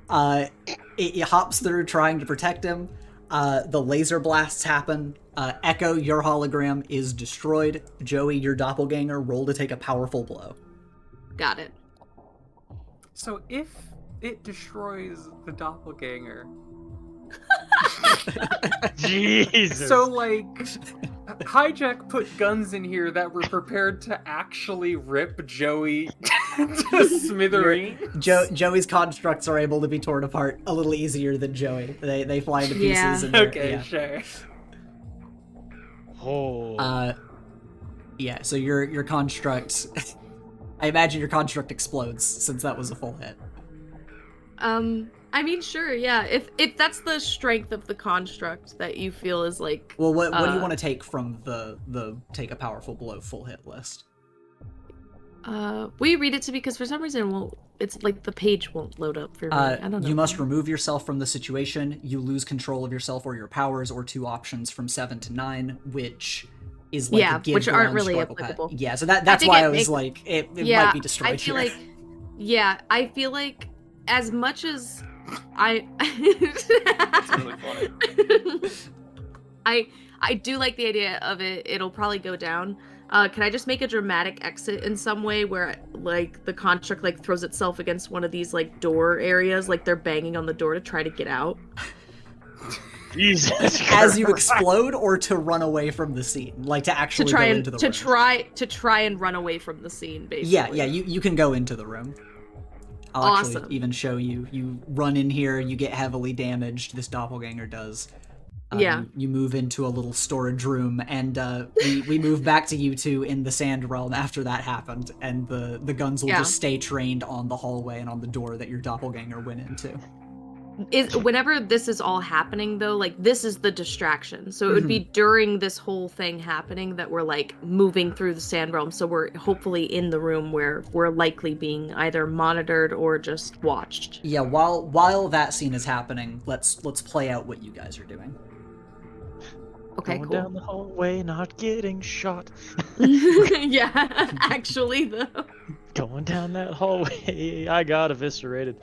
It hops through trying to protect him. The laser blasts happen. Echo, your hologram is destroyed. Joey, your doppelganger, roll to take a powerful blow. Got it. So if it destroys the doppelganger, Jesus. so like Hijack put guns in here that were prepared to actually rip Joey to smithereens. Joey's constructs are able to be torn apart a little easier than Joey. They fly into pieces. Yeah. And they're- Okay, yeah. sure. Oh. Yeah, so your construct... I imagine your construct explodes, since that was a full hit. I mean, sure, yeah. If that's the strength of the construct that you feel is like, Well, what do you want to take from the take a powerful blow full hit list? will you read it to me? Because for some reason it won't. It's like the page won't load up for me. I don't know. You must remove yourself from the situation. You lose control of yourself or your powers, or two options from 7 to 9, which is like a give which aren't ground really struggle pad. applicable. Yeah, so that's think why it I was makes- like, it yeah, might be destroyed I feel here. like, yeah, I feel like as much as I, It's really funny. I do like the idea of it. It'll probably go down. Can I just make a dramatic exit in some way where like the construct like throws itself against one of these like door areas, like they're banging on the door to try to get out? Jesus. As you Christ. explode, or to run away from the scene, like to To actually try go and into the room. try and run away from the scene, basically. Yeah, you can go into the room. I'll Awesome. actually even show you. You run in here, you get heavily damaged. This doppelganger does. Yeah. You move into a little storage room, and we move back to you two in the Sand Realm after that happened, and the guns will Yeah. just stay trained on the hallway and on the door that your doppelganger went into. Whenever this is all happening though, like this is the distraction. So it would be during this whole thing happening that we're like moving through the Sand Realm. So we're hopefully in the room where we're likely being either monitored or just watched. Yeah, while that scene is happening, let's play out what you guys are doing. Okay, Going cool. down the hallway, not getting shot. Yeah, actually though. Going down that hallway, I got eviscerated.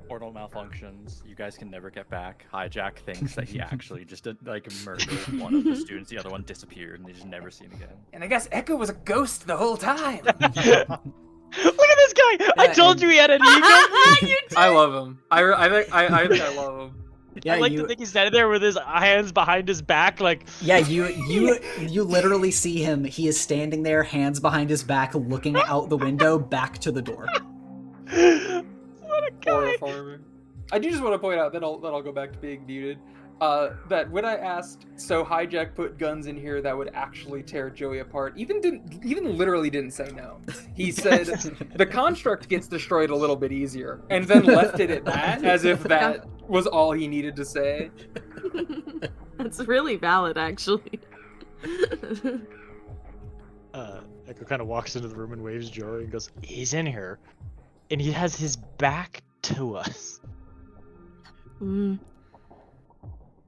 Portal malfunctions. You guys can never get back. Hijack thinks that he actually just like murdered one of the students. The other one disappeared, and they just never seen again. And I guess Echo was a ghost the whole time. Look at this guy! I told you he had an ego! I love him. I think I love him. Yeah, I like to think he's standing there with his hands behind his back, like... Yeah, you literally see him. He is standing there, hands behind his back, looking out the window back to the door. What a Or guy! a farmer. I do just want to point out that I'll go back to being muted. That when I asked, so Hijack put guns in here that would actually tear Joey apart, even literally didn't say no. He said the construct gets destroyed a little bit easier, and then left it at that, as if that was all he needed to say. That's really valid, actually. Echo kind of walks into the room and waves Joey and goes, "He's in here," and he has his back to us.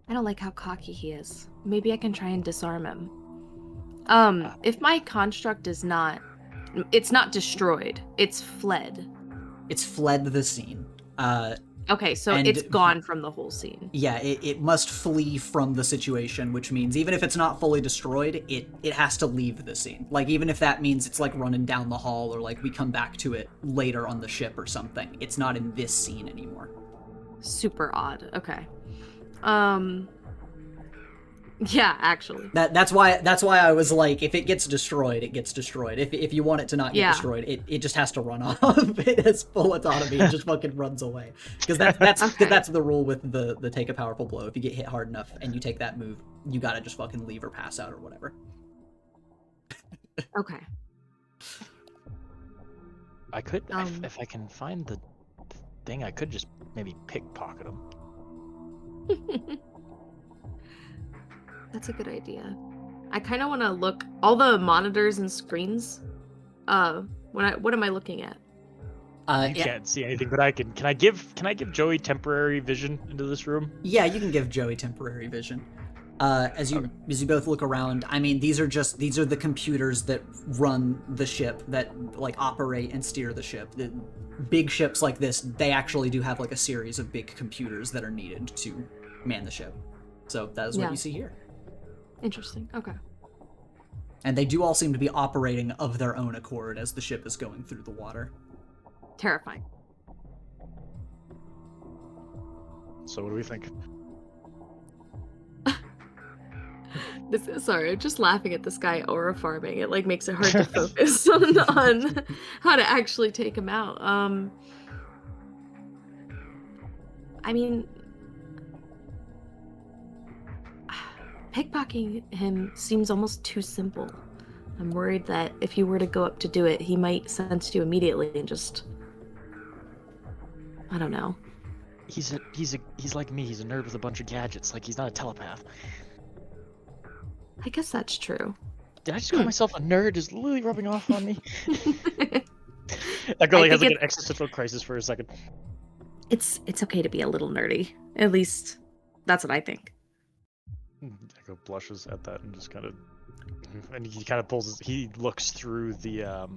I don't like how cocky he is. Maybe I can try and disarm him. If my construct is not... It's not destroyed. It's fled. It's fled the scene. Okay, so And- it's gone from the whole scene. Yeah, it must flee from the situation, which means even if it's not fully destroyed, it has to leave the scene. Like, even if that means it's like running down the hall, or like we come back to it later on the ship or something, it's not in this scene anymore. Super odd. Okay. Yeah, actually. That's why I was like, if it gets destroyed, it gets destroyed. If you want it to not get destroyed, it just has to run off. It has full autonomy and just fucking runs away. Because that's Okay. that's the rule with the take a powerful blow. If you get hit hard enough and you take that move, you gotta just fucking leave or pass out or whatever. Okay. I could, Um. if I can find the thing, I could just maybe pickpocket him. That's a good idea. I kind of want to look all the monitors and screens. What am I looking at? You can't see anything, but I can. Can I give Joey temporary vision into this room? Yeah, you can give Joey temporary vision. As you both look around, I mean, these are the computers that run the ship, that like operate and steer the ship. The big ships like this, they actually do have like a series of big computers that are needed to man the ship. So that is what you see here. Interesting. Okay. And they do all seem to be operating of their own accord as the ship is going through the water. Terrifying. So what do we think? Sorry, I'm just laughing at this guy aura farming. It like makes it hard to focus on how to actually take him out. I mean, pickpocketing him seems almost too simple. I'm worried that if you were to go up to do it, he might sense you immediately and just... I don't know. He's like me. He's a nerd with a bunch of gadgets. Like, he's not a telepath. I guess that's true. Did I just call myself a nerd? Is Lily rubbing off on me? That girl like, has like an existential crisis for a second. It's okay to be a little nerdy. At least that's what I think. Echo blushes at that and just kind of, and he kind of he looks through the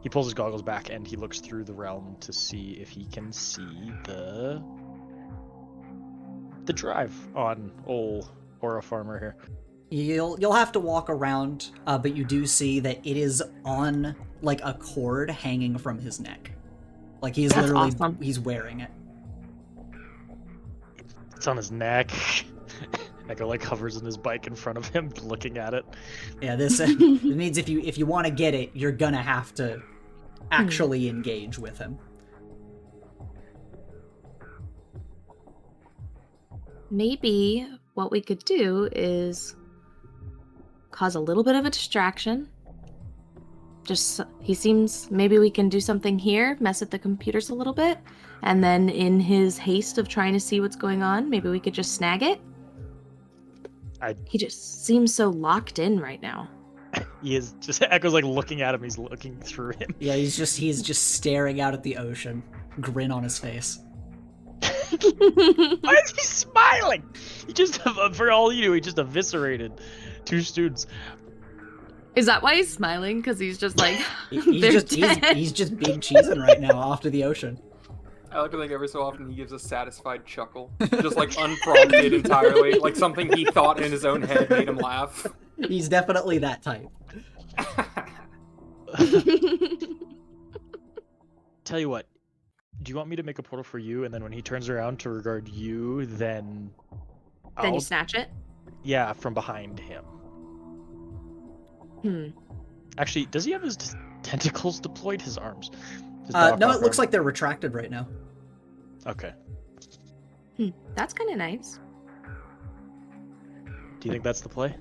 he pulls his goggles back and he looks through the realm to see if he can see the drive on old Aura Farmer here. You'll have to walk around, but you do see that it is on like a cord hanging from his neck. Like he's That's literally awesome. He's wearing it. It's on his neck. Echo like hovers in his bike in front of him, looking at it. Yeah, this it means if you want to get it, you're gonna have to actually engage with him. Maybe what we could do is cause a little bit of a distraction. He seems, maybe we can do something here, mess with the computers a little bit, and then in his haste of trying to see what's going on, maybe we could just snag it. He just seems so locked in right now. He is just Echo's like looking at him. He's looking through him. Yeah, he's just staring out at the ocean, grin on his face. Why is he smiling? He just, for all you know, he just eviscerated 2 students. Is that why he's smiling? Because he's just like, He's dead. just big cheesing right now off to the ocean. I like to think every so often he gives a satisfied chuckle, just like unprompted entirely, like something he thought in his own head made him laugh. He's definitely that type. Tell you what, do you want me to make a portal for you, and then when he turns around to regard you, then Then you snatch it? Yeah, from behind him. Actually, does he have his tentacles deployed? His arms. No, it looks like they're retracted right now. Okay. That's kind of nice. Do you think that's the play?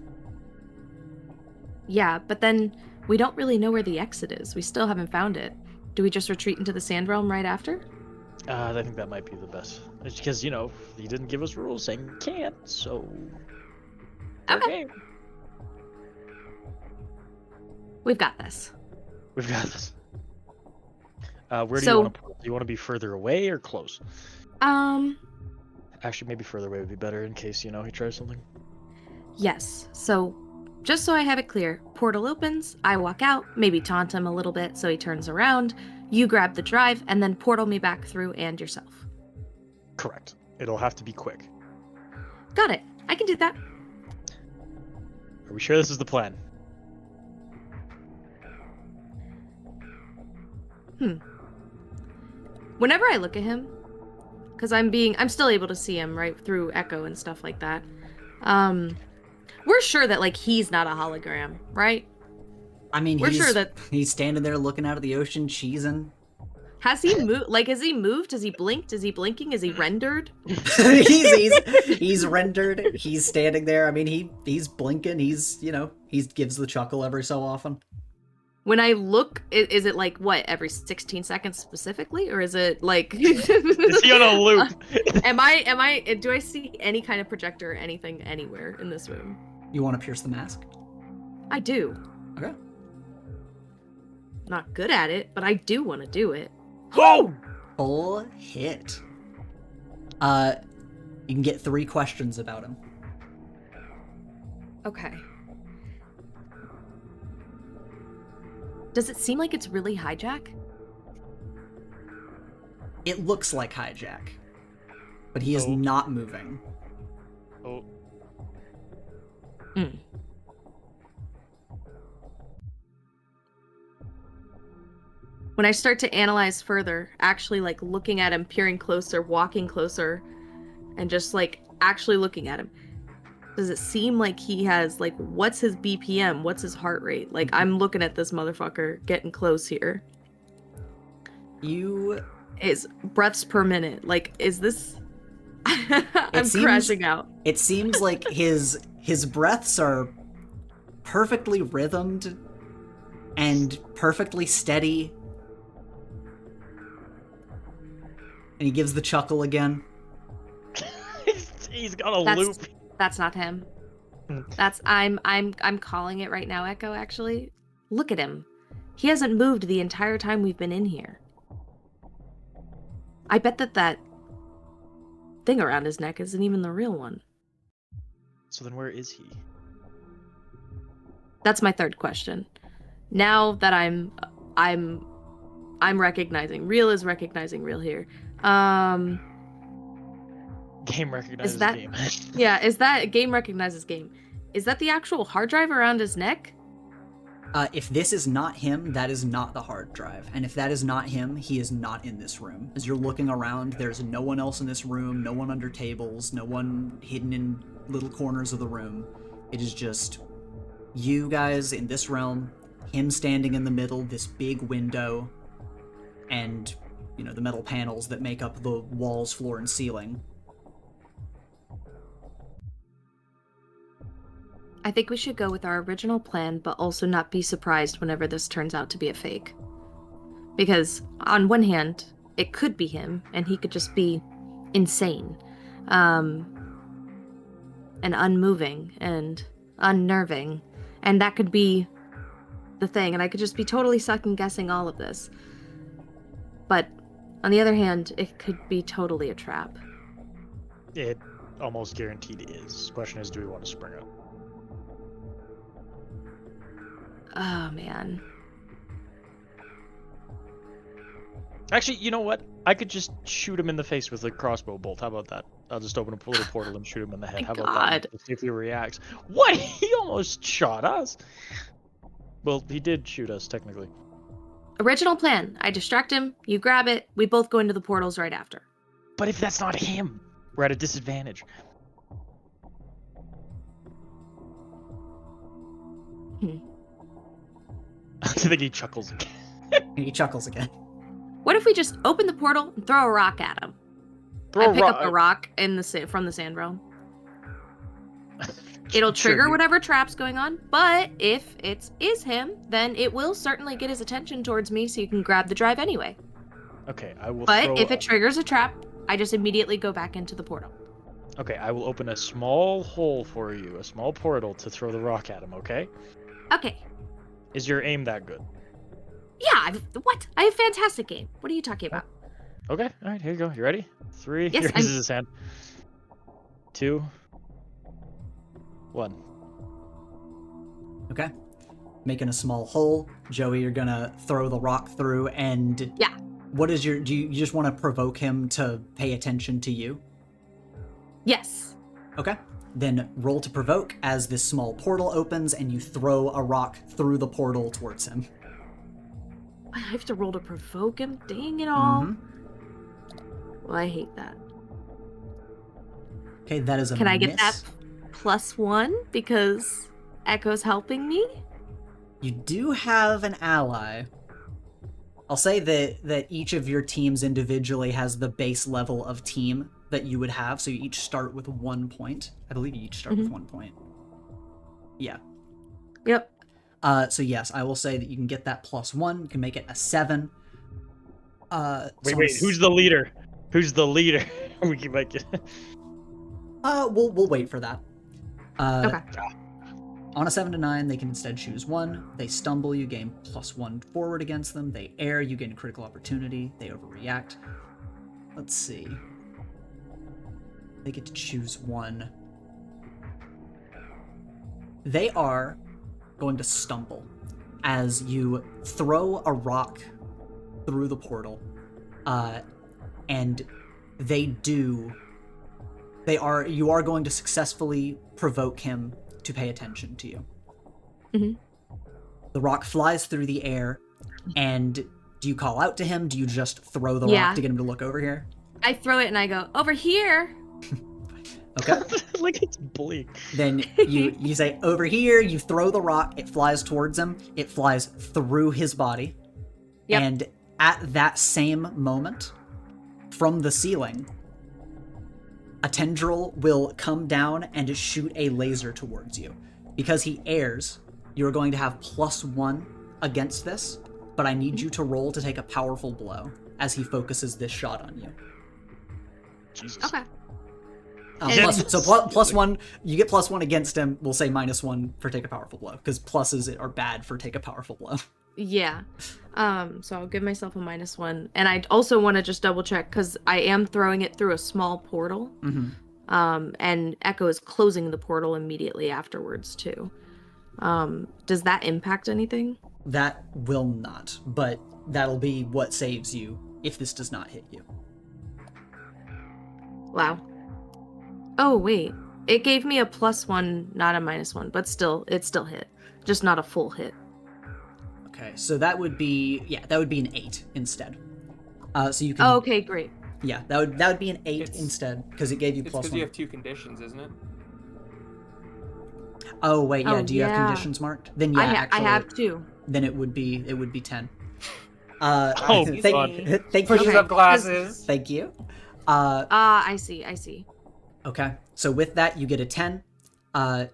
Yeah, but then we don't really know where the exit is. We still haven't found it. Do we just retreat into the Sand Realm right after? I think that might be the best. It's because, he didn't give us rules saying you can't, so... Okay. We've got this. We've got this. Where do you want to put it? Do you want to be further away or close? Actually, maybe further away would be better in case, he tries something. Yes. So, just so I have it clear, portal opens, I walk out, maybe taunt him a little bit so he turns around, you grab the drive, and then portal me back through and yourself. Correct. It'll have to be quick. Got it. I can do that. Are we sure this is the plan? Whenever I look at him, because I'm still able to see him right through echo and stuff like that. We're sure that he's not a hologram, right? I mean, we're sure that he's standing there looking out of the ocean, cheesing. Has he moved? Has he moved? Has he blinked? Is he blinking? Is he rendered? he's rendered. He's standing there. I mean, he's blinking. He gives the chuckle every so often. When I look, is it what, every 16 seconds specifically, or is it Is he on a loop? Do I see any kind of projector or anything anywhere in this room? You want to pierce the mask? I do. Okay. Not good at it, but I do want to do it. Whoa! Full hit. You can get 3 questions about him. Okay. Does it seem like it's really hijack? It looks like hijack, but he is not moving. Oh. When I start to analyze further, actually looking at him, peering closer, walking closer, and just actually looking at him, does it seem like he has what's his BPM? What's his heart rate? I'm looking at this motherfucker getting close here. Is breaths per minute. Is this crashing out. It seems like his breaths are perfectly rhythmed and perfectly steady. And he gives the chuckle again. He's got a loop. That's not him. I'm calling it right now, Echo, actually. Look at him. He hasn't moved the entire time we've been in here. I bet that thing around his neck isn't even the real one. So then where is he? That's my third question. Now that I'm recognizing real is recognizing real here. Game recognizes game. Yeah, is that game recognizes game? Is that the actual hard drive around his neck? If this is not him, that is not the hard drive. And if that is not him, he is not in this room. As you're looking around, there's no one else in this room, no one under tables, no one hidden in little corners of the room. It is just you guys in this realm, him standing in the middle, this big window, and, the metal panels that make up the walls, floor, and ceiling. I think we should go with our original plan, but also not be surprised whenever this turns out to be a fake. Because, on one hand, it could be him, and he could just be insane. And unmoving, and unnerving. And that could be the thing, and I could just be totally second-guessing all of this. But, on the other hand, it could be totally a trap. It almost guaranteed is. The question is, do we want to spring up? Oh, man. Actually, you know what? I could just shoot him in the face with a crossbow bolt. How about that? I'll just open up a little portal and shoot him in the head. How about that? Let's see if he reacts. What? He almost shot us. Well, he did shoot us, technically. Original plan. I distract him, you grab it, we both go into the portals right after. But if that's not him, we're at a disadvantage. Hmm. I think he chuckles again. He chuckles again. What if we just open the portal and throw a rock at him? I pick up a rock from the sand realm. It'll trigger whatever trap's going on, but if it is him, then it will certainly get his attention towards me, so you can grab the drive anyway. Okay, I will. But if it triggers a trap, I just immediately go back into the portal. Okay, I will open a small hole for you, a small portal to throw the rock at him. Okay. Okay. Is your aim that good? Yeah. What? I have fantastic aim. What are you talking about? Okay. All right. Here you go. You ready? 3. Yes, He raises his hand. 2. 1. Okay. Making a small hole. Joey, you're gonna throw the rock through, and Yeah. What is your? Do you just want to provoke him to pay attention to you? Yes. Okay. Then roll to provoke as this small portal opens, and you throw a rock through the portal towards him. I have to roll to provoke him. Dang it all. Mm-hmm. Well, I hate that. Okay, that is a Can I get miss. that +1 because Echo's helping me? You do have an ally. I'll say that each of your teams individually has the base level of team that you would have, so you each start with 1 point. I believe you each start with 1 point. Yeah. Yep. So yes, I will say that you can get that +1. You can make it a 7. Wait, who's the leader? Who's the leader? We can make it. We'll wait for that. Okay. On a 7 to 9, they can instead choose 1. They stumble, you gain +1 forward against them. They err, you gain critical opportunity. They overreact. Let's see. They get to choose 1. They are going to stumble as you throw a rock through the portal, and you are going to successfully provoke him to pay attention to you. Mm-hmm. The rock flies through the air, and do you call out to him? Do you just throw the rock to get him to look over here? I throw it and I go, over here! Okay. Like it's bleak. Then you say, over here, you throw the rock, it flies towards him, it flies through his body, Yep. and at that same moment, from the ceiling, a tendril will come down and shoot a laser towards you. Because he airs, you're going to have +1 against this, but I need you to roll to take a powerful blow as he focuses this shot on you. Jesus. Okay. +1, you get +1 against him. We'll say -1 for take a powerful blow, because pluses are bad for take a powerful blow. Yeah. So I'll give myself a -1. And I also want to just double check, because I am throwing it through a small portal. Mm-hmm. And Echo is closing the portal immediately afterwards, too. Does that impact anything? That will not, but that'll be what saves you if this does not hit you. Wow. Oh, wait. It gave me a +1, not a -1, but still, it still hit. Just not a full hit. Okay, so that would be an 8 instead. So you can. Oh, okay, great. Yeah, that would be an 8 It's- instead, because it gave you It's +1. because you have 2 conditions, isn't it? Oh wait, yeah. Oh, Do you have yeah. conditions marked? Then yeah, actually, I have 2. Then it would be 10. Oh, thank you. Pushes Okay. up glasses. Thank you. I see. Okay, so with that, you get a 10.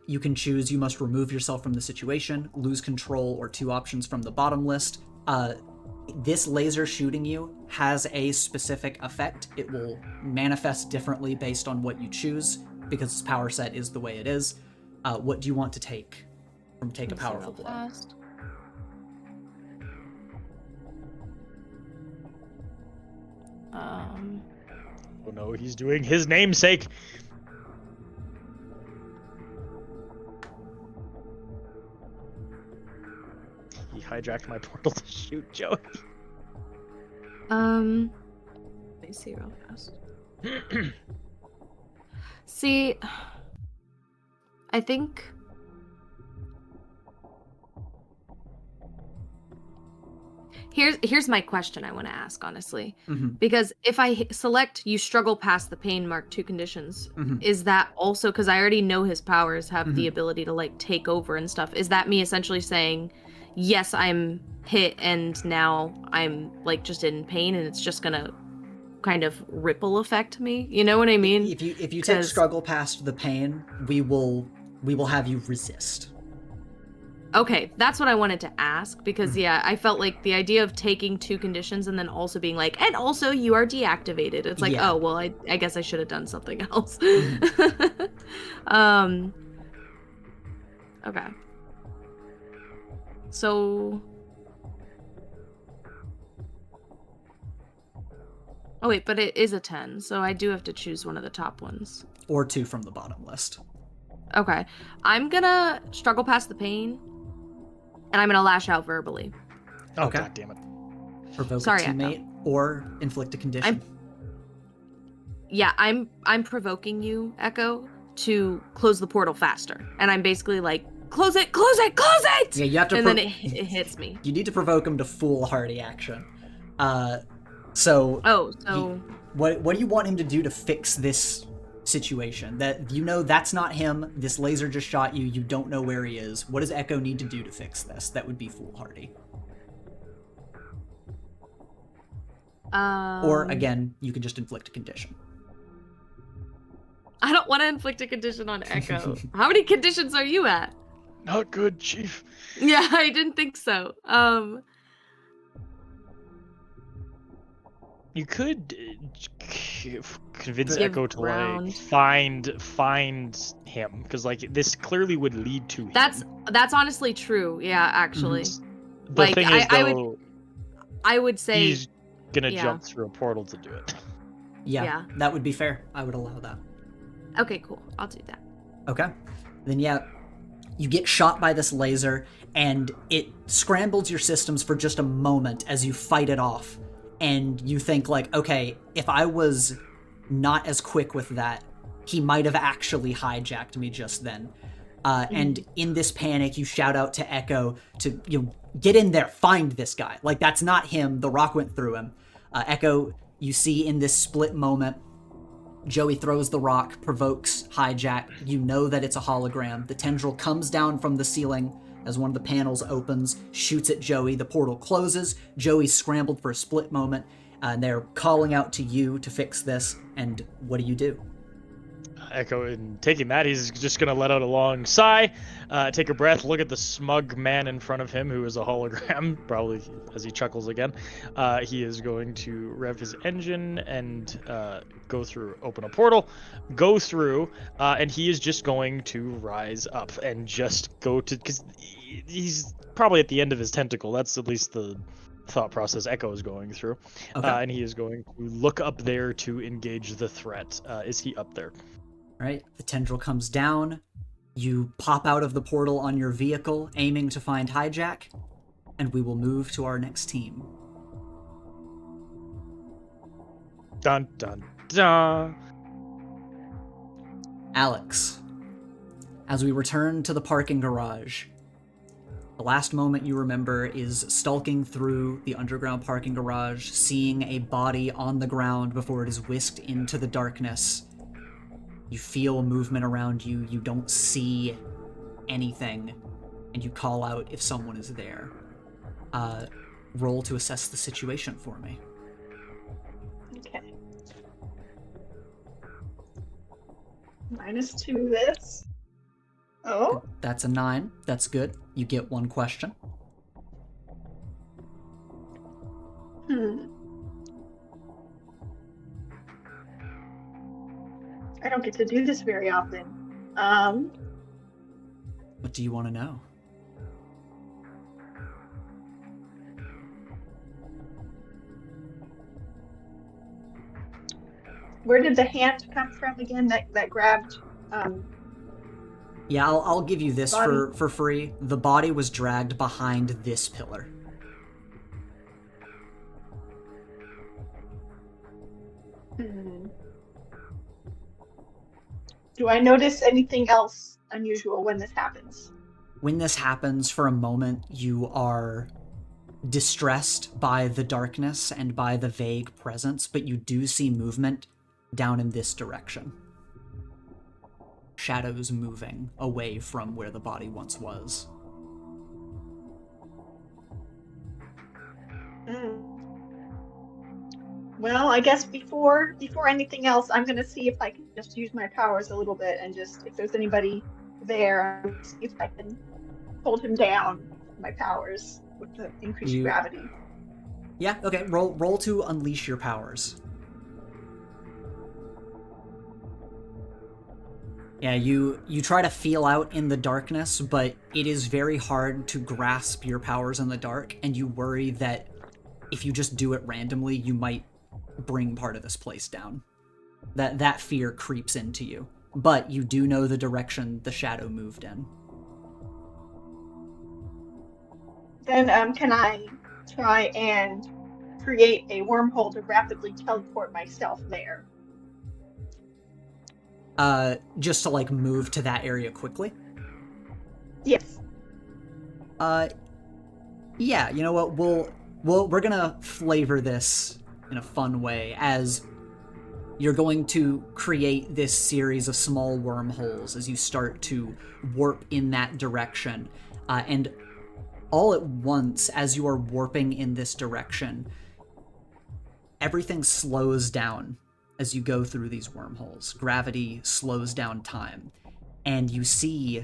You can choose, you must remove yourself from the situation, lose control, or 2 options from the bottom list. This laser shooting you has a specific effect. It will manifest differently based on what you choose, because its power set is the way it is. What do you want to take from take a powerful blow? Oh no, he's doing his namesake. He hijacked my portal to shoot Joey. Let me see real fast. See, I think here's my question I want to ask, honestly. Mm-hmm. Because if I select you struggle past the pain mark 2 conditions, Mm-hmm. is that also, because I already know his powers have the Mhm. ability to like take over and stuff, is that me essentially saying yes, I'm hit and now I'm like just in pain and it's just gonna kind of ripple affect me. You know what I mean? If you take 'Cause- struggle past the pain, we will have you resist. Okay, that's what I wanted to ask because yeah, I felt like the idea of taking 2 conditions and then also being like, and also you are deactivated. It's like, Yeah. oh well, I guess I should have done something else. Mhm. Okay. So. Oh wait, but it is a 10, so I do have to choose one of the top ones. Or 2 from the bottom list. Okay, I'm gonna struggle past the pain, and I'm gonna lash out verbally. Oh, Okay. God damn it. Provoke Sorry, a teammate or inflict a condition. I'm provoking you, Echo, to close the portal faster, and I'm basically like, close it, close it, close it. Yeah, you have to. And then it hits me. You need to provoke him to foolhardy action. So. Oh, so What do you want him to do to fix this situation? That that's not him. This laser just shot you. You don't know where he is. What does Echo need to do to fix this? That would be foolhardy. Or again, you can just inflict a condition. I don't want to inflict a condition on Echo. How many conditions are you at? Not good, Chief. Yeah, I didn't think so. You could convince Give Echo to round. like find him, because like this clearly would lead to him. That's honestly true. Yeah, actually. The Like, thing is, I though, I would say he's gonna yeah. jump through a portal to do it. Yeah, that would be fair. I would allow that. Okay, cool. I'll do that. Okay. Then yeah, you get shot by this laser, and it scrambles your systems for just a moment as you fight it off. And you think like, okay, if I was not as quick with that, he might have actually hijacked me just then. And in this panic, you shout out to Echo to get in there, find this guy. Like, that's not him. The rock went through him. Echo, you see in this split moment, Joey throws the rock, provokes hijack. You know that it's a hologram. The tendril comes down from the ceiling as one of the panels opens, shoots at Joey. The portal closes. Joey's scrambled for a split moment, and they're calling out to you to fix this. And what do? Echo, in taking that, he's just gonna let out a long sigh, take a breath, look at the smug man in front of him who is a hologram, probably as he chuckles again. He is going to rev his engine and open a portal, go through, and he is just going to rise up and just go to, because he's probably at the end of his tentacle. That's at least the thought process Echo is going through. Okay. And he is going to look up there to engage the threat. Is he up there? Right, the tendril comes down. You pop out of the portal on your vehicle, aiming to find hijack, and we will move to our next team. Dun dun dun. Alex, as we return to the parking garage, the last moment you remember is stalking through the underground parking garage, seeing a body on the ground before it is whisked into the darkness. You feel movement around you, you don't see anything, and you call out if someone is there. Roll to assess the situation for me. Okay. -2 this. Oh. That's a 9. That's good. You get 1 question. I don't get to do this very often. What do you want to know? Where did the hand come from again that grabbed Yeah, I'll give you this body? for free. The body was dragged behind this pillar. Do I notice anything else unusual when this happens? When this happens, for a moment, you are distressed by the darkness and by the vague presence, but you do see movement down in this direction. Shadows moving away from where the body once was. Well, I guess before anything else, I'm gonna see if I can just use my powers a little bit and just if there's anybody there, I'm gonna see if I can hold him down with my powers with the increased gravity. Yeah, okay. Roll to unleash your powers. Yeah, you try to feel out in the darkness, but it is very hard to grasp your powers in the dark, and you worry that if you just do it randomly, you might bring part of this place down. That fear creeps into you. But you do know the direction the shadow moved in. Then can I try and create a wormhole to rapidly teleport myself there? Just to, like, move to that area quickly? Yes. Yeah, you know what, we're gonna flavor this in a fun way, as you're going to create this series of small wormholes as you start to warp in that direction. And all at once, as you are warping in this direction, everything slows down as you go through these wormholes. Gravity slows down time, and you see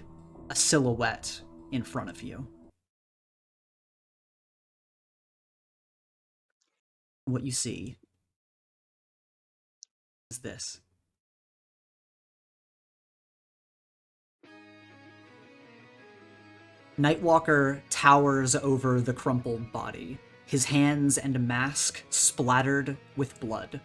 a silhouette in front of you. What you see is this. Nightwalker towers over the crumpled body, his hands and mask splattered with blood.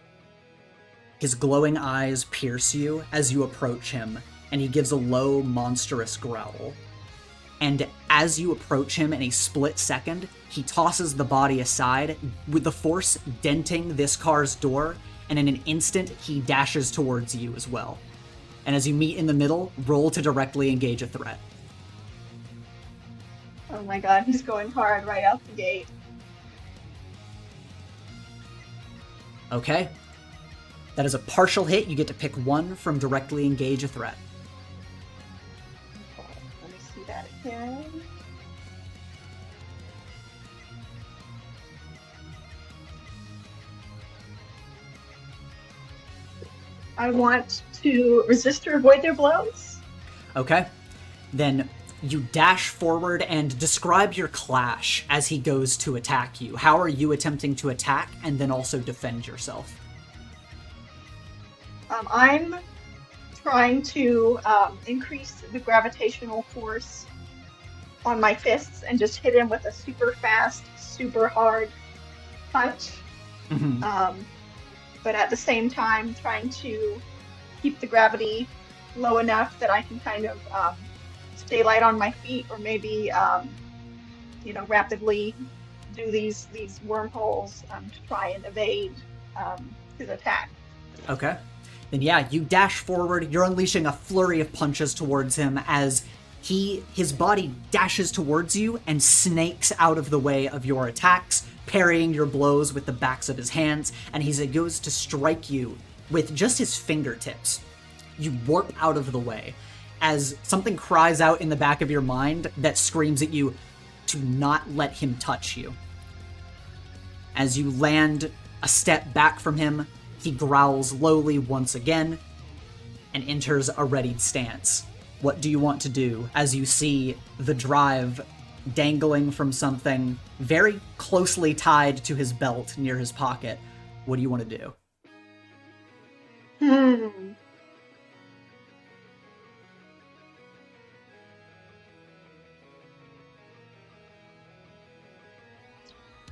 His glowing eyes pierce you as you approach him, and he gives a low, monstrous growl. And as you approach him in a split second, he tosses the body aside, with the force denting this car's door, and in an instant, he dashes towards you as well. And as you meet in the middle, roll to directly engage a threat. Oh my god, he's going hard right out the gate. Okay. That is a partial hit. You get to pick one from directly engage a threat. Let me see that again. I want to resist or avoid their blows. Okay. Then you dash forward and describe your clash as he goes to attack you. How are you attempting to attack and then also defend yourself? I'm trying to increase the gravitational force on my fists and just hit him with a super fast, super hard punch. Mm-hmm. But at the same time, trying to keep the gravity low enough that I can kind of stay light on my feet, or maybe rapidly do these wormholes to try and evade his attack. Okay. Then yeah, you dash forward, you're unleashing a flurry of punches towards him as his body dashes towards you and snakes out of the way of your attacks, parrying your blows with the backs of his hands, and he goes to strike you with just his fingertips. You warp out of the way as something cries out in the back of your mind that screams at you to not let him touch you. As you land a step back from him, he growls lowly once again and enters a readied stance. What do you want to do as you see the drive dangling from something very closely tied to his belt near his pocket? What do you want to do?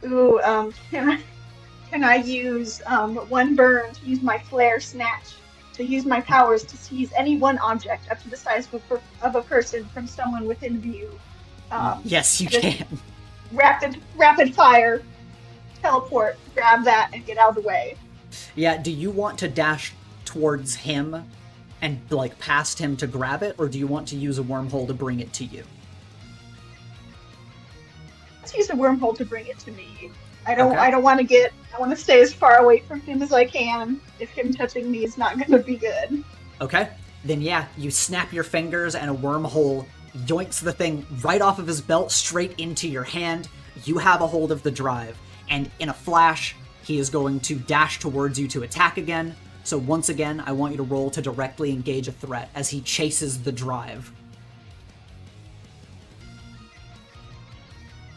Ooh, can I use one burn to use my flare snatch to use my powers to seize any one object up to the size of a person from someone within view? Yes, you can. Rapid fire, teleport, grab that, and get out of the way. Yeah, do you want to dash towards him and, like, past him to grab it, or do you want to use a wormhole to bring it to you? Let's use a wormhole to bring it to me. I don't want to I want to stay as far away from him as I can. If him touching me is not going to be good. Okay, then yeah, you snap your fingers and a wormhole yoinks the thing right off of his belt straight into your hand. You have a hold of the drive, and in a flash, he is going to dash towards you to attack again. So once again, I want you to roll to directly engage a threat as he chases the drive.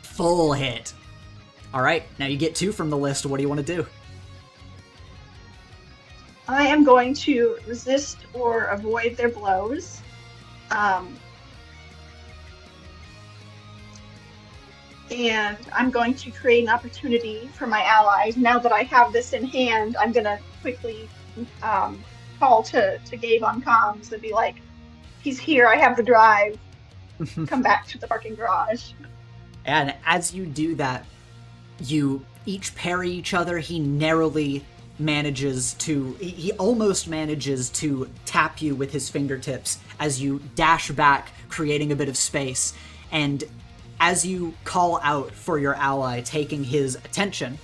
Full hit. All right, now you get 2 from the list. What do you want to do? I am going to resist or avoid their blows. And I'm going to create an opportunity for my allies. Now that I have this in hand, I'm going to quickly call to Gabe on comms and be like, he's here, I have the drive. Come back to the parking garage. And as you do that, you each parry each other. He narrowly manages to... He almost manages to tap you with his fingertips as you dash back, creating a bit of space. And as you call out for your ally, taking his attention,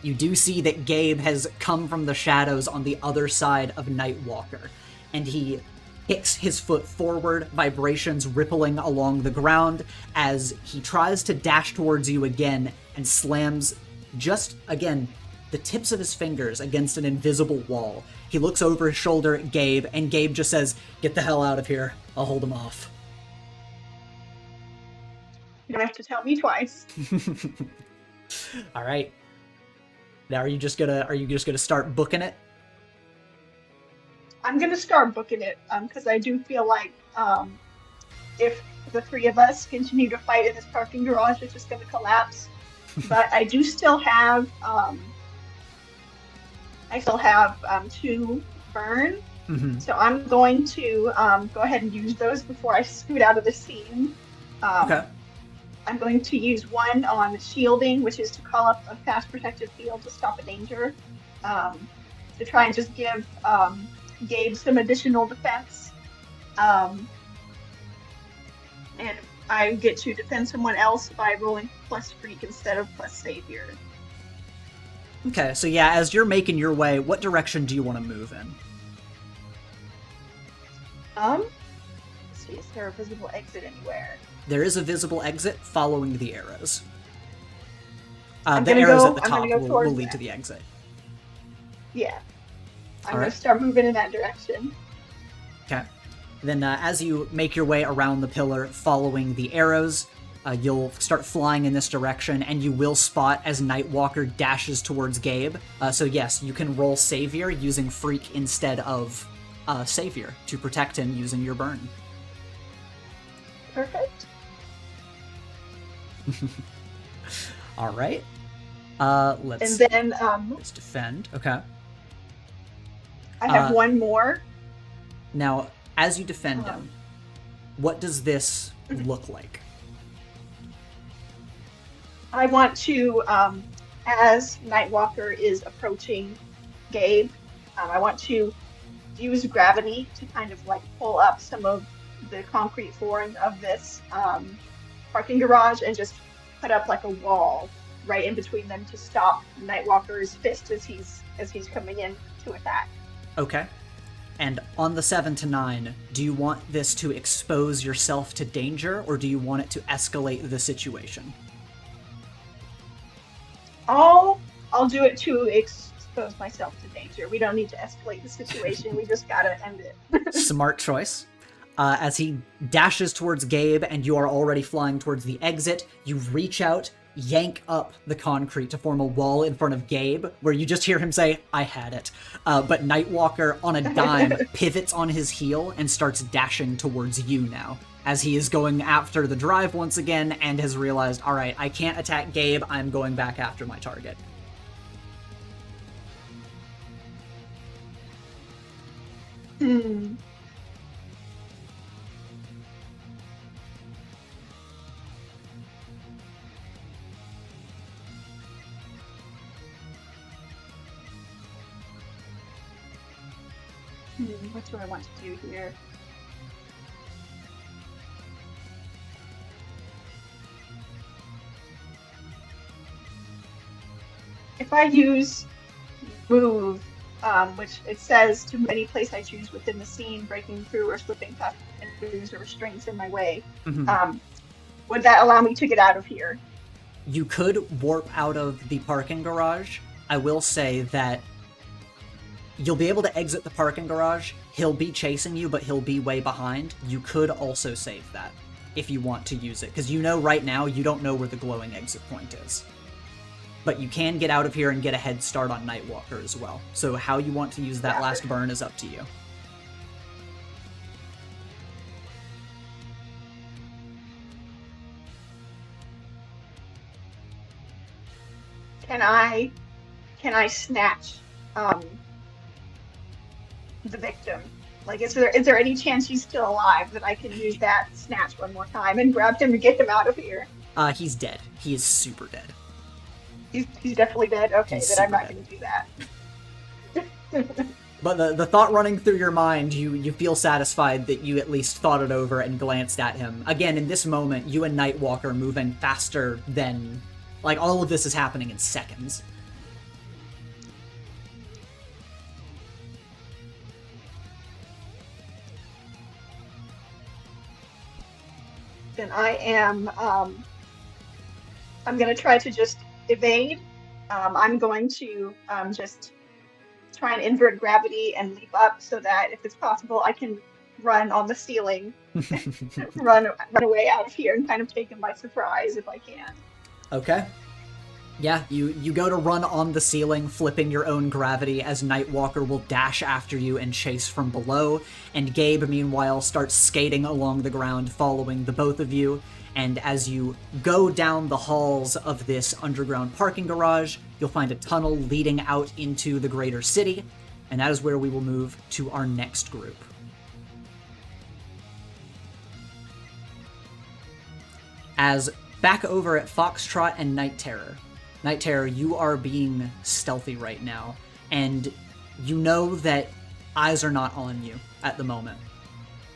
you do see that Gabe has come from the shadows on the other side of Nightwalker. And he kicks his foot forward, vibrations rippling along the ground as he tries to dash towards you again and slams just, again, the tips of his fingers against an invisible wall. He looks over his shoulder at Gabe, and Gabe just says, "Get the hell out of here. I'll hold him off." You don't have to tell me twice. All right. Now are you just gonna start booking it? I'm gonna start booking it because I do feel like if the 3 of us continue to fight in this parking garage, it's just gonna collapse. But I do still have 2 burn, so I'm going to go ahead and use those before I scoot out of the scene. Okay. I'm going to use 1 on shielding, which is to call up a fast protective field to stop a danger, to try and just give Gabe some additional defense. And I get to defend someone else by rolling plus freak instead of plus savior. Okay, so yeah, as you're making your way, what direction do you want to move in? Let's see, is there a visible exit anywhere? There is a visible exit following the arrows. I'm The gonna arrows go- at the I'm top gonna go will towards lead to that. the exit. Yeah. I'm All going right. to start moving in that direction. Okay. Then as you make your way around the pillar following the arrows, you'll start flying in this direction, and you will spot as Nightwalker dashes towards Gabe. So yes, you can roll Savior using Freak instead of Savior to protect him using your burn. Perfect. All right. And Let's then defend. Okay. I have Uh, 1 more. Now, as you defend him, what does this look like? I want to, as Nightwalker is approaching Gabe, I want to use gravity to kind of like pull up some of the concrete flooring of this parking garage and just put up like a wall right in between them to stop Nightwalker's fist as he's coming in to attack. Okay. And on the 7 to 9, do you want this to expose yourself to danger, or do you want it to escalate the situation? I'll do it to expose myself to danger. We don't need to escalate the situation. We just gotta end it. Smart choice. As he dashes towards Gabe and you are already flying towards the exit, you reach out, yank up the concrete to form a wall in front of Gabe, where you just hear him say, "I had it." But Nightwalker, on a dime, pivots on his heel and starts dashing towards you now, as he is going after the drive once again and has realized, all right, I can't attack Gabe, I'm going back after my target. What do I want to do here? If I use move, which it says to any place I choose within the scene, breaking through or slipping past enemies or restraints in my way, would that allow me to get out of here? You could warp out of the parking garage. I will say that you'll be able to exit the parking garage. He'll be chasing you, but he'll be way behind. You could also save that if you want to use it, because you know right now you don't know where the glowing exit point is. But you can get out of here and get a head start on Nightwalker as well. So how you want to use that last burn is up to you. Can I snatch the victim? Like, is there any chance he's still alive that I can use that snatch one more time and grab him to get him out of here? He's dead. He is super dead. He's definitely dead? Okay, He's then I'm super not going to do that. But the thought running through your mind, you feel satisfied that you at least thought it over and glanced at him. Again, in this moment, you and Nightwalker moving faster than... Like, all of this is happening in seconds. Then I am, I'm going to try to just evade. I'm going to just try and invert gravity and leap up so that if it's possible, I can run on the ceiling, run away out of here and kind of take him by surprise if I can. Okay. Yeah, you go to run on the ceiling, flipping your own gravity as Nightwalker will dash after you and chase from below, and Gabe, meanwhile, starts skating along the ground, following the both of you, and as you go down the halls of this underground parking garage, you'll find a tunnel leading out into the greater city, and that is where we will move to our next group. As back over at Foxtrot and Night Terror. Night Terror, you are being stealthy right now, and you know that eyes are not on you at the moment.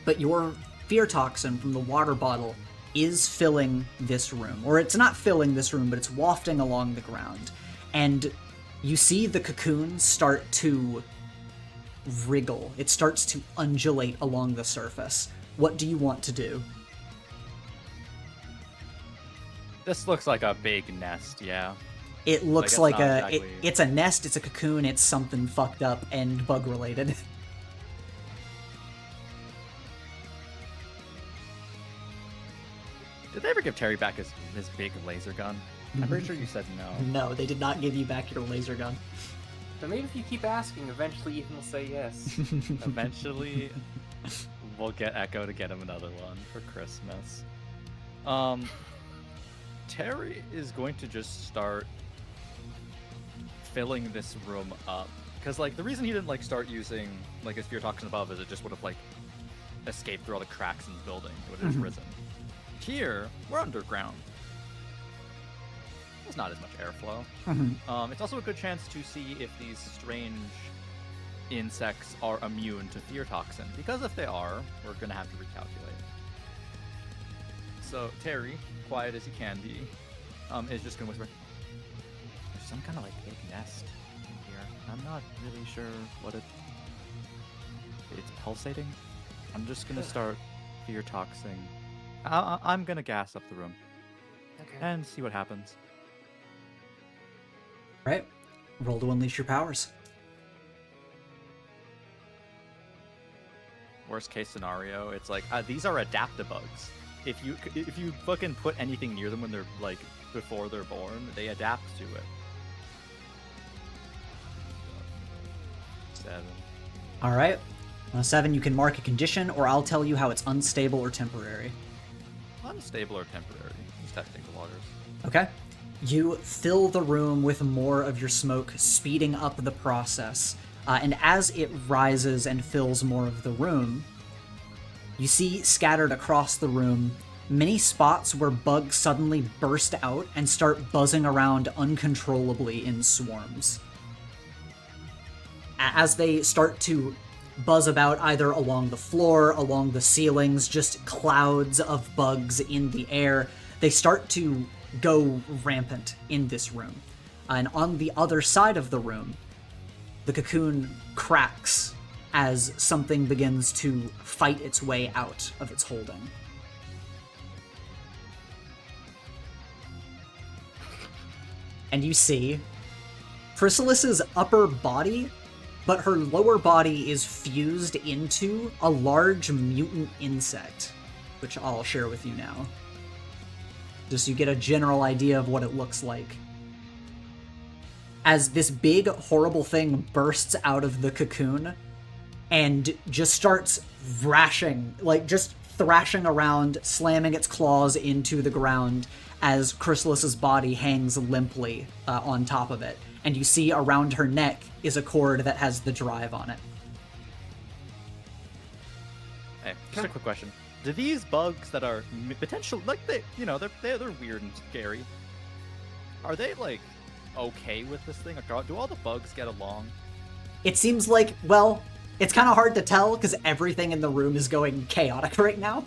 But your fear toxin from the water bottle is filling this room. Or it's not filling this room, but it's wafting along the ground. And you see the cocoon start to wriggle. It starts to undulate along the surface. What do you want to do? This looks like a big nest, yeah. It looks Like, like it's not a... exactly- it's a nest, it's a cocoon, it's something fucked up and bug-related. Did they ever give Terry back his big laser gun? I'm pretty sure you said no. No, they did not give you back your laser gun. But maybe if you keep asking, eventually Ethan will say yes. Eventually, we'll get Echo to get him another one for Christmas. Terry is going to just start filling this room up. Because, like, the reason he didn't, like, start using, like, his fear toxin above is it just would have, like, escaped through all the cracks in the building. It would have just risen. Here, we're underground. There's not as much airflow. It's also a good chance to see if these strange insects are immune to fear toxin. Because if they are, we're going to have to recalculate. So, Terry, quiet as he can be, is just going to whisper, "There's some kind of, like, big nest in here. I'm not really sure what it's pulsating. I'm just going to start fear toxing. I'm going to gas up the room Okay. and see what happens." Right. Roll to unleash your powers. Worst case scenario, it's like, these are adaptabugs. If you fucking put anything near them when they're, like, before they're born, they adapt to it. 7. All right. On a 7, you can mark a condition, or I'll tell you how it's unstable or temporary. Unstable or temporary. Just testing the waters. Okay. You fill the room with more of your smoke, speeding up the process. And as it rises and fills more of the room, you see scattered across the room many spots where bugs suddenly burst out and start buzzing around uncontrollably in swarms. As they start to buzz about either along the floor, along the ceilings, just clouds of bugs in the air, they start to go rampant in this room. And on the other side of the room, the cocoon cracks as something begins to fight its way out of its holding. and you see Chrysalis's upper body, but her lower body is fused into a large mutant insect, which I'll share with you now. Just so you get a general idea of what it looks like. As this big, horrible thing bursts out of the cocoon and just starts thrashing around, slamming its claws into the ground as Chrysalis's body hangs limply on top of it. And you see around her neck is a cord that has the drive on it. Hey, just a quick question. Do these bugs that are potential, like they're weird and scary, are they like okay with this thing? Or do all the bugs get along? It seems like, well, it's kind of hard to tell because everything in the room is going chaotic right now.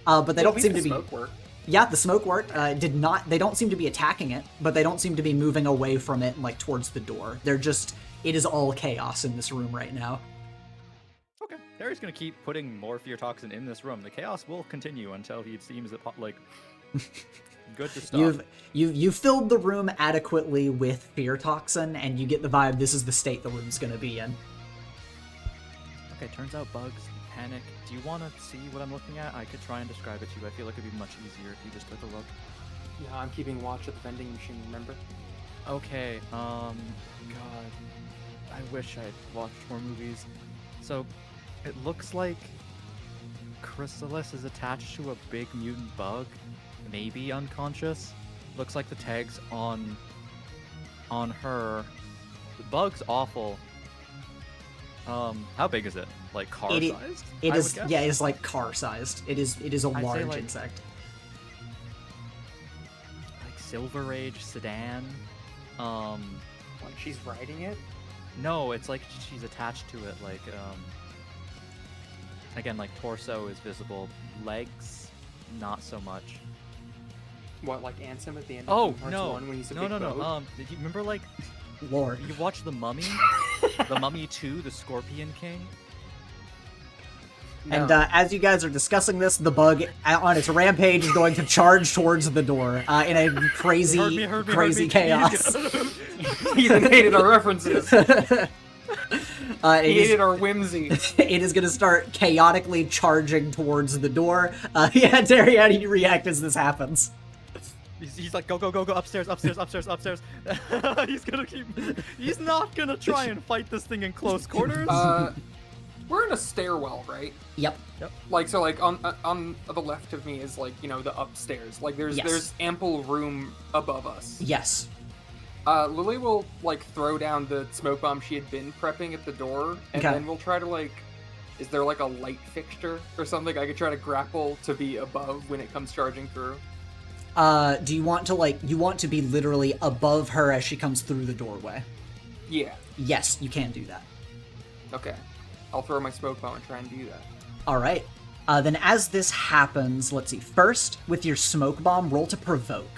But they don't seem to be. Smoke work. Yeah, the smoke worked. They don't seem to be attacking it, but they don't seem to be moving away from it, like towards the door. It is all chaos in this room right now. Okay, Terry's gonna keep putting more fear toxin in this room. The chaos will continue until he seems that good to stop. You've filled the room adequately with fear toxin, and you get the vibe this is the state the room's gonna be in. Okay, turns out bugs panic. Do you want to see what I'm looking at? I could try and describe it to you. I feel like it'd be much easier if you just took a look. Yeah, I'm keeping watch at the vending machine, remember? Okay, God. I wish I'd watched more movies. So, it looks like Chrysalis is attached to a big mutant bug, maybe unconscious. Looks like the tags on her. The bug's awful. How big is it? Like car-sized? It is. Yeah, it is like car-sized. It is a large like, insect. Like Silver Age sedan. When she's riding it? No, it's like she's attached to it. Like again, like torso is visible, legs not so much. What, like Ansem at the end Oh of Kingdom Hearts no, 1 when he's a no, big no, no. boat? Did you remember like Lord. you watched The Mummy? The Mummy 2, The Scorpion King? No. And as you guys are discussing this, the bug on its rampage is going to charge towards the door in a crazy, crazy chaos. He hated our references. He hated our whimsy. It is going to start chaotically charging towards the door. Yeah, Terry, how do you react as this happens? He's like, go, upstairs. He's not gonna try and fight this thing in close quarters. We're in a stairwell, right? Yep. Like, so, like, on the left of me is, like, you know, the upstairs. Like, there's ample room above us. Yes. Lily will, like, throw down the smoke bomb she had been prepping at the door, and then we'll try to, like, is there, like, a light fixture or something I could try to grapple to be above when it comes charging through? Do you want to, you want to be literally above her as she comes through the doorway? Yeah. Yes, you can do that. Okay. I'll throw my smoke bomb and try and do that. Alright. Then as this happens, let's see. First, with your smoke bomb, roll to provoke.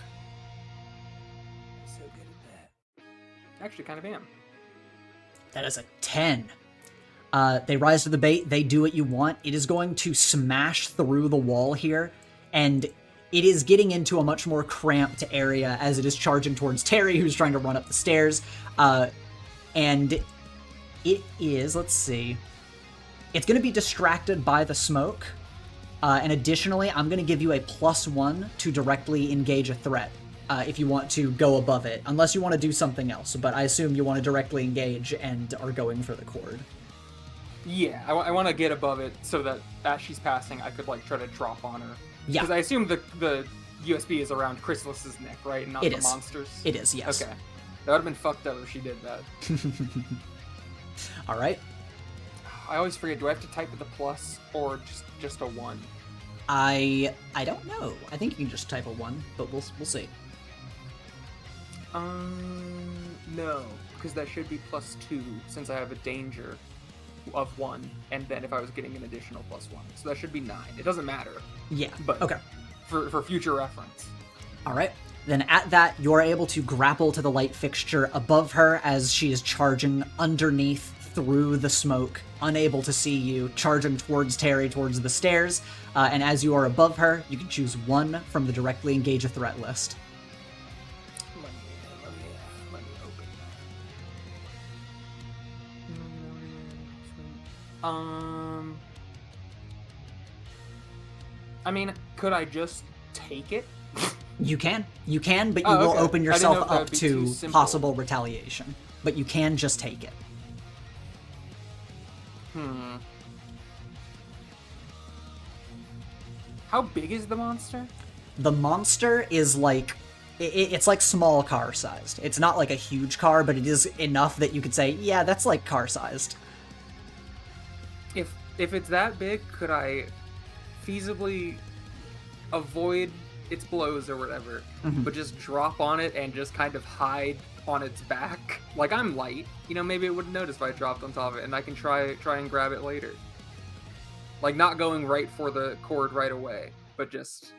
So good at that. Actually, kind of am. That is a 10. They rise to the bait. They do what you want. It is going to smash through the wall here, and it is getting into a much more cramped area as it is charging towards Terry, who's trying to run up the stairs. And it is, let's see, it's going to be distracted by the smoke. And additionally, I'm going to give you a +1 to directly engage a threat if you want to go above it, unless you want to do something else. But I assume you want to directly engage and are going for the cord. Yeah, I want to get above it so that as she's passing, I could, like, try to drop on her. Yeah. Because I assume the USB is around Chrysalis's neck, right? And not the monsters? It is, yes. Okay. That would have been fucked up if she did that. Alright. I always forget, do I have to type with a plus or just a 1? I don't know. I think you can just type a 1, but we'll see. No. Because that should be +2 since I have a danger of 1, and then if I was getting an additional +1. So that should be 9. It doesn't matter. Yeah, but okay. For future reference. Alright. Then at that, you're able to grapple to the light fixture above her as she is charging underneath through the smoke, unable to see you, charging towards Terry, towards the stairs. And as you are above her, you can choose 1 from the directly engage a threat list. I mean, could I just take it? You can, but you Oh, will okay. open I didn't yourself know if that up would be too to simple. possible retaliation. But you can just take it. How big is the monster? The monster is like, it's like small car sized. It's not like a huge car, but it is enough that you could say, yeah, that's like car sized. If it's that big, could I feasibly avoid its blows or whatever, but just drop on it and just kind of hide on its back? Like, I'm light, maybe it wouldn't notice if I dropped on top of it, and I can try and grab it later. Like, not going right for the cord right away, but just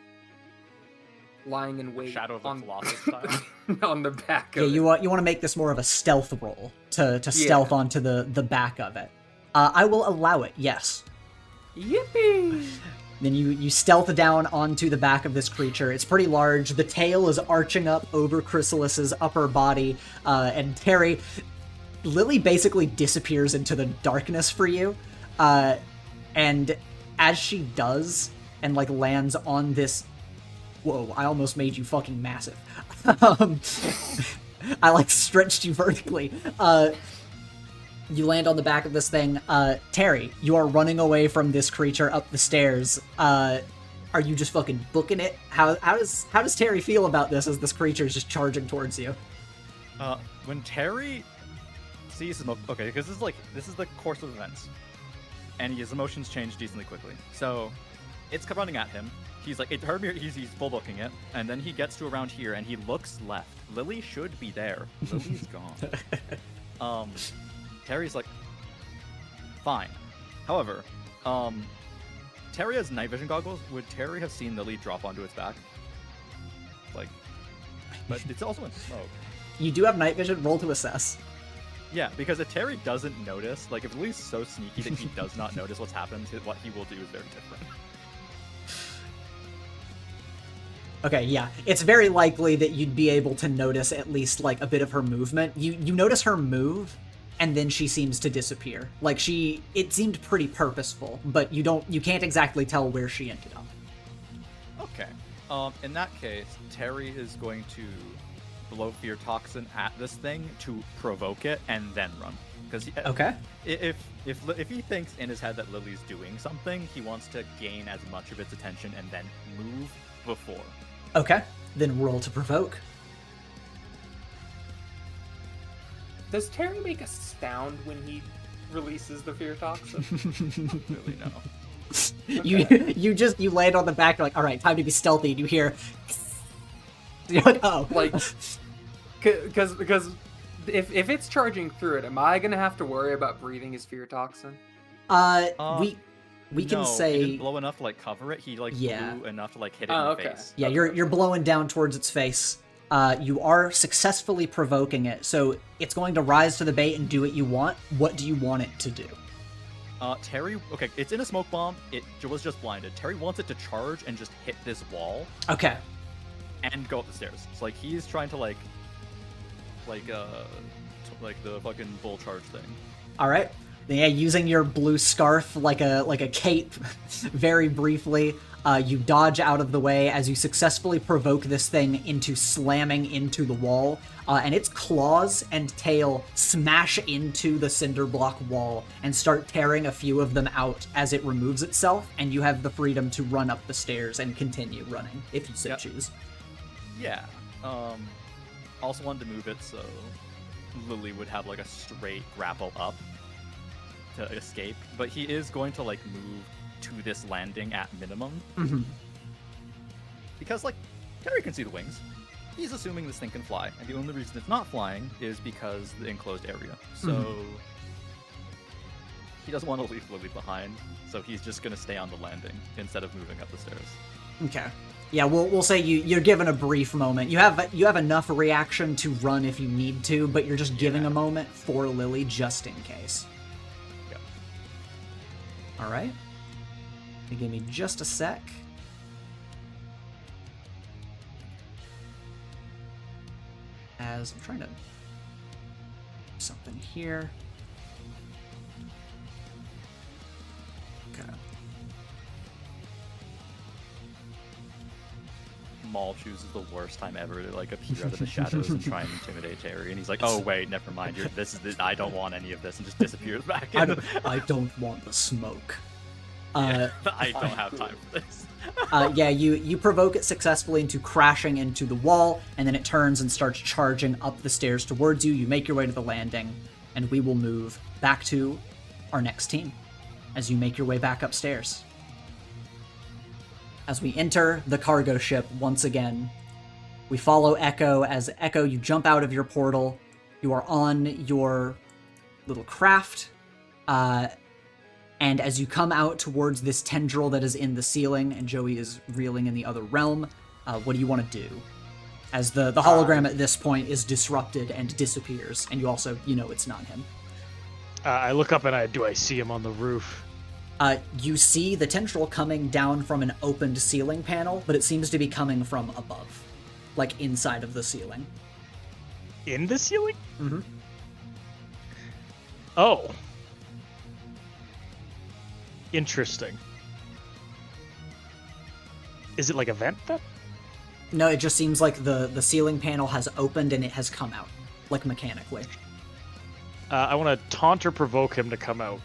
lying in wait Shadow of the on Colossus style. on the back Yeah, of it. you want to make this more of a stealth roll to stealth onto the back of it. I will allow it, yes. Yippee! Then you stealth down onto the back of this creature. It's pretty large. The tail is arching up over Chrysalis's upper body, and Terry, Lily basically disappears into the darkness for you, and as she does, and like lands on this, whoa! I almost made you fucking massive. I like stretched you vertically. You land on the back of this thing. Terry, you are running away from this creature up the stairs. Are you just fucking booking it? How does Terry feel about this as this creature is just charging towards you? When Terry sees smoke, okay, because this is the course of events, and his emotions change decently quickly. So it's running at him. He's like, it heard me. He's full booking it, and then he gets to around here, and he looks left. Lily should be there. Lily's gone. Terry's like, fine. However, Terry has night vision goggles. Would Terry have seen Lily drop onto its back? Like, but it's also in smoke. You do have night vision. Roll to assess. Yeah, because if Terry doesn't notice, like if Lily's so sneaky that he does not notice what's happened, what he will do is very different. Okay, yeah. It's very likely that you'd be able to notice at least like a bit of her movement. You notice her move, and then she seems to disappear. Like it seemed pretty purposeful, but you can't exactly tell where she ended up. Okay. In that case, Terry is going to blow fear toxin at this thing to provoke it and then run. Because okay, if he thinks in his head that Lily's doing something, he wants to gain as much of its attention and then move before. Okay, then roll to provoke. Does Terry make a sound when he releases the fear toxin? Not really, no. Okay. You land on the back. You're like, all right, time to be stealthy. And you hear, you're like, oh, Like, because if it's charging through it, am I gonna have to worry about breathing his fear toxin? we can No, say he didn't blow enough to like cover it. He like Yeah. blew enough to like hit it in Oh, the okay. face. yeah, you're blowing down towards its face. You are successfully provoking it, so it's going to rise to the bait and do what you want. What do you want it to do? Terry, okay, it's in a smoke bomb. It was just blinded. Terry wants it to charge and just hit this wall Okay. and go up the stairs. It's like he's trying to like the fucking bull charge thing. All right. Yeah, using your blue scarf like a cape, very briefly, you dodge out of the way as you successfully provoke this thing into slamming into the wall, and its claws and tail smash into the cinder block wall and start tearing a few of them out as it removes itself, and you have the freedom to run up the stairs and continue running if you so Yep. choose. Yeah. Also wanted to move it so Lily would have like a straight grapple up to escape, but he is going to like move to this landing at minimum. Mm-hmm. Because like Terry can see the wings. He's assuming this thing can fly, and the only reason it's not flying is because the enclosed area. So he doesn't want to leave Lily behind, so he's just gonna stay on the landing instead of moving up the stairs. Okay. Yeah, we'll say you're given a brief moment. You have enough reaction to run if you need to, but you're just giving a moment for Lily just in case. Yep. All right. Give me just a sec. As I'm trying to do something here. Maul chooses the worst time ever to like appear out of the shadows and try and intimidate Terry, and he's like, "Oh wait, never mind. I don't want any of this," and just disappears back in. I don't want the smoke. I don't have time for this. Yeah, you provoke it successfully into crashing into the wall, and then it turns and starts charging up the stairs towards you. You make your way to the landing, and we will move back to our next team as you make your way back upstairs. As we enter the cargo ship once again, we follow Echo. As Echo, you jump out of your portal. You are on your little craft, and as you come out towards this tendril that is in the ceiling, and Joey is reeling in the other realm, what do you want to do? As the hologram at this point is disrupted and disappears, and you also, it's not him. I look up and I see him on the roof. You see the tendril coming down from an opened ceiling panel, but it seems to be coming from above, like inside of the ceiling. In the ceiling? Mm-hmm. Oh. Interesting. Is it like a vent then? No, it just seems like the ceiling panel has opened and it has come out, like mechanically. I want to taunt or provoke him to come out.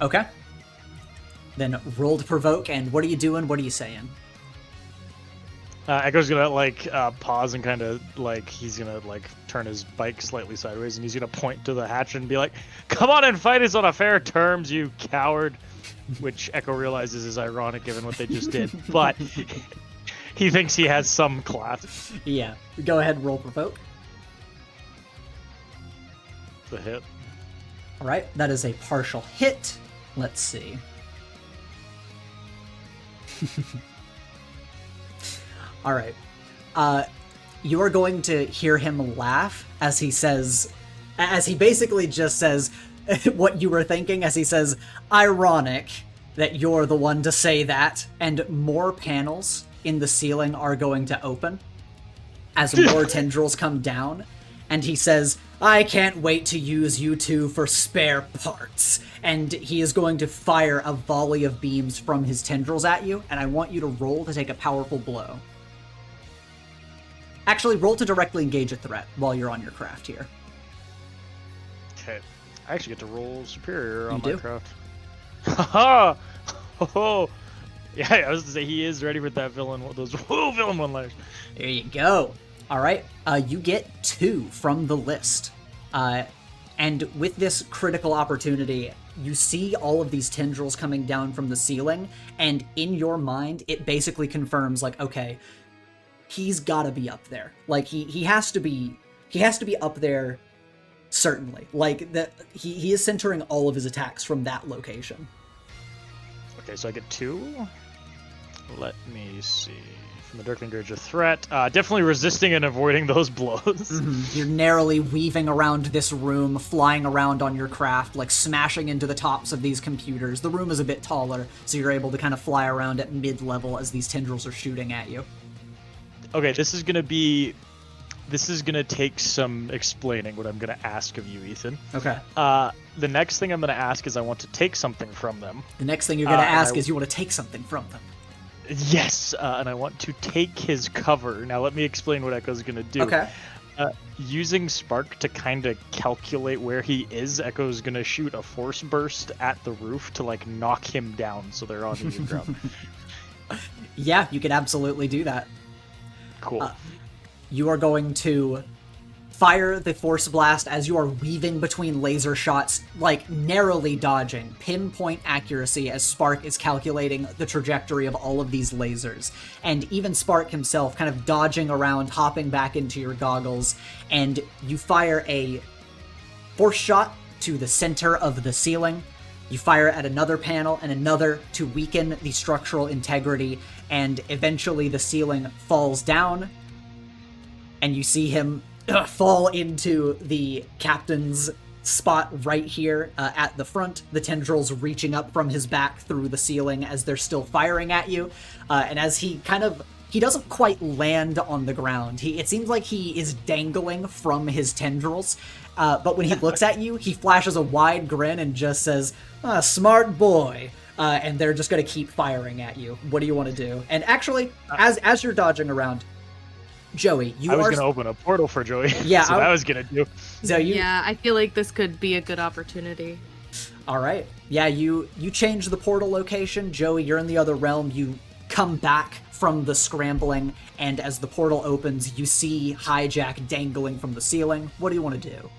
Okay. Then roll to provoke, and what are you doing? What are you saying? Echo's gonna pause and kind of he's gonna turn his bike slightly sideways, and he's gonna point to the hatch and be like, "Come on and fight us on a fair terms, you coward." Which Echo realizes is ironic given what they just did, but he thinks he has some class. Yeah, go ahead and roll provoke. The hit. All right, that is a partial hit. Let's see. All right. You are going to hear him laugh as he basically just says what you were thinking, as he says, "Ironic that you're the one to say that," and more panels in the ceiling are going to open as more tendrils come down, and he says, "I can't wait to use you two for spare parts," and he is going to fire a volley of beams from his tendrils at you, and I want you to roll to take a powerful blow. Actually, roll to directly engage a threat while you're on your craft here. Okay. I actually get to roll superior on You my do? craft. Haha! Oh, yeah, I was to say he is ready with that villain. Those villain one-liners. There you go. All right, you get 2 from the list. And with this critical opportunity, you see all of these tendrils coming down from the ceiling, and in your mind, it basically confirms, okay, he's got to be up there. He has to be up there, certainly. He is centering all of his attacks from that location. Okay, so I get 2. Let me see. From the Darkling Gauge, a threat. Definitely resisting and avoiding those blows. Mm-hmm. You're narrowly weaving around this room, flying around on your craft, smashing into the tops of these computers. The room is a bit taller, so you're able to kind of fly around at mid-level as these tendrils are shooting at you. Okay, this is gonna take some explaining what I'm gonna ask of you, Ethan. Okay. The next thing I'm gonna ask is I want to take something from them. The next thing you're going to ask is you want to take something from them. Yes, and I want to take his cover. Now let me explain what Echo's gonna do. Okay. Using Spark to kind of calculate where he is, Echo's gonna shoot a force burst at the roof to knock him down so they're on the ground. Yeah, you can absolutely do that. Cool. You are going to fire the Force Blast as you are weaving between laser shots, narrowly dodging, pinpoint accuracy as Spark is calculating the trajectory of all of these lasers. And even Spark himself kind of dodging around, hopping back into your goggles, and you fire a force shot to the center of the ceiling. You fire at another panel and another to weaken the structural integrity, and eventually the ceiling falls down, and you see him fall into the captain's spot right here at the front, the tendrils reaching up from his back through the ceiling as they're still firing at you. And as he doesn't quite land on the ground. It seems like he is dangling from his tendrils. But when he looks at you, he flashes a wide grin and just says, "Smart boy." And they're just going to keep firing at you. What do you want to do? And actually, as you're dodging around, Joey, you I was are. gonna open a portal for Joey. Yeah, That's what I was gonna do. So you. Yeah, I feel like this could be a good opportunity. All right. Yeah, you change the portal location. Joey, you're in the other realm. You come back from the scrambling, and as the portal opens, you see Hijack dangling from the ceiling. What do you want to do?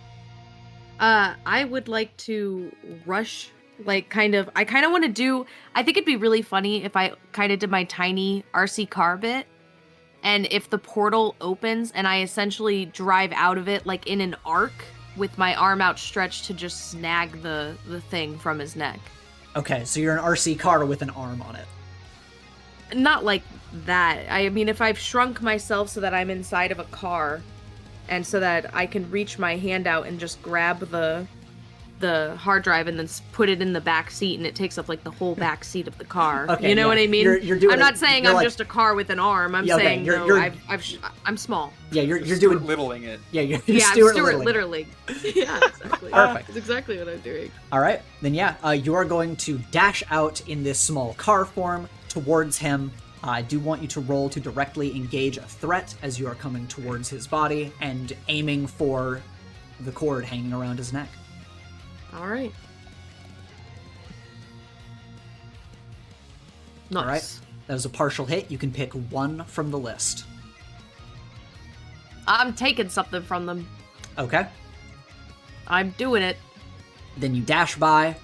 I would like to rush, like, I kind of want to do, I think it'd be really funny if I kind of did my tiny RC car bit, and if the portal opens and I essentially drive out of it, like, in an arc, with my arm outstretched to just snag the thing from his neck. Okay, so you're an RC car with an arm on it. Not like that. I mean, if I've shrunk myself so that I'm inside of a car, and so that I can reach my hand out and just grab the hard drive and then put it in the back seat, and it takes up like the whole back seat of the car. Okay, you know yeah. what I mean? You're doing I'm not it- saying you're I'm like- just a car with an arm. I'm Yeah, okay, saying you're- I'm small. Yeah, you're Stuart doing. littling it. Yeah, you're Yeah, I'm Stuart Stuart Littling. literally. Yeah, exactly. Perfect. That's exactly what I'm doing. All right, then yeah, you are going to dash out in this small car form towards him. I do want you to roll to directly engage a threat as you are coming towards his body and aiming for the cord hanging around his neck. All right. Nice. All right, that was a partial hit. You can pick one from the list. I'm taking something from them. Okay, I'm doing it. then you dash by.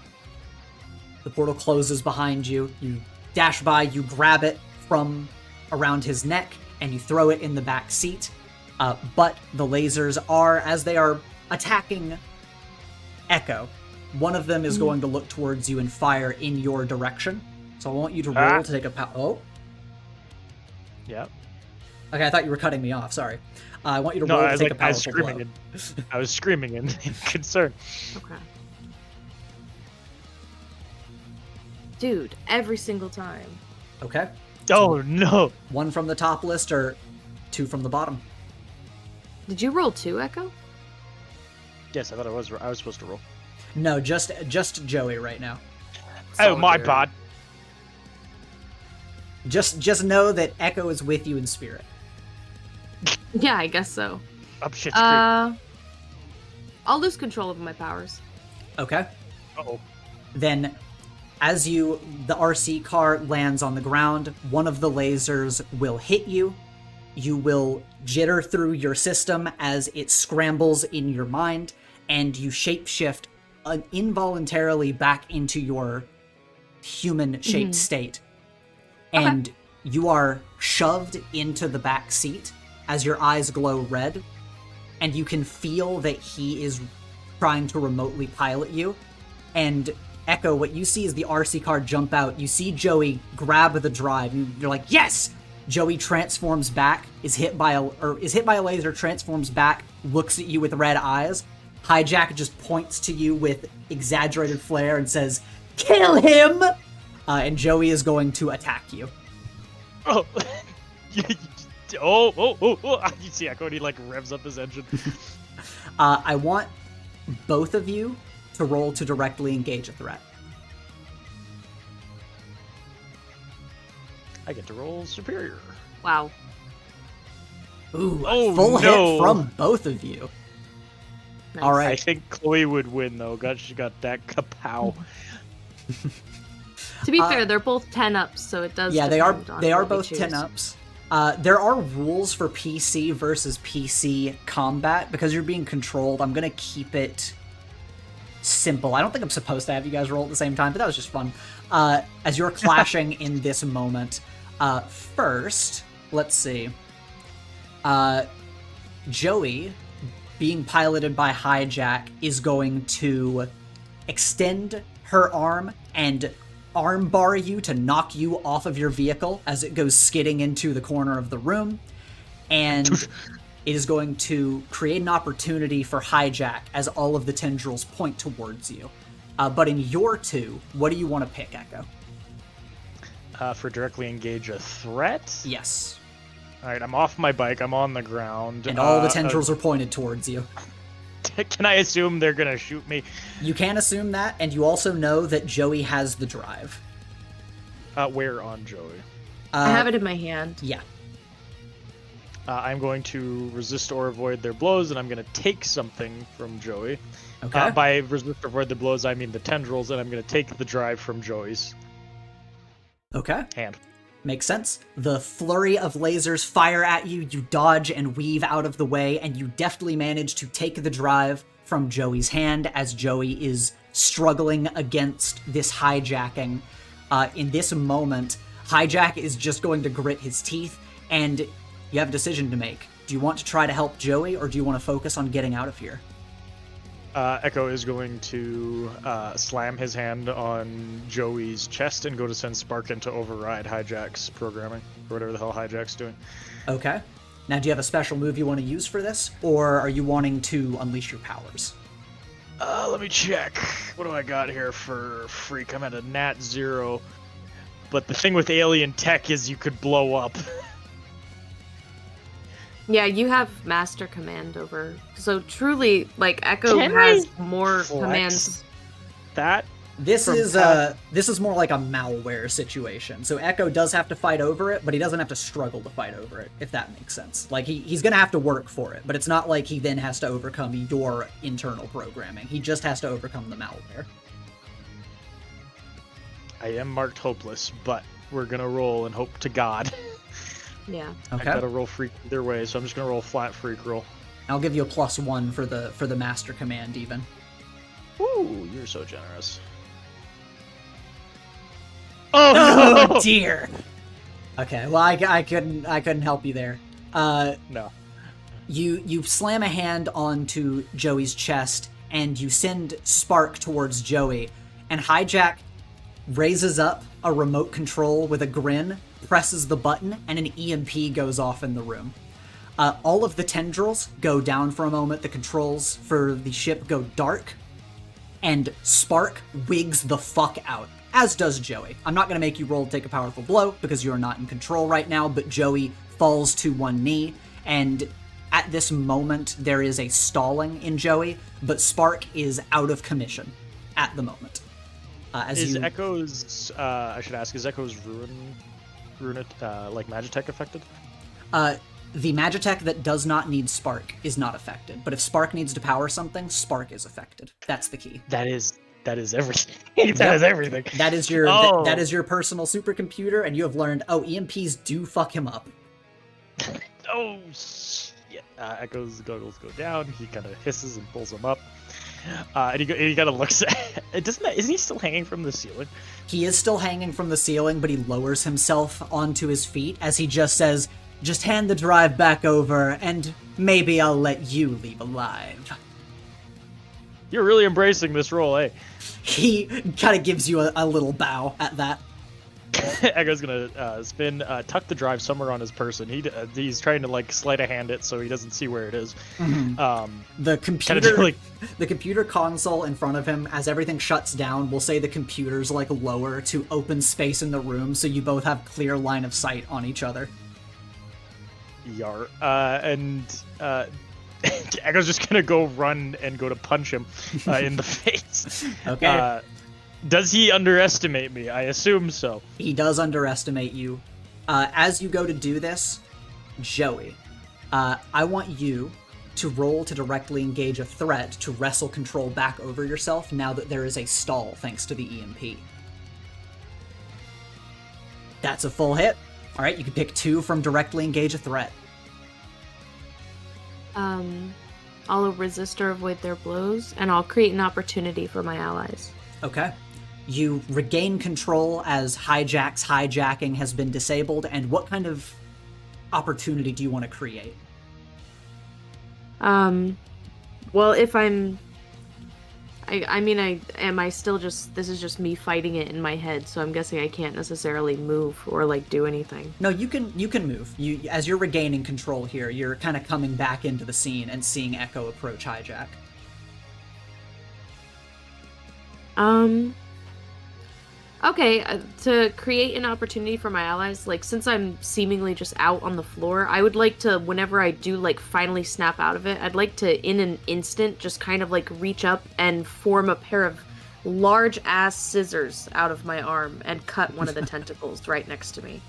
The portal closes behind you. You dash by, you grab it from around his neck, and you throw it in the back seat. But the lasers are, as they are attacking Echo, one of them is going to look towards you and fire in your direction. So I want you to roll to take a Oh, Yeah. okay, I thought you were cutting me off. Sorry. I want you to No, roll I to was take like, a I was powerful screaming blow. I was screaming in concern. Okay. Dude, every single time. Okay. Oh no! One from the top list or two from the bottom. Did you roll 2, Echo? Yes, I thought I was supposed to roll. No, just Joey right now. Oh my Solitary. bad. Just know that Echo is with you in spirit. Yeah, I guess so. Up shit's creek. I'll lose control of my powers. Okay. Uh-oh. Then, as the RC car lands on the ground, one of the lasers will hit you. You will jitter through your system as it scrambles in your mind, and you shapeshift involuntarily back into your human-shaped state. And you are shoved into the back seat as your eyes glow red, and you can feel that he is trying to remotely pilot you. And Echo, what you see is the RC car jump out. You see Joey grab the drive, and you're like, yes! Joey transforms back, is hit by a laser, transforms back, looks at you with red eyes. Hijack just points to you with exaggerated flair and says, kill him! And Joey is going to attack you. Oh. Oh. You see Echo, and he like revs up his engine. I want both of you to roll to directly engage a threat. I get to roll superior. Wow. Ooh, a Oh, full no. hit from both of you. Nice. All I right. think Chloe would win though. She got that kapow. To be fair, they're both 10 ups, so it does. Yeah, they are depend on they are what we both choose. 10 ups. There are rules for PC versus PC combat because you're being controlled. I'm gonna keep it simple. I don't think I'm supposed to have you guys roll at the same time, but that was just fun. As you're clashing in this moment, first, let's see. Joey, being piloted by Hijack, is going to extend her arm and armbar you to knock you off of your vehicle as it goes skidding into the corner of the room. And it is going to create an opportunity for Hijack as all of the tendrils point towards you. But in your two, what do you want to pick, Echo? For directly engage a threat. Yes. All right, I'm off my bike. I'm on the ground. And all the tendrils are pointed towards you. Can I assume they're gonna shoot me? You can assume that, and you also know that Joey has the drive. Where on Joey? I have it in my hand. Yeah. I'm going to resist or avoid their blows, and I'm going to take something from Joey. Okay. By resist or avoid the blows, I mean the tendrils, and I'm going to take the drive from Joey's Okay. hand. Makes sense. The flurry of lasers fire at you, you dodge and weave out of the way, and you deftly manage to take the drive from Joey's hand as Joey is struggling against this hijacking. In this moment, Hijack is just going to grit his teeth, and you have a decision to make. Do you want to try to help Joey, or do you want to focus on getting out of here? Echo is going to slam his hand on Joey's chest and go to send Sparkin to override Hijack's programming, or whatever the hell Hijack's doing. Okay. Now, do you have a special move you want to use for this, or are you wanting to unleash your powers? Let me check. What do I got here for freak? I'm at a nat 0. But the thing with alien tech is you could blow up. Yeah, you have master command over. So truly, like, Echo has more commands. That This from is more like a malware situation. So Echo does have to fight over it, but he doesn't have to struggle to fight over it, if that makes sense. Like, he's gonna have to work for it, but it's not like he then has to overcome your internal programming. He just has to overcome the malware. I am marked hopeless, but we're gonna roll and hope to God. Yeah. Okay. I gotta roll freak either way, so I'm just gonna roll a flat freak roll. I'll give you a +1 for the master command even. Ooh, you're so generous. Oh, no! Dear. Okay, well I couldn't help you there. No. You slam a hand onto Joey's chest and you send Spark towards Joey, and Hijack raises up a remote control with a grin, presses the button, and an EMP goes off in the room. All of the tendrils go down for a moment, the controls for the ship go dark, and Spark wigs the fuck out, as does Joey. I'm not going to make you roll to take a powerful blow, because you're not in control right now, but Joey falls to one knee, and at this moment, there is a stalling in Joey, but Spark is out of commission at the moment. Echo's, I should ask, is Echo's Rune like Magitech affected? The Magitech that does not need Spark is not affected, but if Spark needs to power something, Spark is affected. That's the key. That is everything. That is everything. That is your Oh. that is your personal supercomputer, and you have learned, EMPs do fuck him up. Oh shit! Echo's goggles go down. He kind of hisses and pulls them up, and he kind of looks at. Isn't he still hanging from the ceiling? He is still hanging from the ceiling, but he lowers himself onto his feet as he just says, "Just hand the drive back over, and maybe I'll let you leave alive." You're really embracing this role, eh? He kind of gives you a little bow at that. Echo's gonna spin, tuck the drive somewhere on his person. He's trying to like sleight of hand it so he doesn't see where it is. The computer, like, the computer console in front of him, as everything shuts down, we'll say the computer's like lower to open space in the room, so you both have clear line of sight on each other. Yar. Echo's just gonna go run and go to punch him in the face. Okay. Does he underestimate me? I assume so. He does underestimate you. As you go to do this, Joey, I want you to roll to directly engage a threat to wrestle control back over yourself now that there is a stall thanks to the EMP. That's a full hit. All right, you can pick 2 from directly engage a threat. I'll resist or avoid their blows, and I'll create an opportunity for my allies. Okay. You regain control as Hijack's hijacking has been disabled, and what kind of opportunity do you want to create? Well, if am I still just, this is just me fighting it in my head, so I'm guessing I can't necessarily move or, like, do anything. No, you can move. As you're regaining control here, you're kind of coming back into the scene and seeing Echo approach Hijack. Okay, to create an opportunity for my allies, like, since I'm seemingly just out on the floor, I would like to, whenever I do, like, finally snap out of it, I'd like to, in an instant, just kind of, like, reach up and form a pair of large-ass scissors out of my arm and cut one of the tentacles right next to me.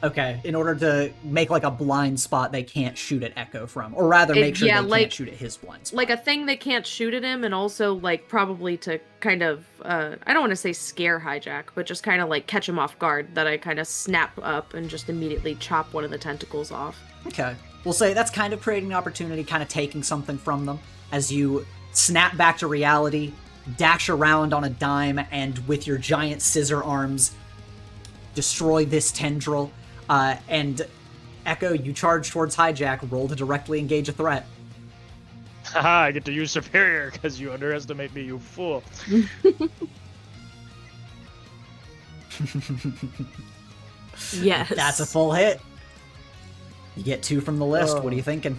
Okay, in order to make like a blind spot they can't shoot at Echo from, or rather make sure they can't shoot at his blind spot. Like a thing they can't shoot at him, and also like probably to kind of I don't want to say scare Hijack, but just kind of like catch him off guard, that I kind of snap up and just immediately chop one of the tentacles off. Okay, we'll say that's kind of creating an opportunity, kind of taking something from them as you snap back to reality, dash around on a dime, and with your giant scissor arms destroy this tendril, and Echo, you charge towards Hijack, roll to directly engage a threat. Haha, I get to use Superior because you underestimate me, you fool. Yes. That's a full hit. You get 2 from the list. What are you thinking?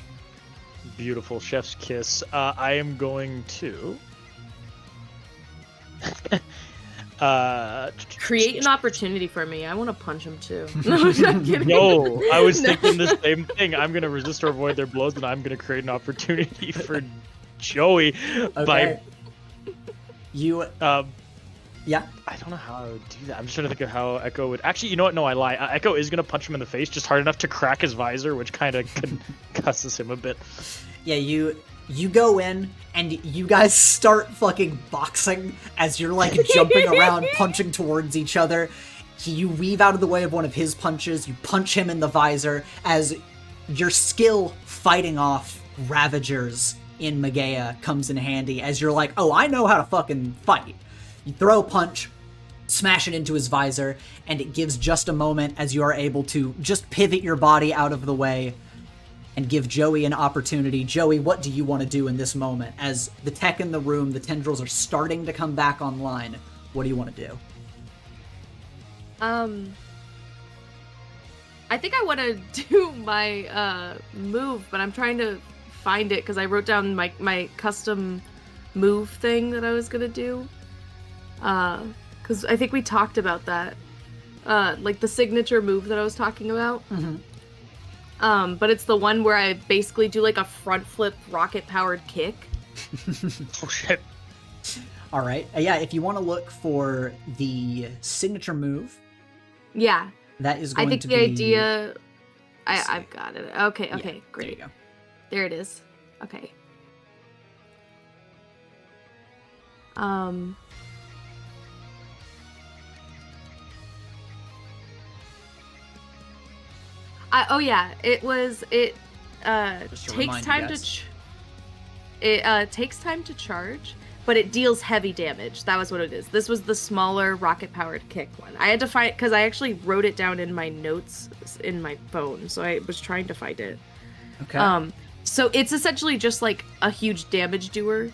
Beautiful chef's kiss. I am going to... create an opportunity for me. I want to punch him too. No, I'm not kidding. No, I was thinking the same thing. I'm gonna resist or avoid their blows, and I'm gonna create an opportunity for Joey by. You. Yeah. I don't know how I would do that. I'm just trying to think of how Echo would. Actually, you know what? No, I lie. Echo is gonna punch him in the face, just hard enough to crack his visor, which kind of cusses him a bit. Yeah, you go in, and you guys start fucking boxing as you're, like, jumping around, punching towards each other. You weave out of the way of one of his punches, you punch him in the visor, as your skill fighting off Ravagers in Megea comes in handy, as you're like, oh, I know how to fucking fight. You throw a punch, smash it into his visor, and it gives just a moment as you are able to just pivot your body out of the way and give Joey an opportunity. Joey, what do you want to do in this moment? As the tech in the room, the tendrils are starting to come back online. What do you want to do? I think I want to do my move, but I'm trying to find it because I wrote down my custom move thing that I was gonna do. Because I think we talked about that, like the signature move that I was talking about. Mm-hmm. But it's the one where I basically do like a front flip rocket powered kick. Oh shit. All right. Yeah, if you want to look for the signature move. Yeah. That is going to be... I think the idea... I've got it. Okay, Yeah, great. There you go. There it is. Okay. Oh yeah, it takes time takes time to charge, but it deals heavy damage. That was what it is. This was the smaller rocket powered kick one. I had to find, because I actually wrote it down in my notes in my phone, so I was trying to find it. Okay. So it's essentially just like a huge damage doer.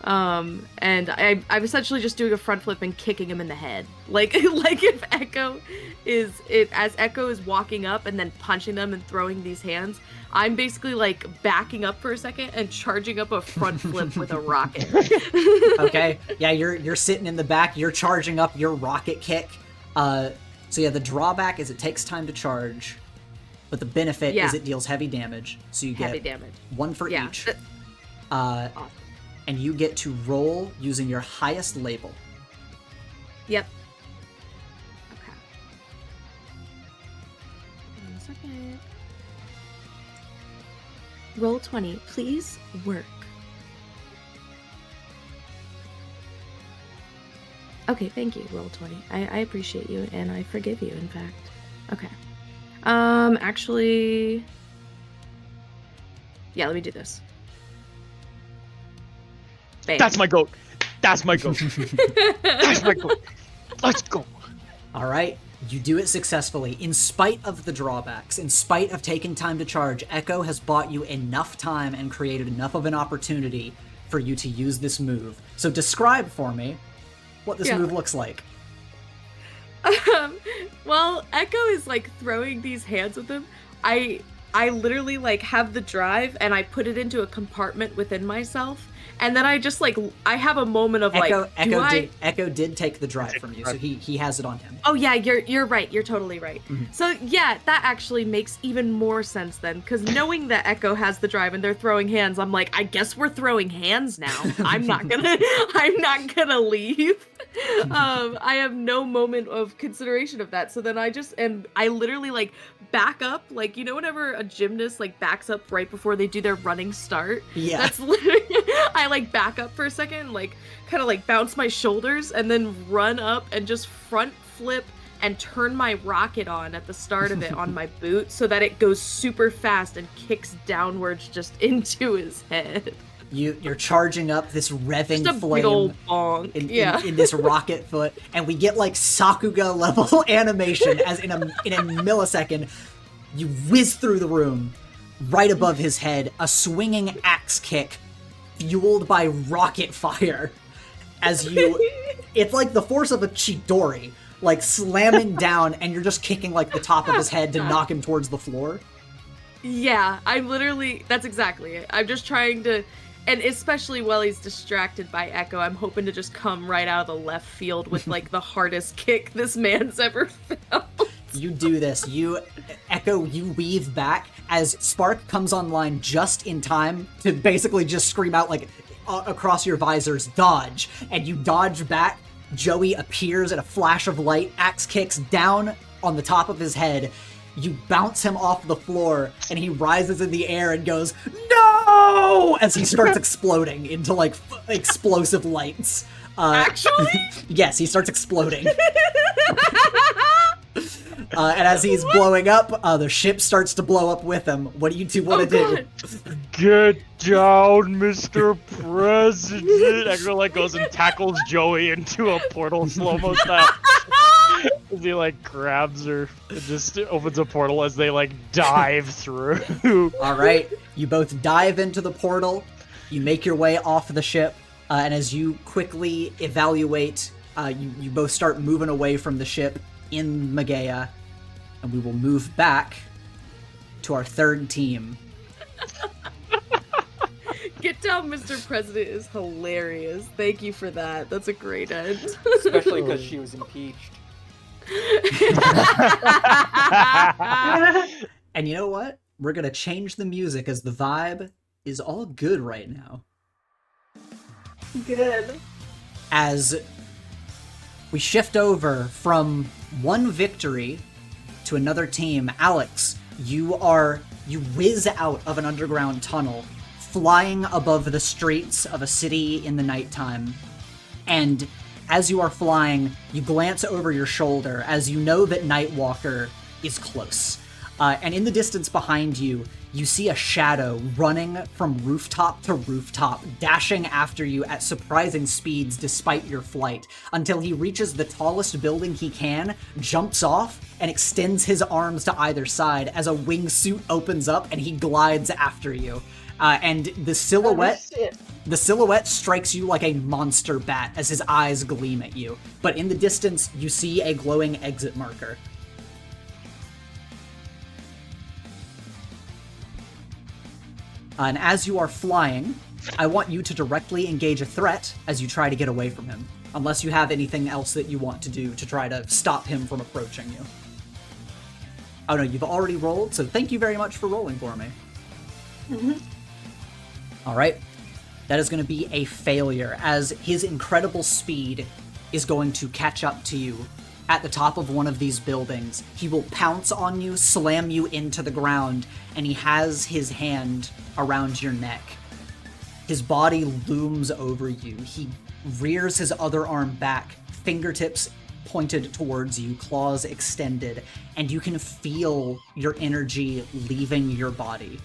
And I'm essentially just doing a front flip and kicking him in the head. Like if Echo as Echo is walking up and then punching them and throwing these hands, I'm basically like backing up for a second and charging up a front flip with a rocket. Okay. Yeah, you're sitting in the back, you're charging up your rocket kick. So yeah, the drawback is it takes time to charge, but the benefit is it deals heavy damage. So you get heavy damage. 1 for each. Awesome. And you get to roll using your highest label. Yep. Okay. 1 second. Roll 20, please work. Okay, thank you, roll 20. I appreciate you, and I forgive you, in fact. Okay. Actually... Yeah, let me do this. Bam. That's my goat. That's my goat. That's my goat. Let's go. All right. You do it successfully. In spite of the drawbacks, in spite of taking time to charge, Echo has bought you enough time and created enough of an opportunity for you to use this move. So describe for me what this move looks like. Well, Echo is like throwing these hands with him. I literally like have the drive and I put it into a compartment within myself. And then I just like I have a moment of Echo did take the drive from you, so he has it on him. Oh yeah, you're right. You're totally right. Mm-hmm. So yeah, that actually makes even more sense then, because knowing that Echo has the drive and they're throwing hands, I'm like, I guess we're throwing hands now. I'm not gonna leave. I have no moment of consideration of that. So then I literally like back up, like, you know, whenever a gymnast like backs up right before they do their running start. Yeah. That's literally, I like back up for a second, like kind of like bounce my shoulders and then run up and just front flip and turn my rocket on at the start of it on my boot so that it goes super fast and kicks downwards just into his head. You're charging up this revving Just a flame big old bonk. in this rocket foot, and we get like Sakuga level animation as in a millisecond, you whiz through the room, right above his head, a swinging axe kick, fueled by rocket fire, as you, it's like the force of a Chidori, like slamming down, and you're just kicking like the top of his head to knock him towards the floor. Yeah, I'm literally, that's exactly it. I'm just trying to, and especially while he's distracted by Echo, I'm hoping to just come right out of the left field with like the hardest kick this man's ever felt. You do this. Echo, you weave back as Spark comes online just in time to basically just scream out like across your visors, dodge, and you dodge back. Joey appears at a flash of light, axe kicks down on the top of his head. You bounce him off the floor, and he rises in the air and goes, "No!" as he starts exploding into, like, explosive lights. Actually? Yes, he starts exploding. And as he's blowing up, the ship starts to blow up with him. What do you two want to do? Get down, Mr. President! Echo like goes and tackles Joey into a portal slow-mo style. As he like grabs her and just opens a portal as they like dive through. Alright, you both dive into the portal, you make your way off the ship, and as you quickly evaluate, you both start moving away from the ship in Magea, and we will move back to our third team. Get down, Mr. President is hilarious. Thank you for that. That's a great end. Especially because she was impeached. And you know what? We're gonna change the music as the vibe is all good right now. Good. As we shift over from one victory to another team, Alex, you whiz out of an underground tunnel, flying above the streets of a city in the nighttime. And as you are flying, you glance over your shoulder as you know that Nightwalker is close. And in the distance behind you, you see a shadow running from rooftop to rooftop, dashing after you at surprising speeds despite your flight, until he reaches the tallest building he can, jumps off, and extends his arms to either side as a wingsuit opens up and he glides after you. And the silhouette... Oh, shit. The silhouette strikes you like a monster bat as his eyes gleam at you, but in the distance, you see a glowing exit marker. And as you are flying, I want you to directly engage a threat as you try to get away from him, unless you have anything else that you want to do to try to stop him from approaching you. Oh no, you've already rolled, so thank you very much for rolling for me. Mm-hmm. Alright. That is going to be a failure, as his incredible speed is going to catch up to you at the top of one of these buildings. He will pounce on you, slam you into the ground, and he has his hand around your neck. His body looms over you. He rears his other arm back, fingertips pointed towards you, claws extended, and you can feel your energy leaving your body.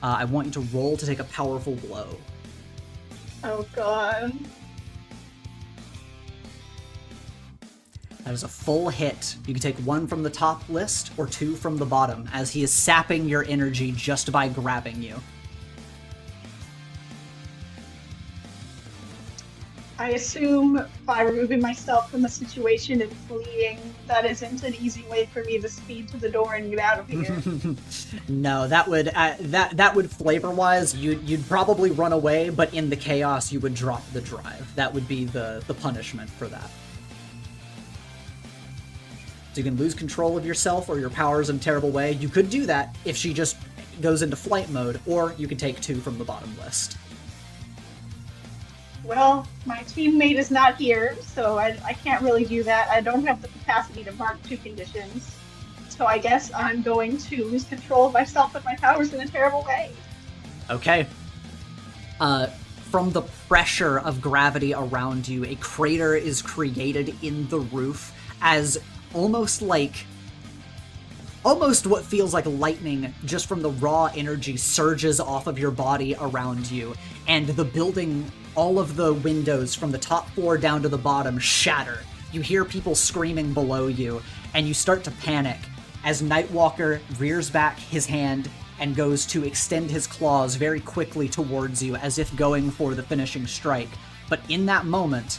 I want you to roll to take a powerful blow. Oh god. That is a full hit. You can take one from the top list or two from the bottom, as he is sapping your energy just by grabbing you. I assume by removing myself from the situation and fleeing, that isn't an easy way for me to speed to the door and get out of here. No, that would that would flavor-wise, you'd probably run away, but in the chaos you would drop the drive. That would be the punishment for that. So you can lose control of yourself or your powers in a terrible way. You could do that if she just goes into flight mode, or you can take two from the bottom list. Well, my teammate is not here, so I can't really do that. I don't have the capacity to mark 2 conditions. So I guess I'm going to lose control of myself and my powers in a terrible way. Okay. From the pressure of gravity around you, a crater is created in the roof as almost what feels like lightning just from the raw energy surges off of your body around you, and the building, all of the windows from the top floor down to the bottom shatter. You hear people screaming below you, and you start to panic as Nightwalker rears back his hand and goes to extend his claws very quickly towards you as if going for the finishing strike. But in that moment,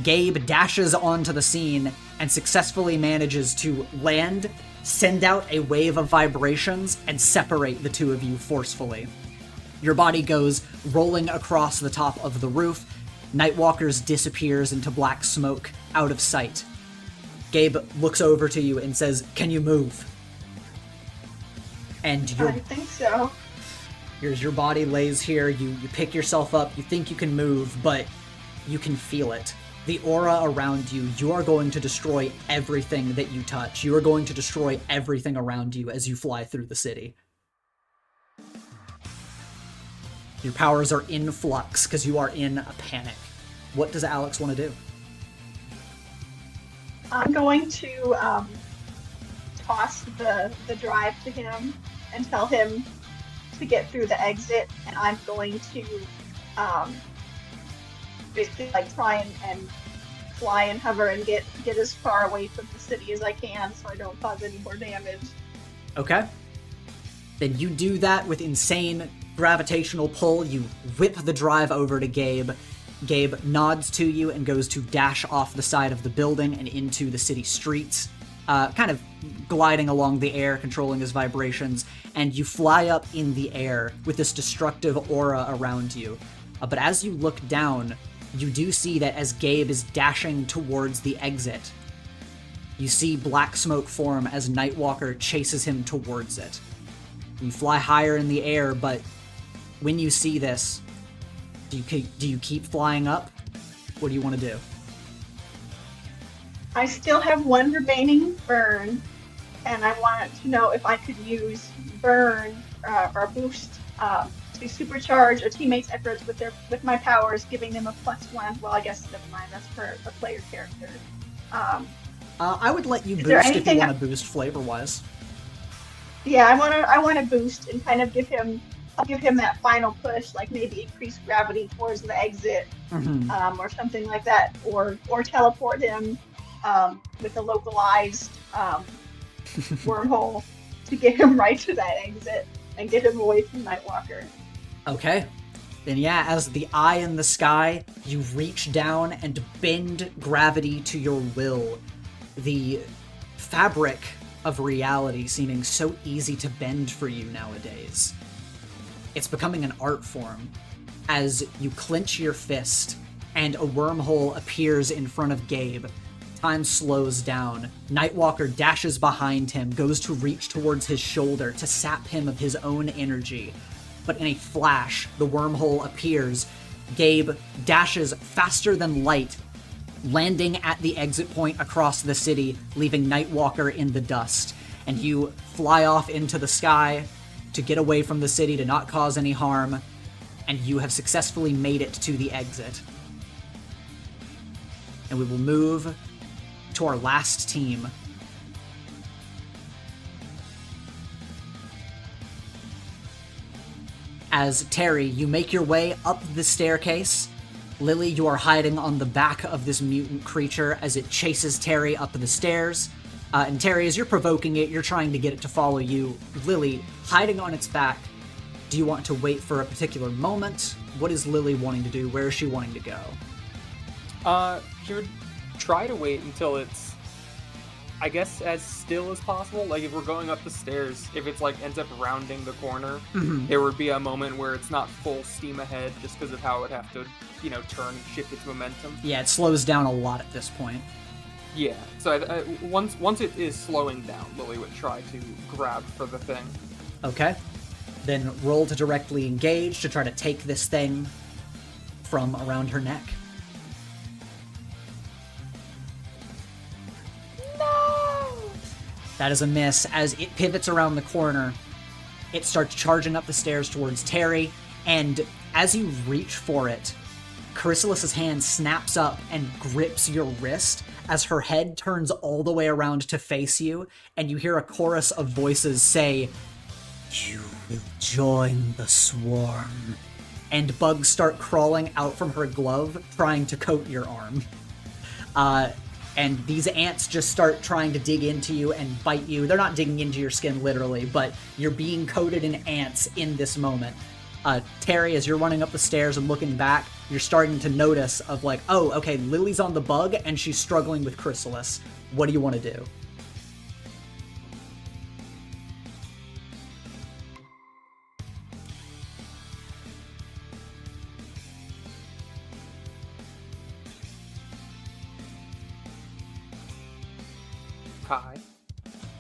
Gabe dashes onto the scene and successfully manages to land, send out a wave of vibrations, and separate the two of you forcefully. Your body goes rolling across the top of the roof. Nightwalker's disappears into black smoke out of sight. Gabe looks over to you and says, "Can you move?" And I think so. your body lays here, you pick yourself up, you think you can move, but you can feel it. The aura around you, you are going to destroy everything that you touch. You are going to destroy everything around you as you fly through the city. Your powers are in flux because you are in a panic. What does Alex want to do? I'm going to toss the drive to him and tell him to get through the exit, and I'm going to basically like try and fly and hover and get as far away from the city as I can so I don't cause any more damage. Okay. Then you do that with insane gravitational pull. You whip the drive over to Gabe. Gabe nods to you and goes to dash off the side of the building and into the city streets, kind of gliding along the air, controlling his vibrations, and you fly up in the air with this destructive aura around you. But as you look down, you do see that as Gabe is dashing towards the exit, you see black smoke form as Nightwalker chases him towards it. You fly higher in the air, but when you see this, do you keep flying up? What do you want to do? I still have 1 remaining burn, and I wanted to know if I could use burn or boost to supercharge a teammate's efforts with my powers, giving them a +1. Well, I guess never mind. That's for a player character. I would let you Is there boost if you anything- want to boost flavor-wise. Yeah, I want to boost and kind of give him that final push, like maybe increase gravity towards the exit, or something like that, or teleport him with a localized wormhole to get him right to that exit and get him away from Nightwalker. Okay. Then yeah, as the eye in the sky, you reach down and bend gravity to your will. The fabric of reality seeming so easy to bend for you nowadays. It's becoming an art form as you clench your fist and a wormhole appears in front of Gabe. Time slows down. Nightwalker dashes behind him, goes to reach towards his shoulder to sap him of his own energy. But in a flash, the wormhole appears. Gabe dashes faster than light, landing at the exit point across the city, leaving Nightwalker in the dust. And you fly off into the sky to get away from the city, to not cause any harm, and you have successfully made it to the exit. And we will move to our last team. As Terry, you make your way up the staircase. Lily, you are hiding on the back of this mutant creature as it chases Terry up the stairs. And Terry, as you're provoking it, you're trying to get it to follow you. Lily, hiding on its back, do you want to wait for a particular moment? What is Lily wanting to do? Where is she wanting to go? She would try to wait until it's, I guess, as still as possible. Like, if we're going up the stairs, if it's, like, ends up rounding the corner, there would be a moment where it's not full steam ahead just because of how it would have to, turn and shift its momentum. Yeah, it slows down a lot at this point. Yeah, so once it is slowing down, Lily would try to grab for the thing. Okay. Then roll to directly engage to try to take this thing from around her neck. No! That is a miss. As it pivots around the corner, it starts charging up the stairs towards Terry, and as you reach for it, Chrysalis's hand snaps up and grips your wrist as her head turns all the way around to face you, and you hear a chorus of voices say, "You will join the swarm." And bugs start crawling out from her glove, trying to coat your arm. And these ants just start trying to dig into you and bite you. They're not digging into your skin literally, but you're being coated in ants in this moment. Terry, as you're running up the stairs and looking back, you're starting to notice of like, oh, okay, Lily's on the bug and she's struggling with Chrysalis. What do you want to do? Kai.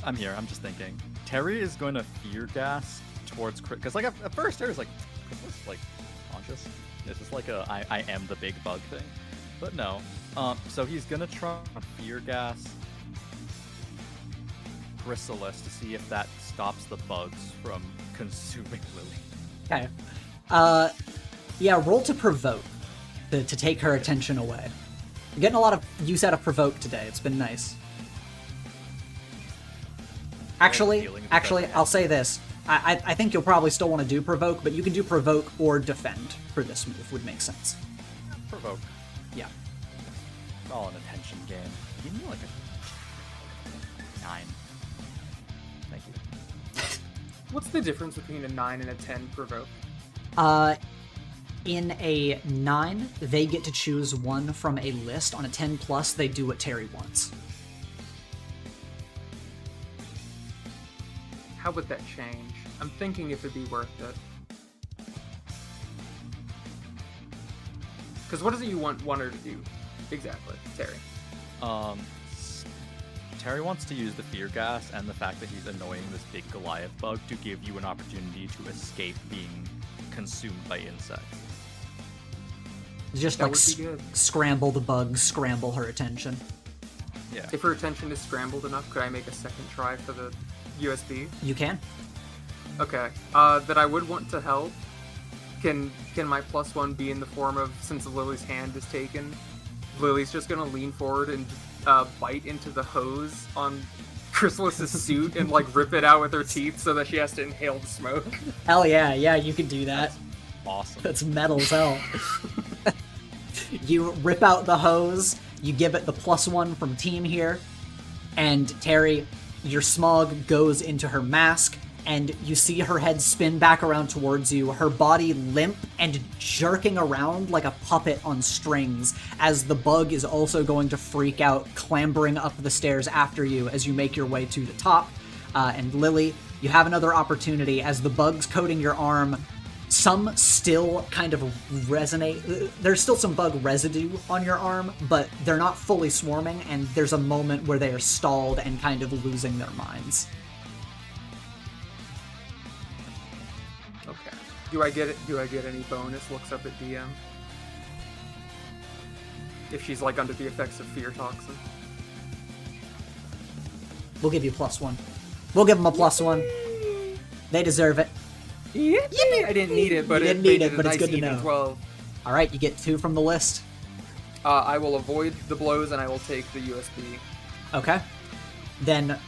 I'm here. I'm just thinking. Terry is going to fear gas towards because like at first Terry's like, conscious. It's just like a I am the big bug thing, but no. So he's gonna try fear gas Chrysalis to see if that stops the bugs from consuming Lily. Okay. Yeah, roll to provoke to take her attention away. You're getting a lot of use out of provoke today. It's been nice. Actually, I'll say this. I think you'll probably still want to do provoke, but you can do provoke or defend for this move. Would make sense. Provoke. Yeah. It's all an attention game. Give me like a 9. Thank you. What's the difference between a 9 and a 10 provoke? In a 9, they get to choose one from a list. On a 10 plus, they do what Terry wants. How would that change? I'm thinking if it'd be worth it. Because what is it you want her to do? Exactly, Terry. Terry wants to use the fear gas and the fact that he's annoying this big Goliath bug to give you an opportunity to escape being consumed by insects. Just That like would be good. scramble the bug, scramble her attention. Yeah. If her attention is scrambled enough, could I make a second try for the USB? You can. Okay. That I would want to help. Can my +1 be in the form of, since Lily's hand is taken, Lily's just gonna lean forward and bite into the hose on Chrysalis's suit and like rip it out with her teeth so that she has to inhale the smoke? Hell yeah, you can do that. Awesome. That's metal as hell. You rip out the hose, you give it the +1 from team here, and Terry, your smog goes into her mask, and you see her head spin back around towards you, her body limp and jerking around like a puppet on strings, as the bug is also going to freak out, clambering up the stairs after you as you make your way to the top. And Lily, you have another opportunity as the bug's coating your arm. Some still kind of resonate. There's still some bug residue on your arm, but they're not fully swarming, and there's a moment where they are stalled and kind of losing their minds. Okay. Do I get any bonus looks up at DM? If she's like under the effects of fear toxin? We'll give you +1. We'll give them a +1. They deserve it. Yippee! I didn't need it, but You didn't it need made it, a but it's nice good to even know. 12. All right, you get 2 from the list. I will avoid the blows and I will take the USB. Okay. Then,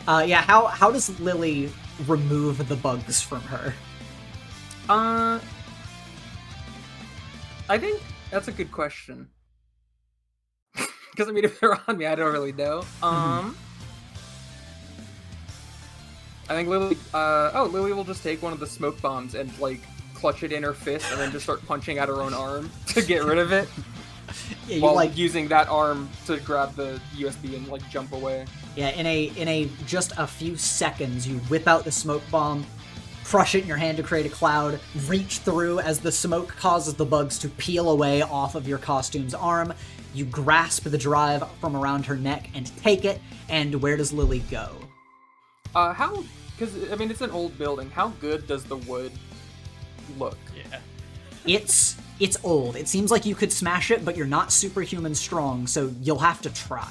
how does Lily remove the bugs from her? I think that's a good question. Because, I mean, if they're on me, I don't really know. I think Lily... Lily will just take one of the smoke bombs and, like, clutch it in her fist and then just start punching at her own arm to get rid of it. Yeah, while using that arm to grab the USB and, like, jump away. Yeah, in a just a few seconds, you whip out the smoke bomb, crush it in your hand to create a cloud, reach through as the smoke causes the bugs to peel away off of your costume's arm. You grasp the drive from around her neck and take it, and where does Lily go? Because, I mean, it's an old building. How good does the wood look? Yeah. It's it's old. It seems like you could smash it, but you're not superhuman strong, so you'll have to try.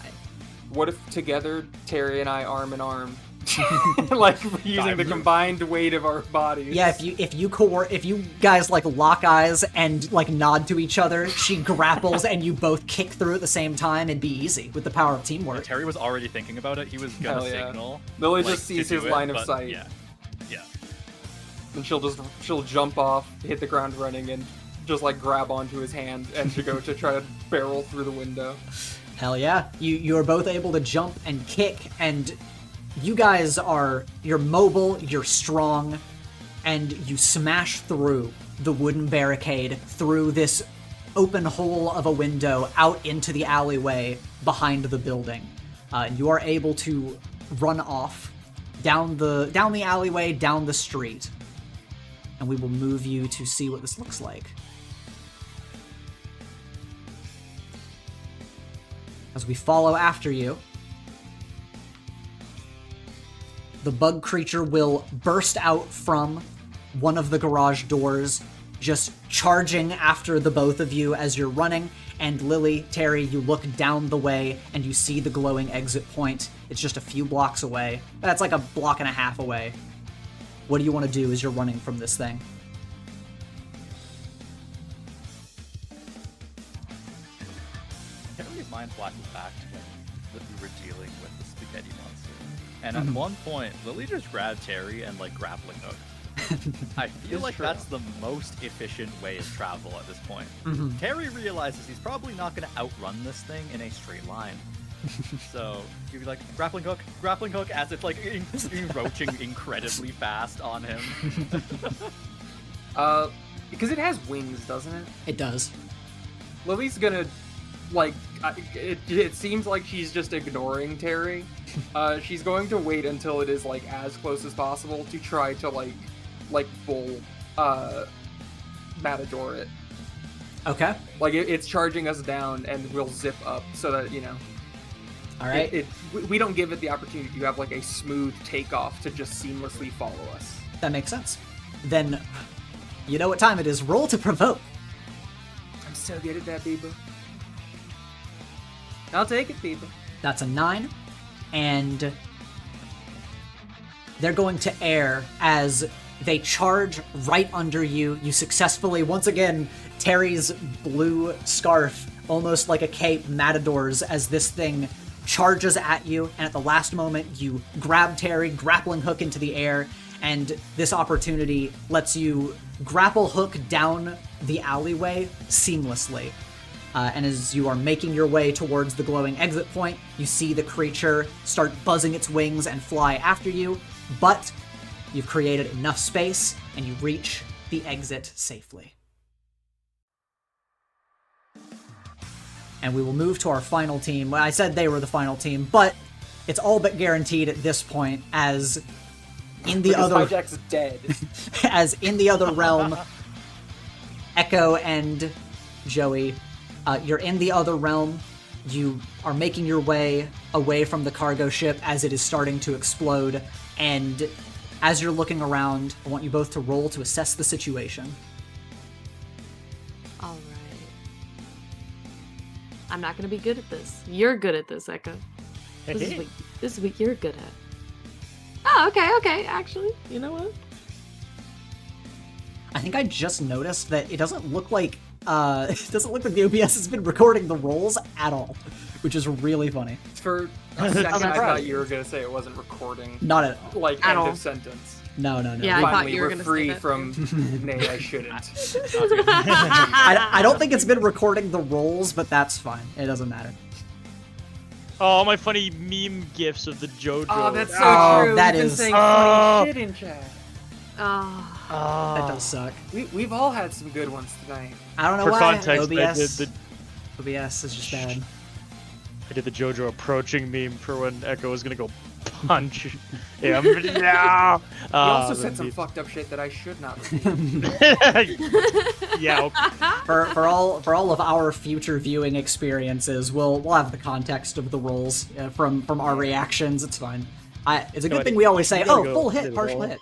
What if together, Terry and I arm in arm? Like using the combined weight of our bodies. Yeah, if you guys like lock eyes and like nod to each other, she grapples and you both kick through at the same time, it'd be easy with the power of teamwork. Terry was already thinking about it. He was gonna signal. Lily like, just sees to his do it, line of but sight. Yeah. And she'll jump off, hit the ground running, and just like grab onto his hand and to go to try to barrel through the window. Hell yeah. You are both able to jump and kick, and you guys you're mobile, you're strong, and you smash through the wooden barricade, through this open hole of a window out into the alleyway behind the building. And you are able to run off down the alleyway, down the street. And we will move you to see what this looks like. As we follow after you, the bug creature will burst out from one of the garage doors, just charging after the both of you as you're running. And Lily, Terry, you look down the way and you see the glowing exit point. It's just a few blocks away. That's like a block and a half away. What do you want to do as you're running from this thing? I don't mind flashing back to when we were dealing with the spaghetti monster. And at one point, Lily just grabbed Terry and like grappling hooked. I feel like that's the most efficient way of travel at this point. Terry realizes he's probably not going to outrun this thing in a straight line. So you'd be like, grappling hook, as it's like encroaching incredibly fast on him. Because it has wings, doesn't it? It does. Lily's gonna, like, it seems like she's just ignoring Terry. She's going to wait until it is, like, as close as possible to try to, like bull, Matador it. Okay. Like, it's charging us down, and we'll zip up so that, you know. All right. We don't give it the opportunity to have, like, a smooth takeoff to just seamlessly follow us. That makes sense. Then, you know what time it is. Roll to provoke. I'm so good at that, Bieber. I'll take it, Bieber. That's a 9. And they're going to air as they charge right under you. You successfully, once again, Terry's blue scarf, almost like a cape, matadors as this thing charges at you. And at the last moment, you grab Terry, grappling hook into the air. And this opportunity lets you grapple hook down the alleyway seamlessly. And as you are making your way towards the glowing exit point, you see the creature start buzzing its wings and fly after you, but you've created enough space and you reach the exit safely. And we will move to our final team. Well, I said they were the final team, but it's all but guaranteed at this point, as in the other Hijack's dead. as in the other realm, Echo and Joey, you're in the other realm. You are making your way away from the cargo ship as it is starting to explode, and as you're looking around, I want you both to roll to assess the situation. All right. I'm not gonna be good at this. You're good at this, Echo. This is what you're good at. Oh, okay, actually. You know what? I think I just noticed that it doesn't look like the OBS has been recording the rolls at all, which is really funny. For a second, I thought you were going to say it wasn't recording. Not at all. Like, At end all. of sentence. No. Yeah, I thought Finally, you were we're gonna free say that. from, nay, I shouldn't. I don't think it's been recording the rolls, but that's fine. It doesn't matter. Oh, my funny meme gifs of the JoJo. Oh, that's so Oh, true. that We've been is- saying funny shit in chat. Oh, That does suck. We've all had some good ones tonight. I don't know For why. context, OBS is just bad. I did the JoJo approaching meme for when Echo was gonna go punch him. Yeah. He also said some fucked up shit that I should not repeat. Yeah. For all of our future viewing experiences, we'll have the context of the rolls from our reactions. It's fine. It's a good thing we always say, You gotta "Oh, go full hit hit, the partial roll." hit."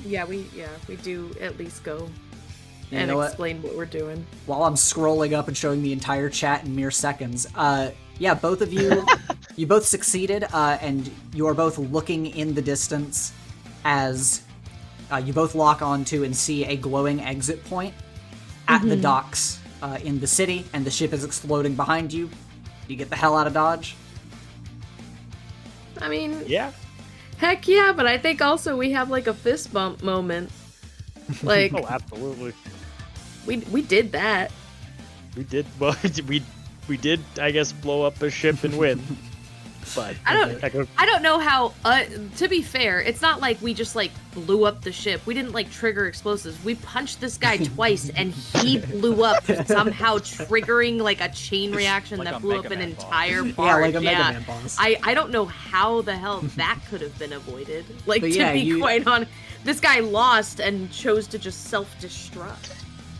yeah, we do at least go. You and know what? explain what we're doing. While I'm scrolling up and showing the entire chat in mere seconds, yeah, both of you, you both succeeded, and you are both looking in the distance as you both lock onto and see a glowing exit point at the docks in the city, and the ship is exploding behind you. You get the hell out of Dodge. I mean, Yeah. heck yeah, but I think also we have like a fist bump moment. Like, Oh, absolutely. we did that. We did. Well, we did. I guess blow up a ship and win. But I don't know how. To be fair, it's not like we just like blew up the ship. We didn't like trigger explosives. We punched this guy twice, and he blew up, somehow triggering like a chain reaction Like that a blew up Mega an Man entire boss. barge. Yeah, like a Mega Man boss. I don't know how the hell that could have been avoided. Like, But to yeah, be quite honest, this guy lost and chose to just self-destruct.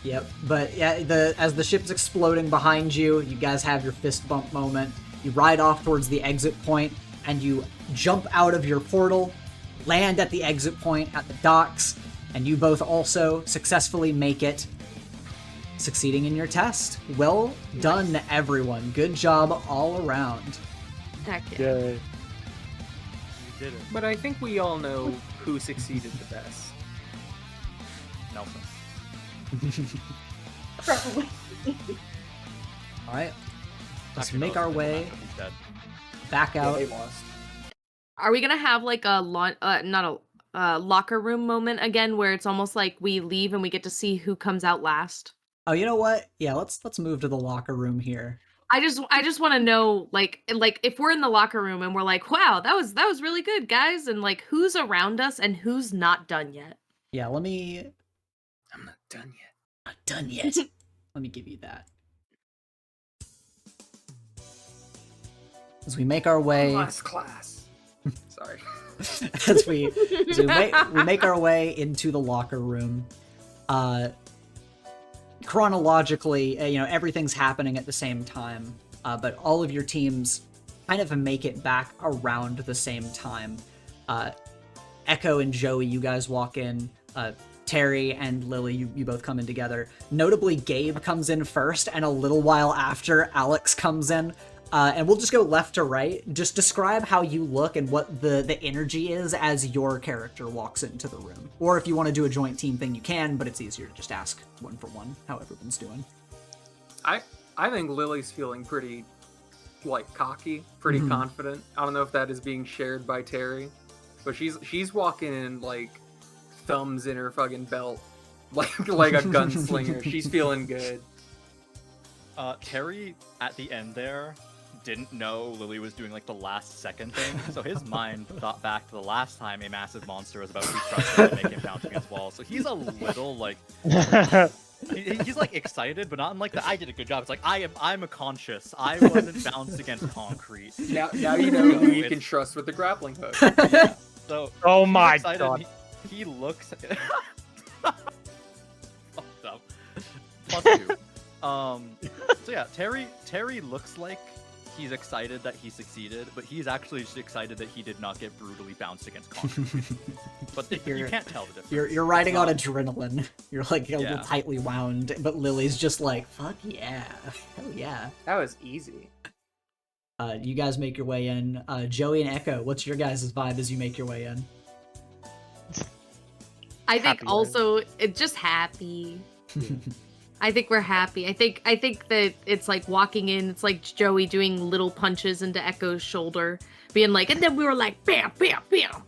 Yep, but yeah, as the ship's exploding behind you, you guys have your fist bump moment. You ride off towards the exit point, and you jump out of your portal, land at the exit point at the docks, and you both also successfully make it, succeeding in your test. Well done, everyone. Good job all around. Heck yeah. yeah. You did it. But I think we all know who succeeded the best. Nelson. Probably. All right, let's Actually, make no, our it's way He's dead. back Yeah, out. they lost. Are we gonna have like a not a locker room moment again, where it's almost like we leave and we get to see who comes out last? Oh, you know what? Yeah, let's move to the locker room here. I just want to know, like if we're in the locker room and we're like, wow, that was really good, guys, and like who's around us and who's not done yet. Yeah, I'm not done yet. not done yet. Let me give you that. As we make our way, Class. Sorry. as we make our way into the locker room, chronologically, everything's happening at the same time, but all of your teams kind of make it back around the same time. Echo and Joey, you guys walk in. Terry and Lily, you both come in together. Notably, Gabe comes in first, and a little while after, Alex comes in. And we'll just go left to right. Just describe how you look and what the energy is as your character walks into the room. Or if you want to do a joint team thing, you can, but it's easier to just ask one for one how everyone's doing. I think Lily's feeling pretty, cocky, pretty confident. I don't know if that is being shared by Terry, but she's walking in, thumbs in her fucking belt, like a gunslinger. She's feeling good. Terry, at the end there, didn't know Lily was doing the last second thing, so his mind thought back to the last time a massive monster was about to be crushed and make him bounce against walls. So he's a little he's excited, but not in the I did a good job. It's I'm a conscious. I wasn't bounced against concrete. Now you know who you can trust with the grappling hook. Yeah. So Oh he's my excited. god. He looks. Fucked up. +2. So yeah, Terry looks like he's excited that he succeeded, but he's actually just excited that he did not get brutally bounced against concrete. But you can't tell the difference. You're riding on adrenaline. You're a Yeah. little tightly wound, but Lily's just fuck yeah, hell yeah. That was easy. You guys make your way in. Joey and Echo, what's your guys' vibe as you make your way in? I think Happy, right? also it's just happy. I think we're happy. I think that it's walking in. It's like Joey doing little punches into Echo's shoulder, being and then we were bam, bam, bam.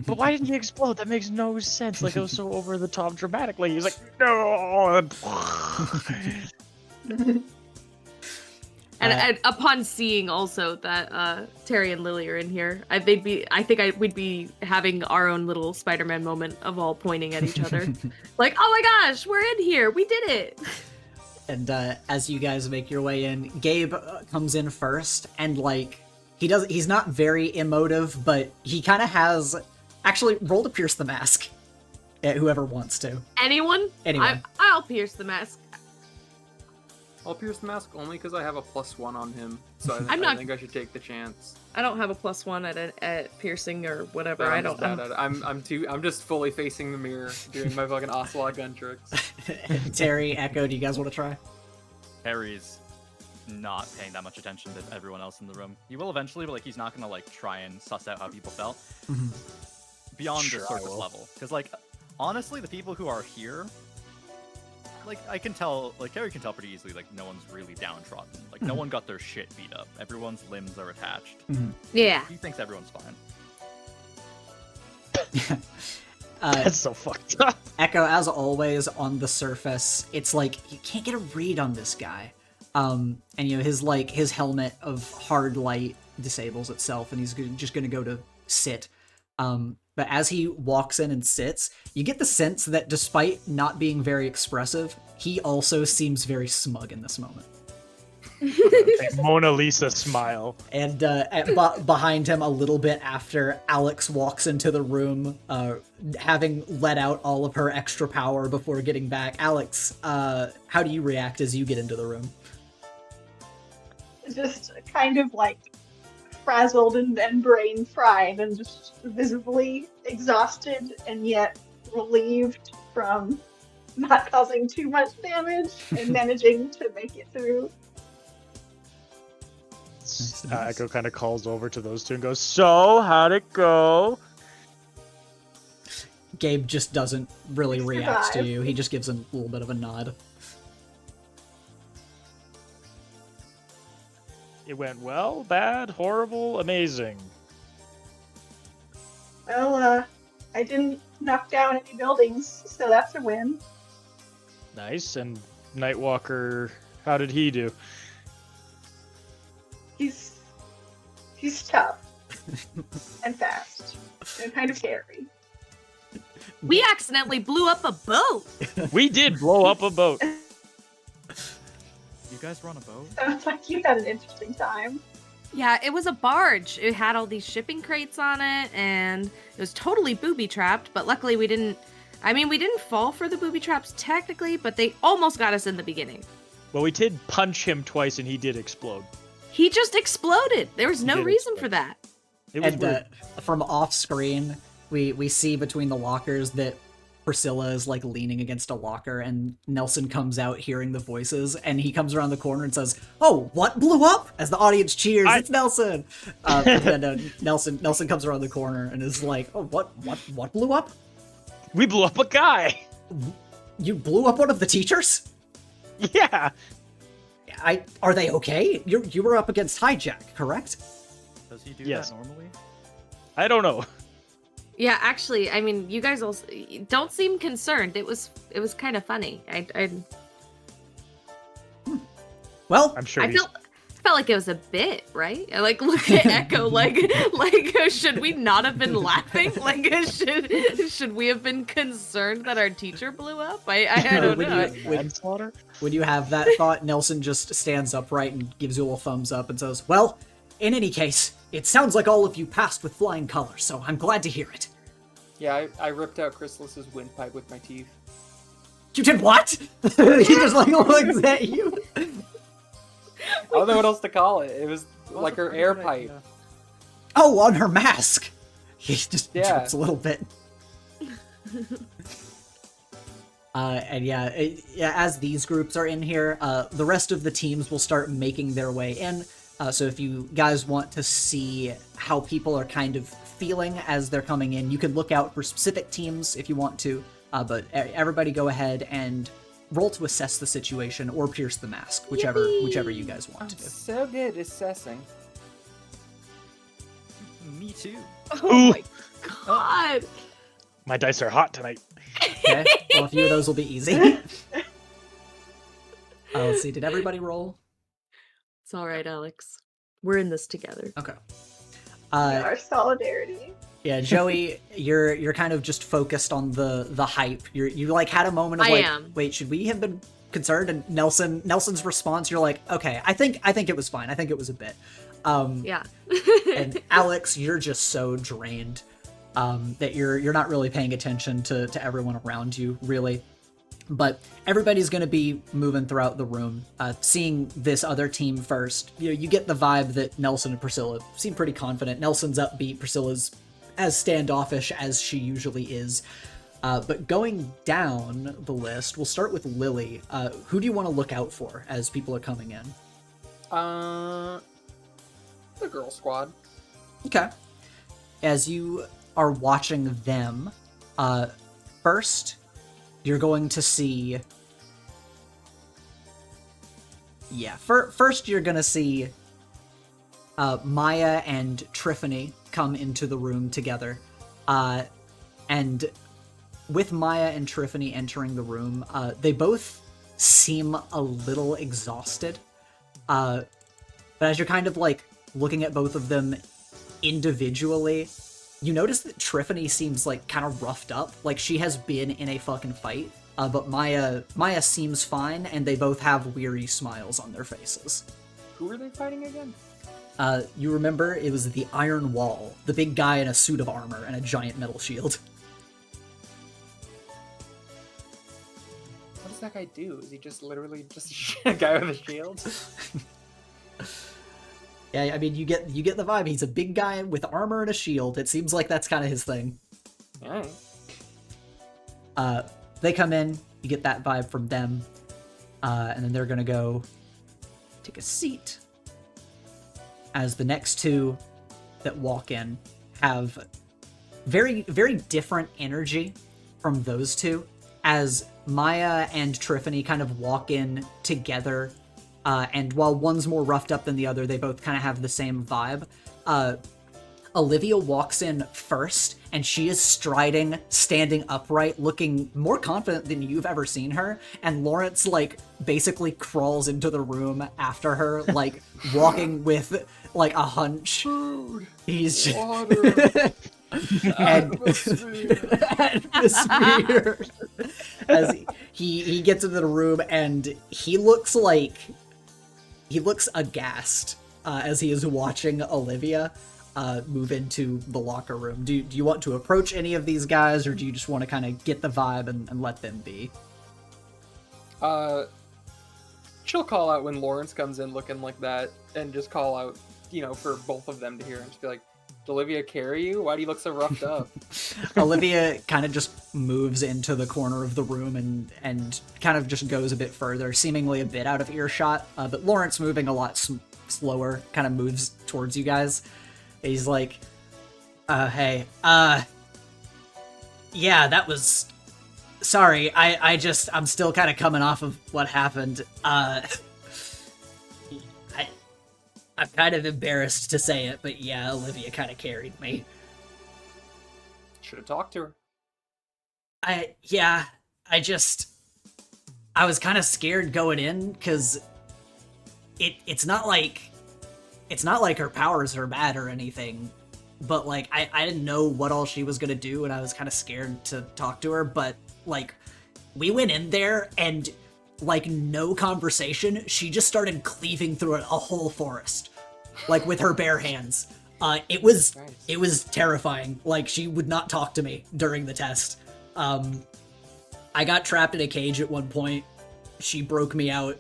But why didn't he explode? That makes no sense. It was so over the top dramatically. He's like, no. And upon seeing also that Terry and Lily are in here, we'd be having our own little Spider-Man moment of all pointing at each other, oh my gosh, we're in here, we did it. And as you guys make your way in, Gabe comes in first, and he's not very emotive, but he kind of has actually roll to pierce the mask. Whoever wants to. Anyone? Anyone. I'll pierce the mask. I'll pierce the mask only because I have a +1 on him, so I think I should take the chance. I don't have a +1 at piercing or whatever. No, I I'm don't just know. bad at it. I'm just fully facing the mirror, doing my fucking Ocelot gun tricks. Terry, Echo, do you guys want to try? Harry's not paying that much attention to everyone else in the room. He will eventually, but like he's not gonna like try and suss out how people felt beyond Sure, the I surface will. level. Because like honestly, the people who are here, like I can tell, like Terry can tell pretty easily, like no one's really downtrodden. Like no one got their shit beat up. Everyone's limbs are attached. Yeah. He thinks everyone's fine. That's so fucked up. Echo, as always, on the surface, it's like you can't get a read on this guy. And you know his helmet of hard light disables itself, and he's just gonna go to sit. But as he walks in and sits, you get the sense that despite not being very expressive, he also seems very smug in this moment. A Mona Lisa smile. And behind him, a little bit after, Alex walks into the room, having let out all of her extra power before getting back. Alex, how do you react as you get into the room? Just kind of like frazzled and brain fried and just visibly exhausted and yet relieved from not causing too much damage and managing to make it through. Echo kind of calls over to those two and goes, "So, how'd it go?" Gabe just doesn't really We react to survived. you. He just gives a little bit of a nod. It went well, bad, horrible, amazing. Well, I didn't knock down any buildings, so that's a win. Nice. And Nightwalker, how did he do? He's tough and fast and kind of scary. We accidentally blew up a boat. We did blow up a boat. You guys were on a boat? Sounds like you had an interesting time. Yeah, it was a barge. It had all these shipping crates on it, and it was totally booby trapped. But luckily, we didn't. I mean, we didn't fall for the booby traps technically, but they almost got us in the beginning. Well, we did punch him twice, and he did explode. He just exploded. There was no did reason explode. for that. It was And weird. from off screen, we see between the lockers that Priscilla is like leaning against a locker, and Nelson comes out hearing the voices, and he comes around the corner and says, "Oh, what blew up?" As the audience cheers, it's Nelson. And then Nelson comes around the corner and is like, "Oh, what blew up? We blew up a guy. You blew up one of the teachers? Yeah. Are they okay? You were up against Hijack, correct?" Does he do Yes. that normally? I don't know. Yeah, actually, I mean, you guys also don't seem concerned. It was kind of funny. Well, I'm sure I he's... felt like it was a bit, right? Like, look at Echo. like, should we not have been laughing? Like, should we have been concerned that our teacher blew up? I don't Would know. you- manslaughter? When you have that thought, Nelson just stands upright and gives you a little thumbs up and says, "Well, in any case, it sounds like all of you passed with flying colors, so I'm glad to hear it." Yeah, I ripped out Chrysalis's windpipe with my teeth. You did what? He just like looks at you. I don't know what else to call it. It was Well, like that's a her pretty air good pipe. idea. Oh, on her mask. He just Yeah. drops a little bit. And yeah, as these groups are in here, the rest of the teams will start making their way in. So if you guys want to see how people are kind of feeling as they're coming in, you can look out for specific teams if you want to. But everybody go ahead and roll to assess the situation or pierce the mask, whichever you guys want I'm to do. so good at assessing. Me too. Oh my god. My dice are hot tonight. Okay, well, a few of those will be easy. Let's see, did everybody roll? It's all right, Alex. We're in this together. Okay. Our solidarity. Yeah, Joey, you're kind of just focused on the hype. You like had a moment of I like, am. wait, should we have been concerned? And Nelson's response, you're like, okay, I think it was fine. I think it was a bit. Yeah. And Alex, you're just so drained that you're not really paying attention to everyone around you, really. But everybody's going to be moving throughout the room. Seeing this other team first, you get the vibe that Nelson and Priscilla seem pretty confident. Nelson's upbeat, Priscilla's as standoffish as she usually is. But going down the list, we'll start with Lily. Who do you want to look out for as people are coming in? The girl squad. Okay. As you are watching them, first, you're going to see... Yeah, first you're going to see Maya and Triffany come into the room together. And with Maya and Triffany entering the room, they both seem a little exhausted. But as you're kind of like looking at both of them individually, you notice that Triffany seems like kind of roughed up, like she has been in a fucking fight. But Maya seems fine, and they both have weary smiles on their faces. Who are they fighting again? You remember it was the Iron Wall, the big guy in a suit of armor and a giant metal shield. What does that guy do? Is he just literally just a guy with a shield? Yeah, I mean, you get the vibe. He's a big guy with armor and a shield. It seems like that's kind of his thing. Alright. They come in, you get that vibe from them, and then they're gonna go take a seat. As the next two that walk in have very, very different energy from those two, as Maya and Triffany kind of walk in together, and while one's more roughed up than the other, they both kind of have the same vibe. Olivia walks in first, and she is striding, standing upright, looking more confident than you've ever seen her, and Lawrence, like, basically crawls into the room after her, like, walking with, like, a hunch. Food, He's just... water, atmosphere. As he gets into the room, and he looks aghast as he is watching Olivia move into the locker room. Do you want to approach any of these guys, or do you just want to kind of get the vibe and let them be? She'll call out when Lawrence comes in looking like that, and just call out, for both of them to hear, and just be like, "Did Olivia carry you? Why do you look so roughed up?" Olivia kind of just moves into the corner of the room and kind of just goes a bit further, seemingly a bit out of earshot, but Lawrence, moving a lot slower, kind of moves towards you guys. He's like, hey, yeah, that was... Sorry, I'm still kind of coming off of what happened. I'm kind of embarrassed to say it, but yeah, Olivia kind of carried me. Should have talked to her. I was kind of scared going in, because it's not like her powers are bad or anything, but like I didn't know what all she was gonna do, and I was kind of scared to talk to her. But like, we went in there, and like, no conversation, she just started cleaving through a whole forest, like, with her bare hands. It was terrifying. Like, she would not talk to me during the test. I got trapped in a cage at one point. She broke me out.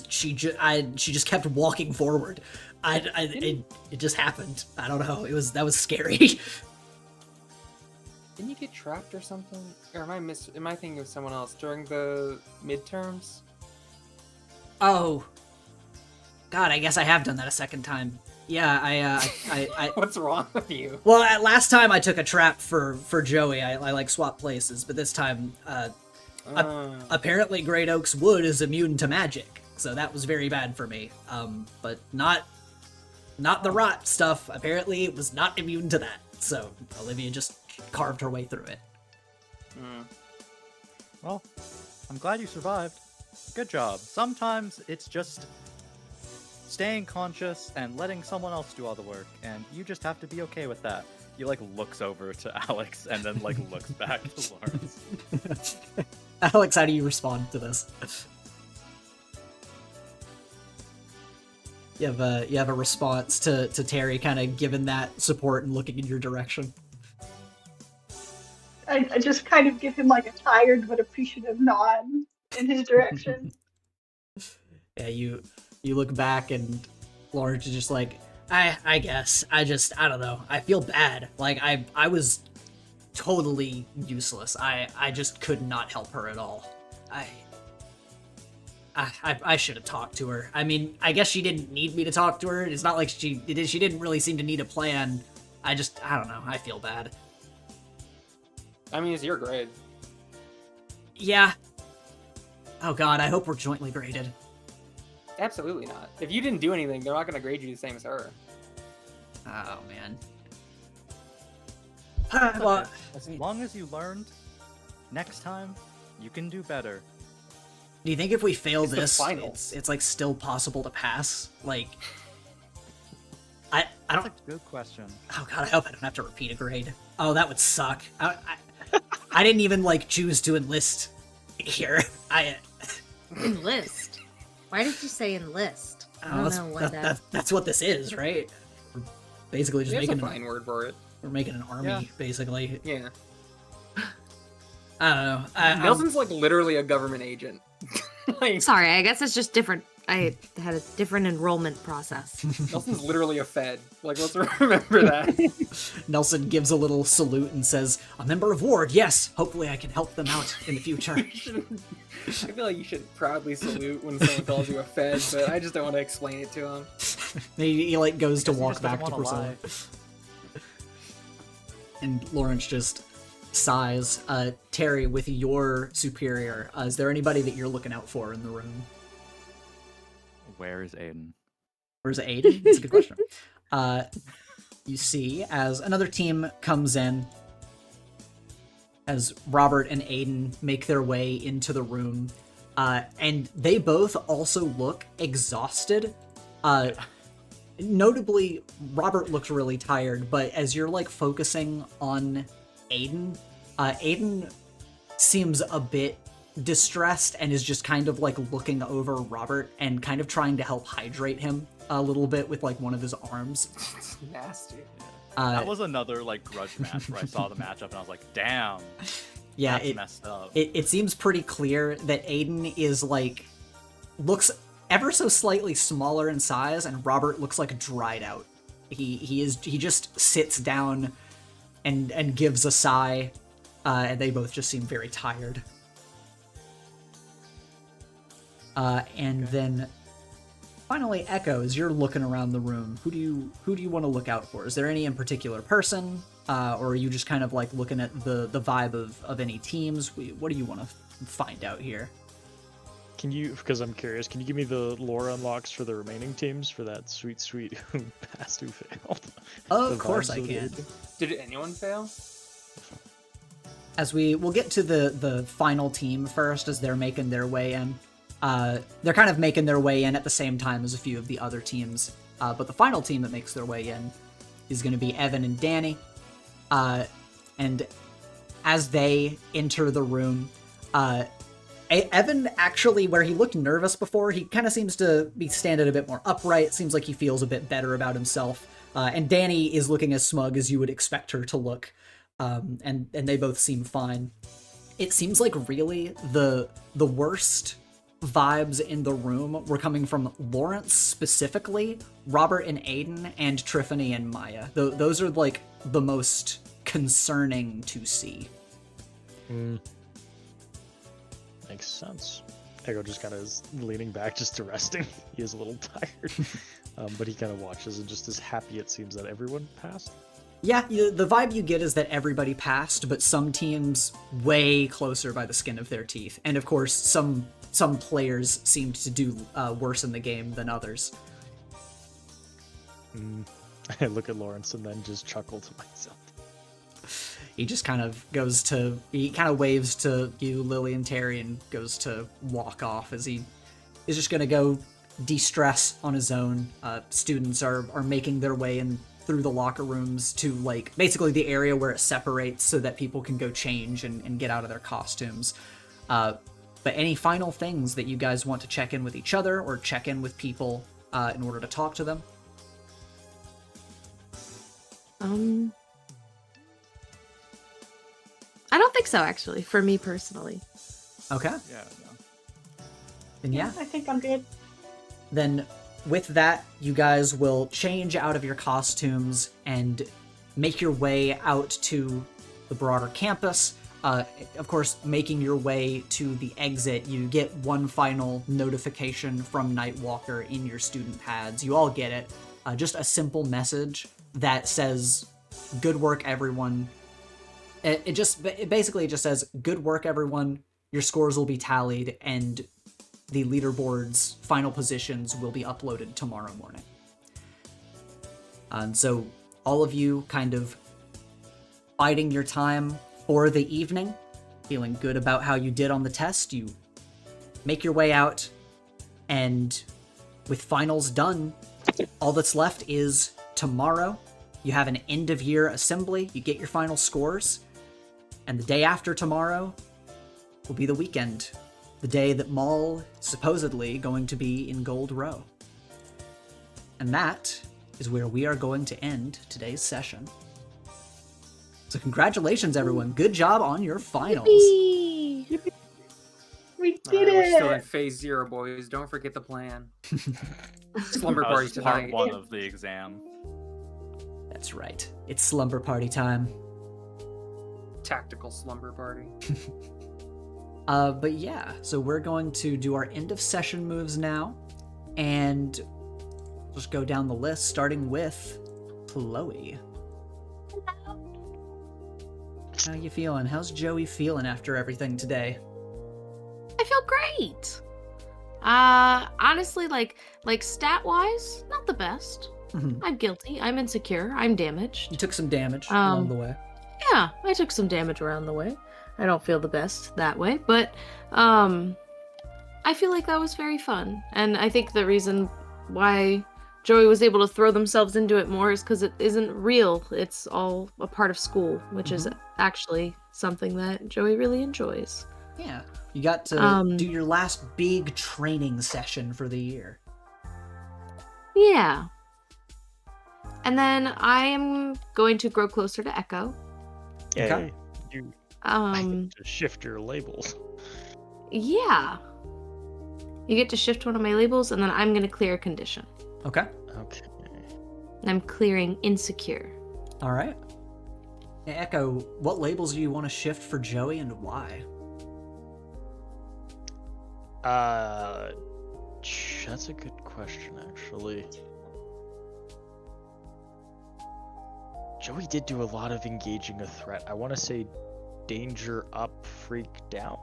She just kept walking forward. It just happened. I don't know. That was scary. Didn't you get trapped or something? Or am I thinking of someone else during the midterms? Oh, God, I guess I have done that a second time. Yeah, I What's wrong with you? Well, last time I took a trap for Joey. I like swapped places, but this time, apparently Great Oak's wood is immune to magic, so that was very bad for me. But not the rot stuff. Apparently it was not immune to that, so Olivia just carved her way through it. Well, I'm glad you survived. Good job. Sometimes it's just staying conscious and letting someone else do all the work, and you just have to be okay with that. He like looks over to Alex and then like looks back to Lawrence. Alex, how do you respond to this? You have a response to Terry kind of giving that support and looking in your direction. I just kind of give him like a tired but appreciative nod in his direction. Yeah, you look back and Lawrence is just like, I guess. I don't know. I feel bad. Like, I was totally useless. I just could not help her at all. I should have talked to her. I mean, I guess she didn't need me to talk to her. It's not like she didn't really seem to need a plan. I don't know. I feel bad. I mean, it's your grade. Yeah. Oh god, I hope we're jointly graded. Absolutely not. If you didn't do anything, they're not going to grade you the same as her. Oh man. Well, as long as you learned, next time you can do better. Do you think if we fail It's the this, finals. it's like still possible to pass? Like, I That's don't. a good question. Oh god, I hope I don't have to repeat a grade. Oh, that would suck. I didn't even like choose to enlist here. Enlist. Why did you say enlist? I don't know what that's what this is, right? We're basically just There's a making fine word for it. we're making an army, Yeah. basically. Yeah. I don't know. Nelson's like literally a government agent. Like, Sorry, I guess it's just different. I had a different enrollment process. Nelson's literally a Fed. Like, let's remember that. Nelson gives a little salute and says, "A member of Ward, yes. Hopefully, I can help them out in the future." I feel like you should proudly salute when someone calls you a Fed, but I just don't want to explain it to him. he like goes to Guess he walk just doesn't back to wanna Priscilla, lie. and Lawrence just sighs. Terry, with your superior, is there anybody that you're looking out for in the room? Where is Aiden? Where's Aiden? That's a good question. You see, as another team comes in, as Robert and Aiden make their way into the room, and they both also look exhausted. Notably, Robert looks really tired, but as you're like focusing on Aiden, Aiden seems a bit distressed and is just kind of like looking over Robert and kind of trying to help hydrate him a little bit with like one of his arms. It's nasty. That was another like grudge match where I saw the matchup and I was like, damn, Yeah, that's messed up. it seems pretty clear that Aiden is like looks ever so slightly smaller in size, and Robert looks like dried out. He just sits down and gives a sigh, and they both just seem very tired. And then finally, Echo, as you're looking around the room, who do you want to look out for? Is there any in particular person, or are you just kind of like looking at the vibe of any teams? What do you want to find out here? Can you, because I'm curious, can you give me the lore unlocks for the remaining teams for that sweet who passed, who failed? Of The course vibes I of can. it. Did anyone fail? As we'll get to the final team first, as they're making their way in. They're kind of making their way in at the same time as a few of the other teams. But the final team that makes their way in is going to be Evan and Danny. And as they enter the room, Evan actually, where he looked nervous before, he kind of seems to be standing a bit more upright. Seems like he feels a bit better about himself. And Danny is looking as smug as you would expect her to look. And they both seem fine. It seems like really the worst vibes in the room were coming from Lawrence specifically, Robert and Aiden, and Triffany and Maya. Those are like the most concerning to see. Makes sense. Echo just kind of is leaning back just to resting. He is a little tired. But he kind of watches and just is happy it seems that everyone passed. Yeah, the vibe you get is that everybody passed, but some teams way closer by the skin of their teeth. And of course, some players seemed to do worse in the game than others. I look at Lawrence and then just chuckle to myself. He just kind of waves to you, Lily and Terry, and goes to walk off as he is just going to go de-stress on his own. Students are making their way in through the locker rooms to like basically the area where it separates so that people can go change and get out of their costumes. But any final things that you guys want to check in with each other or check in with people in order to talk to them? I don't think so, actually, for me personally. Okay. Yeah. No. Then yeah. I think I'm good. Then with that, you guys will change out of your costumes and make your way out to the broader campus. Of course, making your way to the exit, you get one final notification from Nightwalker in your student pads. You all get it. Just a simple message that says, "Good work, everyone." It basically just says, "Good work, everyone. Your scores will be tallied, and the leaderboard's final positions will be uploaded tomorrow morning." And so all of you kind of biding your time for the evening, feeling good about how you did on the test, you make your way out, and with finals done, all that's left is tomorrow. You have an end-of-year assembly, you get your final scores, and the day after tomorrow will be the weekend. The day that Maul is supposedly going to be in Gold Row. And that is where we are going to end today's session. So congratulations, everyone. Good job on your finals. Yippee! We did We're still in it! phase 0, boys. Don't forget the plan. Slumber That party was part tonight. 1 of the exam. That's right. It's slumber party time. Tactical slumber party. But yeah, so we're going to do our end of session moves now, and just go down the list, starting with Chloe. How you feeling? How's Joey feeling after everything today? I feel great. Honestly, like stat-wise, not the best. Mhm. I'm guilty. I'm insecure. I'm damaged. You took some damage along the way. Yeah, I took some damage around the way. I don't feel the best that way, but I feel like that was very fun. And I think the reason why Joey was able to throw themselves into it more is because it isn't real. It's all a part of school, which is actually something that Joey really enjoys. Yeah, you got to do your last big training session for the year. Yeah. And then I am going to grow closer to Echo. Okay. You Um, to shift your labels. yeah. You get to shift one of my labels, and then I'm going to clear a condition. Okay. Okay. I'm clearing insecure. All right. Hey, Echo, what labels do you want to shift for Joey and why? That's a good question, actually. Joey did do a lot of engaging a threat. I want to say danger up, freak down.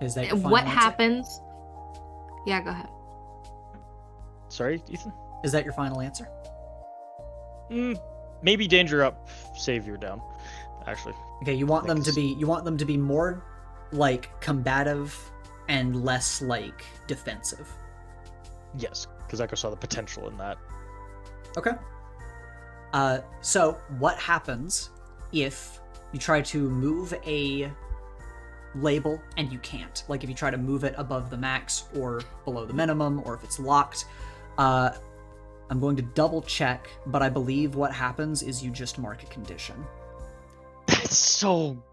Is that your final What answer? happens? Yeah, go ahead. Sorry, Ethan? Is that your final answer? Maybe danger up, savior down. Actually. Okay, you want them to Thanks. be more like combative and less like defensive. Yes, because Echo saw the potential in that. Okay. So what happens if you try to move a label and you can't? Like if you try to move it above the max or below the minimum, or if it's locked. I'm going to double check, but I believe what happens is you just mark a condition. That's so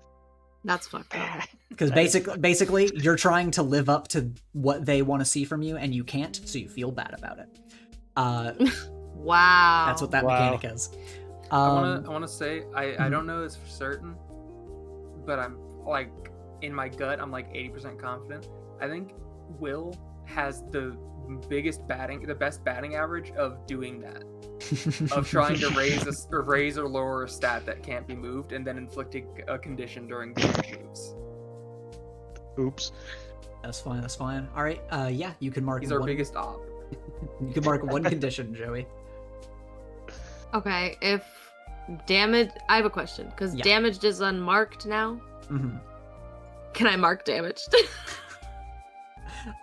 That's fucked up. bad. Because basically, you're trying to live up to what they want to see from you, and you can't, so you feel bad about it. Wow. That's what that Wow. mechanic is. I wanna say I don't know this for certain, but I'm like in my gut I'm like 80% confident. I think Will has the best batting average of doing that, of trying to raise or lower a stat that can't be moved, and then inflicting a condition during the moves. Oops. That's fine. That's fine. All right. Yeah, you can mark. He's our one, biggest op. You can mark one condition, Joey. Okay, if damage... I have a question, because Yeah. damaged is unmarked now. Mm-hmm. Can I mark damaged?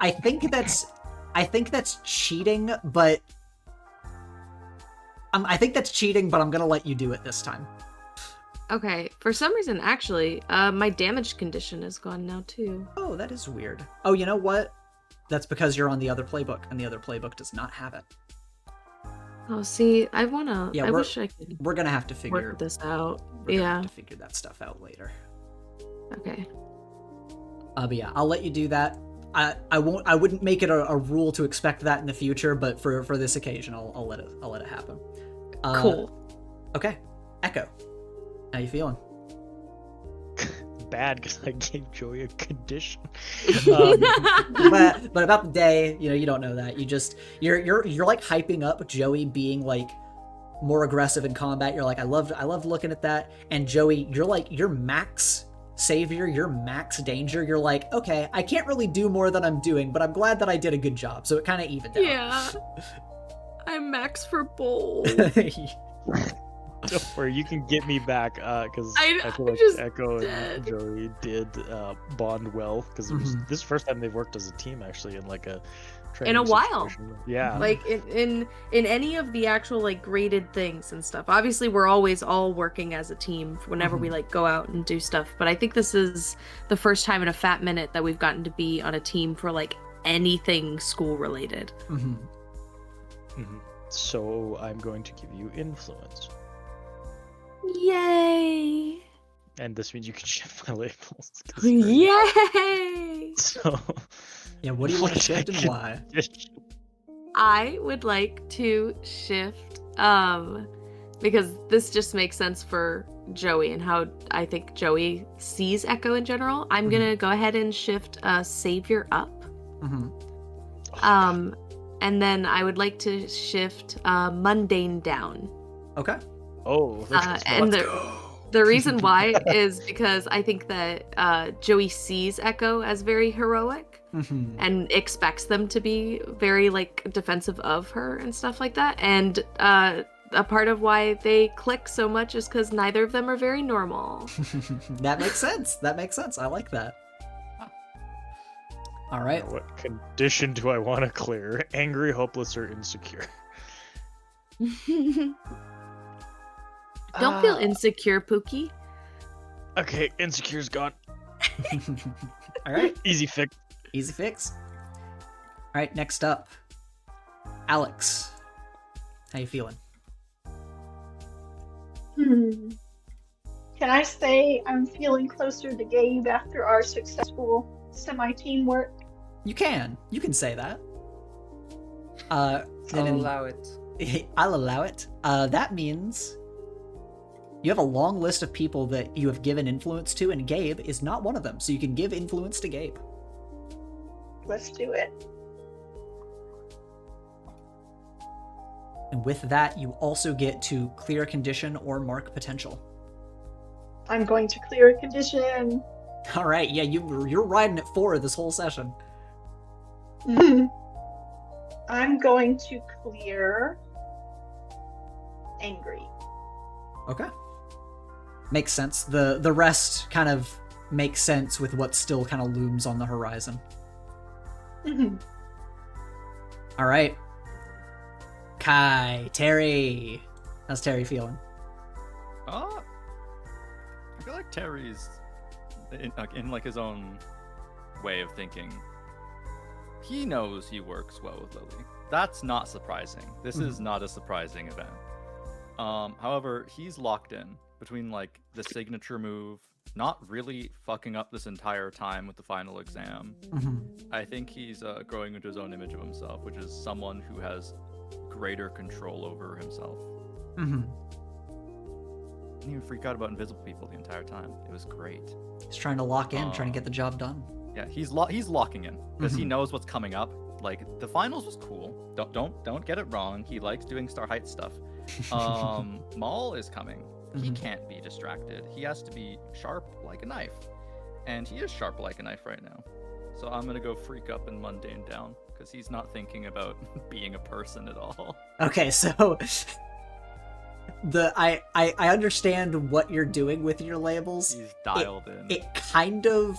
I think that's cheating, but I think that's cheating, but I'm gonna let you do it this time. Okay, for some reason, actually, my damage condition is gone now, too. Oh, that is weird. Oh, you know what? That's because you're on the other playbook, and the other playbook does not have it. Oh, see, I wanna... Yeah, I we're- wish I could We're gonna have to figure work this out. we're gonna Yeah. have to figure that stuff out later. But yeah, I'll let you do that. I wouldn't make it a rule to expect that in the future, but for this occasion, I'll let it happen. Cool. Okay, Echo, how you feeling? Bad, because I gave Joey a condition. but about the day, you don't know that. You're like hyping up Joey being like more aggressive in combat. You're like, I loved looking at that. And Joey, you're max savior, you're max danger. You're like, okay, I can't really do more than I'm doing, but I'm glad that I did a good job. So it kind of evened out. Yeah. I'm max for bold. Don't worry, you can get me back, because I feel like just Echo dead. and Joey did bond well, because it was this is the first time they've worked as a team, actually, in like a training In a while. situation. Yeah. Like in any of the actual like graded things and stuff. Obviously, we're always all working as a team whenever we like go out and do stuff. But I think this is the first time in a fat minute that we've gotten to be on a team for like anything school related. So I'm going to give you influence. Yay! And this means you can shift my labels. Yay! So Yeah, what do you want to shift and why? I would like to shift, because this just makes sense for Joey and how I think Joey sees Echo in general. I'm gonna go ahead and shift Savior up. And then I would like to shift Mundane down. Okay. Oh, and the reason why is because I think that Joey sees Echo as very heroic and expects them to be very like defensive of her and stuff like that. And a part of why they click so much is because neither of them are very normal. That makes sense. I like that. All right. What condition do I want to clear? Angry, hopeless, or insecure? Don't feel insecure, Pookie. Okay, insecure's gone. All right. Easy fix. Easy fix. All right, next up, Alex. How you feeling? Can I say I'm feeling closer to Gabe after our successful semi-teamwork? You can say that. I'll allow it. I'll allow it. That means you have a long list of people that you have given influence to, and Gabe is not one of them. So you can give influence to Gabe. Let's do it. And with that, you also get to clear a condition or mark potential. I'm going to clear a condition. All right, yeah, you're riding at 4 this whole session. I'm going to clear angry. Okay. Makes sense. The rest kind of makes sense with what still kind of looms on the horizon. All right. Kai, Terry. How's Terry feeling? I feel like Terry's in like his own way of thinking. He knows he works well with Lily. That's not surprising. This is not a surprising event. However, he's locked in between like the signature move, not really fucking up this entire time with the final exam. I think he's growing into his own image of himself, which is someone who has greater control over himself. Didn't even freak out about invisible people the entire time. It was great. He's trying to lock in, trying to get the job done. Yeah, he's locking in because he knows what's coming up. Like the finals was cool. Don't get it wrong. He likes doing Star Heights stuff. Maul is coming. He can't be distracted. He has to be sharp like a knife, and he is sharp like a knife right now. So I'm gonna go freak up and mundane down because he's not thinking about being a person at all. Okay, so I understand what you're doing with your labels. He's dialed in. It kind of.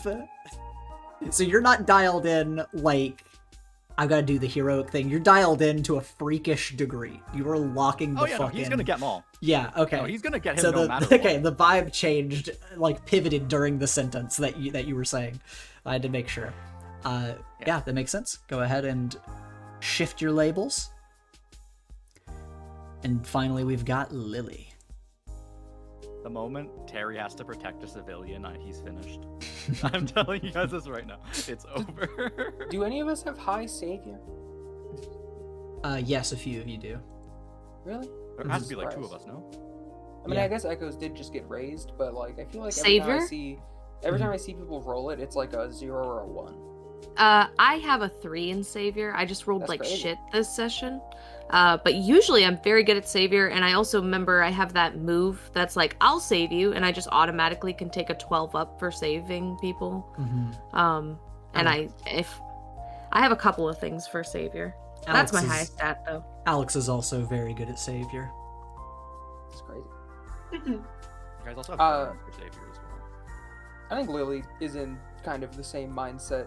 So you're not dialed in like I've got to do the heroic thing. You're dialed in to a freakish degree. You are locking the Oh yeah, no, fucking. he's gonna get Maul. Yeah. Okay. No, he's gonna get him So no the matter okay, what. the vibe changed, like pivoted during the sentence that you were saying. I had to make sure. Yeah, that makes sense. Go ahead and shift your labels. And finally, we've got Lily. The the moment Terry has to protect a civilian, he's finished. I'm telling you guys this right now. It's over. Do any of us have high savior? Yes, a few of you do. Really? There has to be like 2 of us, no? I mean, Yeah. I guess Echoes did just get raised, but like I feel like every time I see people roll it, it's like a 0 or a 1. I have a 3 in Savior. I just rolled That's like crazy. shit this session. But usually I'm very good at Savior, and I also remember I have that move that's like, I'll save you, and I just automatically can take a 12 up for saving people. Mm-hmm. And if I have a couple of things for Savior. That's my highest stat, though. Alex is also very good at Savior. It's crazy. You guys also have Burn for Savior as well. I think Lily is in kind of the same mindset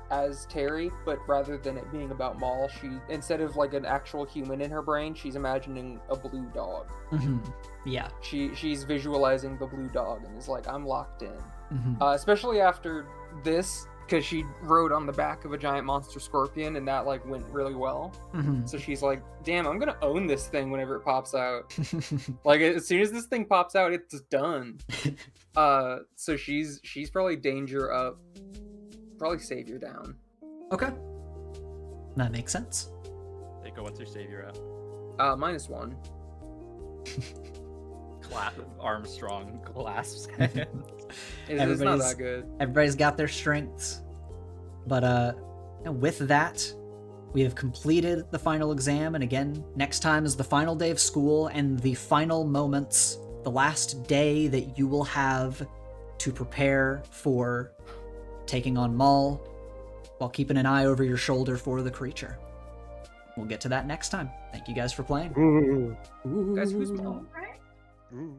as Terry, but rather than it being about Maul, she, instead of like an actual human in her brain, she's imagining a blue dog. Mm-hmm. Yeah. She's visualizing the blue dog and is like, I'm locked in. Mm-hmm. Especially after this, because she rode on the back of a giant monster scorpion and that like went really well. Mm-hmm. So she's like, damn, I'm gonna own this thing whenever it pops out. Like as soon as this thing pops out, it's done. So she's probably danger up, probably savior down. Okay. That makes sense. Eiko, what's your Savior at? -1. Armstrong clasps hands. It's not Everybody's- that good. Everybody's got their strengths. But with that, we have completed the final exam, and again, next time is the final day of school and the final moments, the last day that you will have to prepare for taking on Maul while keeping an eye over your shoulder for the creature. We'll get to that next time. Thank you guys for playing. Guys, who's Maul? Right? Ooh.